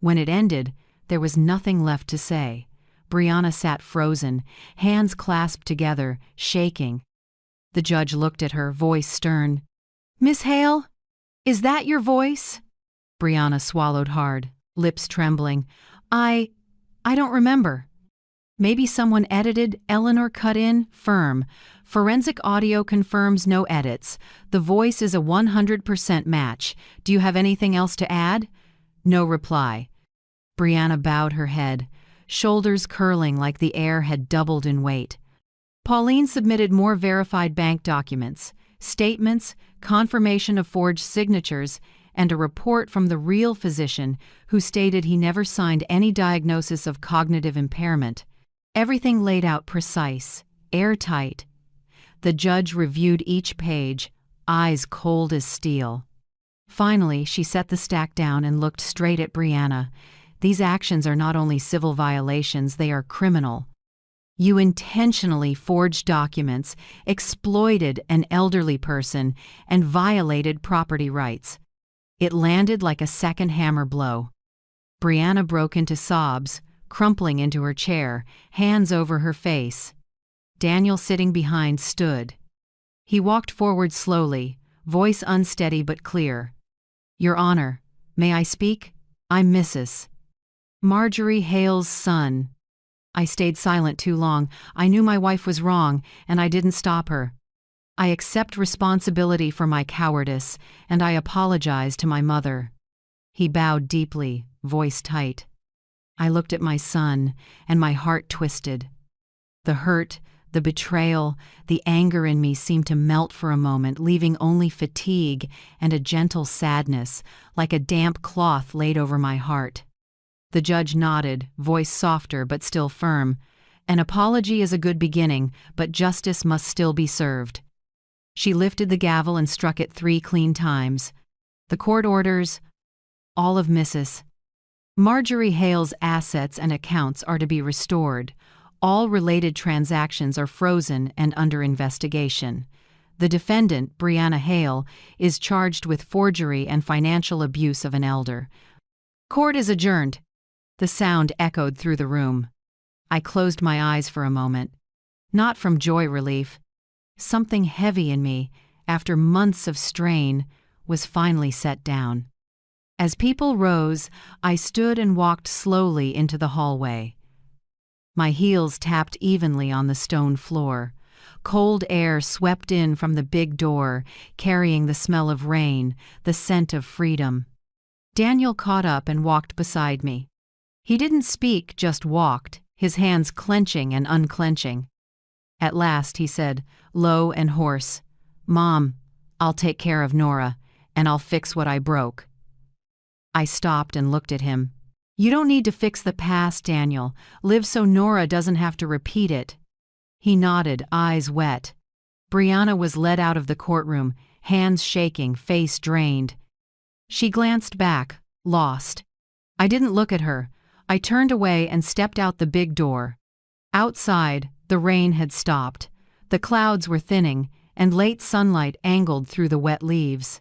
When it ended, there was nothing left to say. Brianna sat frozen, hands clasped together, shaking. The judge looked at her, voice stern. "Miss Hale, is that your voice?" Brianna swallowed hard, lips trembling. I don't remember." "Maybe someone edited," Eleanor cut in, firm. "Forensic audio confirms no edits. The voice is a 100% match. Do you have anything else to add?" No reply. Brianna bowed her head, shoulders curling like the air had doubled in weight. Pauline submitted more verified bank documents, statements, confirmation of forged signatures, and a report from the real physician who stated he never signed any diagnosis of cognitive impairment. Everything laid out precise, airtight. The judge reviewed each page, eyes cold as steel. Finally, she set the stack down and looked straight at Brianna. "These actions are not only civil violations, they are criminal. You intentionally forged documents, exploited an elderly person, and violated property rights." It landed like a second hammer blow. Brianna broke into sobs, crumpling into her chair, hands over her face. Daniel, sitting behind, stood. He walked forward slowly, voice unsteady but clear. "Your Honor, may I speak?" I'm Mrs. Marjorie Hale's son. I stayed silent too long. I knew my wife was wrong, and I didn't stop her. I accept responsibility for my cowardice, and I apologize to my mother. He bowed deeply, voice tight. I looked at my son, and my heart twisted. The hurt, the betrayal, the anger in me seemed to melt for a moment, leaving only fatigue and a gentle sadness, like a damp cloth laid over my heart. The judge nodded, voice softer but still firm. An apology is a good beginning, but justice must still be served. She lifted the gavel and struck it 3 clean times. The court orders, all of Mrs. Marjorie Hale's assets and accounts are to be restored. All related transactions are frozen and under investigation. The defendant, Brianna Hale, is charged with forgery and financial abuse of an elder. Court is adjourned. The sound echoed through the room. I closed my eyes for a moment. Not from joy relief. Something heavy in me, after months of strain, was finally set down. As people rose, I stood and walked slowly into the hallway. My heels tapped evenly on the stone floor. Cold air swept in from the big door, carrying the smell of rain, the scent of freedom. Daniel caught up and walked beside me. He didn't speak, just walked, his hands clenching and unclenching. At last he said, low and hoarse, "Mom, I'll take care of Nora, and I'll fix what I broke." I stopped and looked at him. "You don't need to fix the past, Daniel. Live so Nora doesn't have to repeat it." He nodded, eyes wet. Brianna was led out of the courtroom, hands shaking, face drained. She glanced back, lost. I didn't look at her. I turned away and stepped out the big door. Outside, the rain had stopped. The clouds were thinning, and late sunlight angled through the wet leaves.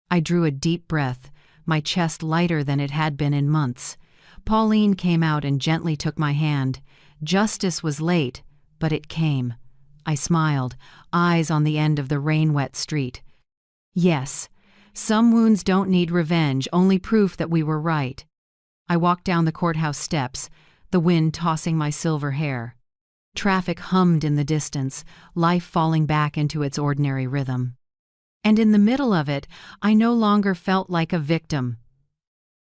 I drew a deep breath, my chest lighter than it had been in months. Pauline came out and gently took my hand. Justice was late, but it came. I smiled, eyes on the end of the rain-wet street. Yes, some wounds don't need revenge, only proof that we were right. I walked down the courthouse steps, the wind tossing my silver hair. Traffic hummed in the distance, life falling back into its ordinary rhythm. And in the middle of it, I no longer felt like a victim.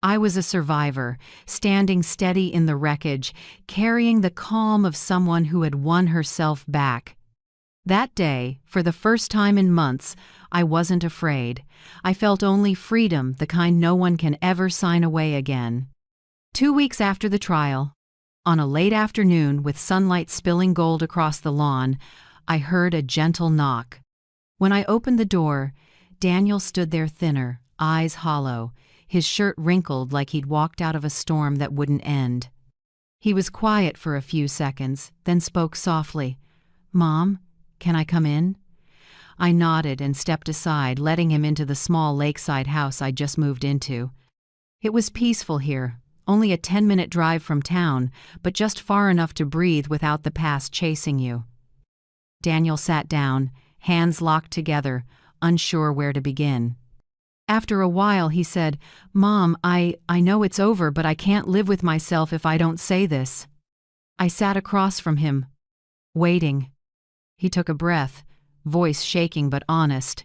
I was a survivor, standing steady in the wreckage, carrying the calm of someone who had won herself back. That day, for the first time in months, I wasn't afraid. I felt only freedom, the kind no one can ever sign away again. 2 weeks after the trial, on a late afternoon with sunlight spilling gold across the lawn, I heard a gentle knock. When I opened the door, Daniel stood there thinner, eyes hollow, his shirt wrinkled like he'd walked out of a storm that wouldn't end. He was quiet for a few seconds, then spoke softly. "Mom, can I come in?" I nodded and stepped aside, letting him into the small lakeside house I'd just moved into. It was peaceful here, only a 10-minute drive from town, but just far enough to breathe without the past chasing you. Daniel sat down, hands locked together, unsure where to begin. After a while he said, "Mom, I know it's over, but I can't live with myself if I don't say this." I sat across from him, waiting. He took a breath, voice shaking but honest.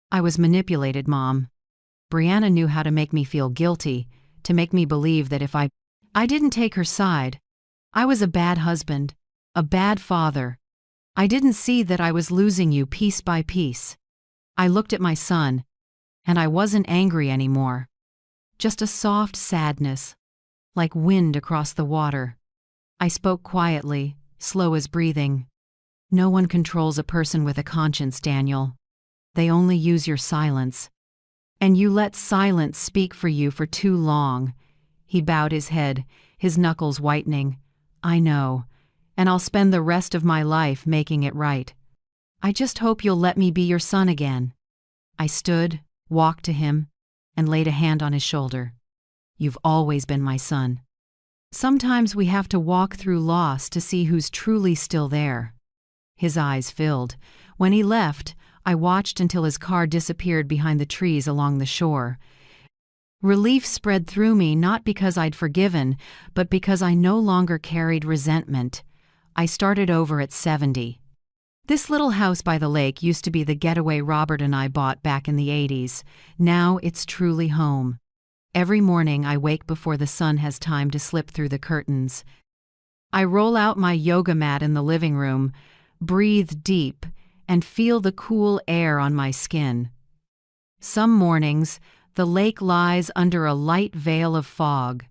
"I was manipulated, Mom. Brianna knew how to make me feel guilty, to make me believe that if I didn't take her side, I was a bad husband, a bad father. I didn't see that I was losing you piece by piece." I looked at my son, and I wasn't angry anymore. Just a soft sadness, like wind across the water. I spoke quietly, slow as breathing. "No one controls a person with a conscience, Daniel. They only use your silence. And you let silence speak for you for too long." He bowed his head, his knuckles whitening. "I know, and I'll spend the rest of my life making it right. I just hope you'll let me be your son again." I stood, walked to him, and laid a hand on his shoulder. "You've always been my son. Sometimes we have to walk through loss to see who's truly still there." His eyes filled. When he left, I watched until his car disappeared behind the trees along the shore. Relief spread through me not because I'd forgiven, but because I no longer carried resentment. I started over at 70. This little house by the lake used to be the getaway Robert and I bought back in the 80s. Now it's truly home. Every morning I wake before the sun has time to slip through the curtains. I roll out my yoga mat in the living room, breathe deep, and feel the cool air on my skin. Some mornings, the lake lies under a light veil of fog.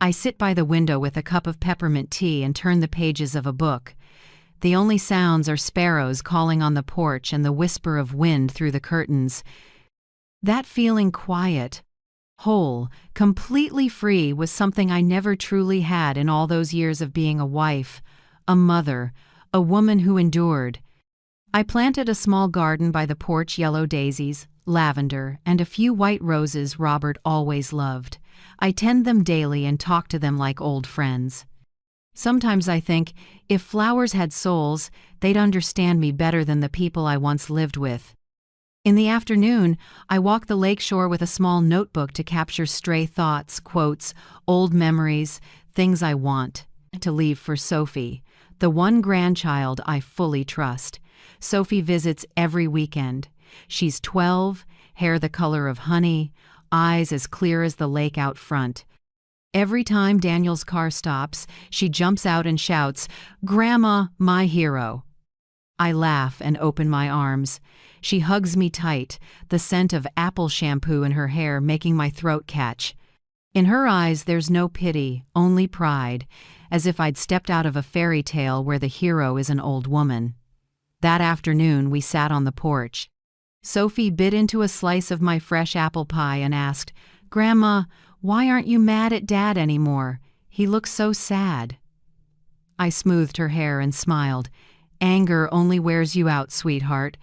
I sit by the window with a cup of peppermint tea and turn the pages of a book. The only sounds are sparrows calling on the porch and the whisper of wind through the curtains. That feeling quiet, whole, completely free was something I never truly had in all those years of being a wife, a mother, a woman who endured. I planted a small garden by the porch, yellow daisies, lavender, and a few white roses Robert always loved. I tend them daily and talk to them like old friends. Sometimes I think, if flowers had souls, they'd understand me better than the people I once lived with. In the afternoon, I walk the lakeshore with a small notebook to capture stray thoughts, quotes, old memories, things I want to leave for Sophie, the one grandchild I fully trust. Sophie visits every weekend. She's 12, hair the color of honey, eyes as clear as the lake out front. Every time Daniel's car stops, she jumps out and shouts, "Grandma, my hero." I laugh and open my arms. She hugs me tight, the scent of apple shampoo in her hair making my throat catch. In her eyes there's no pity, only pride, as if I'd stepped out of a fairy tale where the hero is an old woman. That afternoon we sat on the porch. Sophie bit into a slice of my fresh apple pie and asked, "Grandma, why aren't you mad at Dad anymore? He looks so sad." I smoothed her hair and smiled. "Anger only wears you out, sweetheart.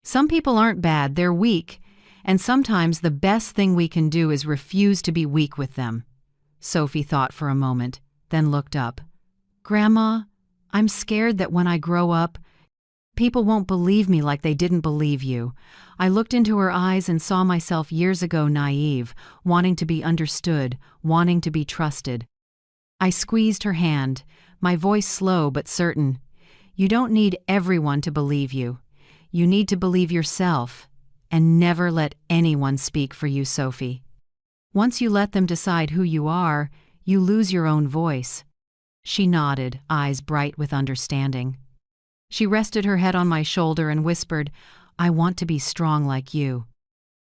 Some people aren't bad, they're weak, and sometimes the best thing we can do is refuse to be weak with them." Sophie thought for a moment, then looked up. "Grandma, I'm scared that when I grow up, people won't believe me like they didn't believe you." I looked into her eyes and saw myself years ago naive, wanting to be understood, wanting to be trusted. I squeezed her hand, my voice slow but certain. "You don't need everyone to believe you. You need to believe yourself, and never let anyone speak for you, Sophie. Once you let them decide who you are, you lose your own voice." She nodded, eyes bright with understanding. She rested her head on my shoulder and whispered, "I want to be strong like you."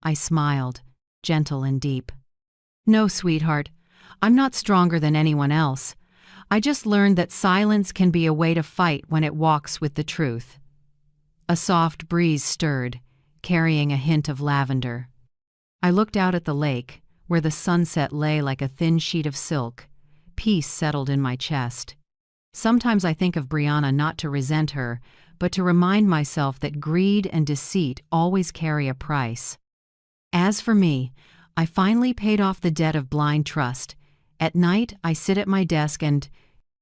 I smiled, gentle and deep. "No, sweetheart, I'm not stronger than anyone else. I just learned that silence can be a way to fight when it walks with the truth." A soft breeze stirred, carrying a hint of lavender. I looked out at the lake, where the sunset lay like a thin sheet of silk. Peace settled in my chest. Sometimes I think of Brianna not to resent her, but to remind myself that greed and deceit always carry a price. As for me, I finally paid off the debt of blind trust. At night, I sit at my desk and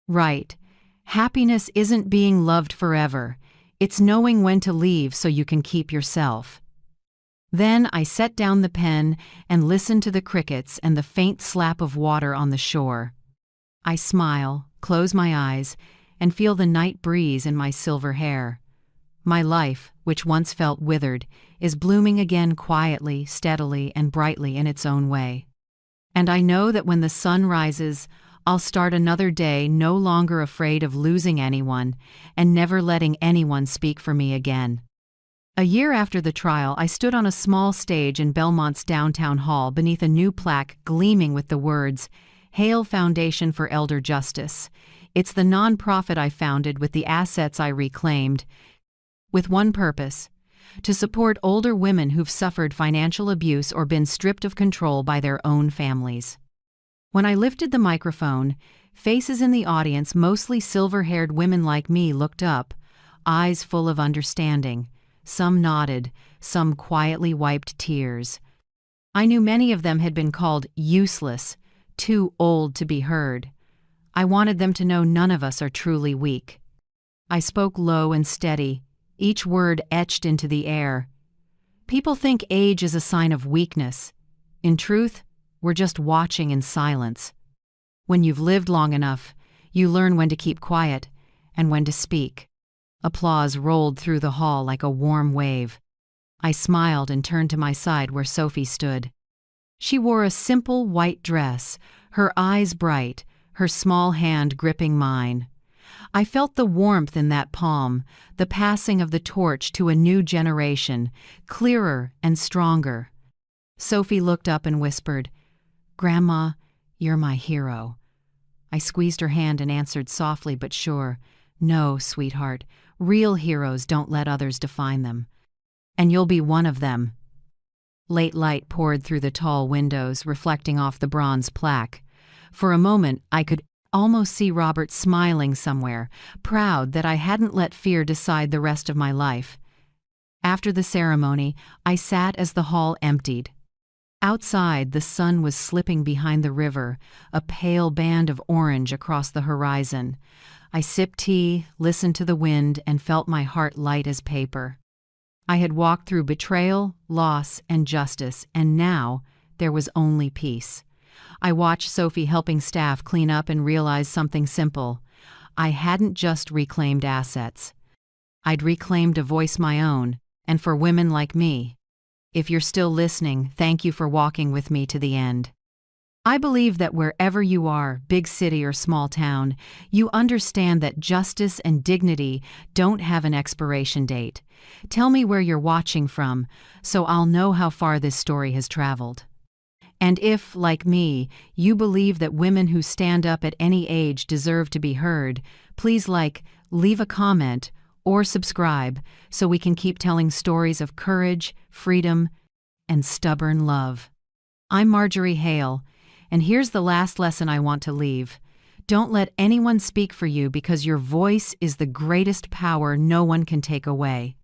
write, "Happiness isn't being loved forever. It's knowing when to leave so you can keep yourself." Then I set down the pen and listen to the crickets and the faint slap of water on the shore. I smile, close my eyes, and feel the night breeze in my silver hair. My life, which once felt withered, is blooming again quietly, steadily, and brightly in its own way. And I know that when the sun rises, I'll start another day no longer afraid of losing anyone and never letting anyone speak for me again. A year after the trial, I stood on a small stage in Belmont's downtown hall beneath a new plaque gleaming with the words, "Hail Foundation for Elder Justice." It's the nonprofit I founded with the assets I reclaimed, with one purpose: to support older women who've suffered financial abuse or been stripped of control by their own families. When I lifted the microphone, faces in the audience, mostly silver-haired women like me, looked up, eyes full of understanding. Some nodded, some quietly wiped tears. I knew many of them had been called useless, too old to be heard. I wanted them to know none of us are truly weak. I spoke low and steady, each word etched into the air. People think age is a sign of weakness. In truth, we're just watching in silence. When you've lived long enough, you learn when to keep quiet and when to speak. Applause rolled through the hall like a warm wave. I smiled and turned to my side where Sophie stood. She wore a simple white dress, her eyes bright, her small hand gripping mine. I felt the warmth in that palm, the passing of the torch to a new generation, clearer and stronger. Sophie looked up and whispered, "Grandma, you're my hero." I squeezed her hand and answered softly but sure, "No, sweetheart, real heroes don't let others define them. And you'll be one of them." Late light poured through the tall windows, reflecting off the bronze plaque. For a moment, I could almost see Robert smiling somewhere, proud that I hadn't let fear decide the rest of my life. After the ceremony, I sat as the hall emptied. Outside, the sun was slipping behind the river, a pale band of orange across the horizon. I sipped tea, listened to the wind, and felt my heart light as paper. I had walked through betrayal, loss, and justice, and now there was only peace. I watched Sophie helping staff clean up and realized something simple. I hadn't just reclaimed assets. I'd reclaimed a voice my own, and for women like me. If you're still listening, thank you for walking with me to the end. I believe that wherever you are, big city or small town, you understand that justice and dignity don't have an expiration date. Tell me where you're watching from, so I'll know how far this story has traveled. And if, like me, you believe that women who stand up at any age deserve to be heard, please leave a comment, or subscribe so we can keep telling stories of courage, freedom, and stubborn love. I'm Marjorie Hale, and here's the last lesson I want to leave. Don't let anyone speak for you because your voice is the greatest power no one can take away.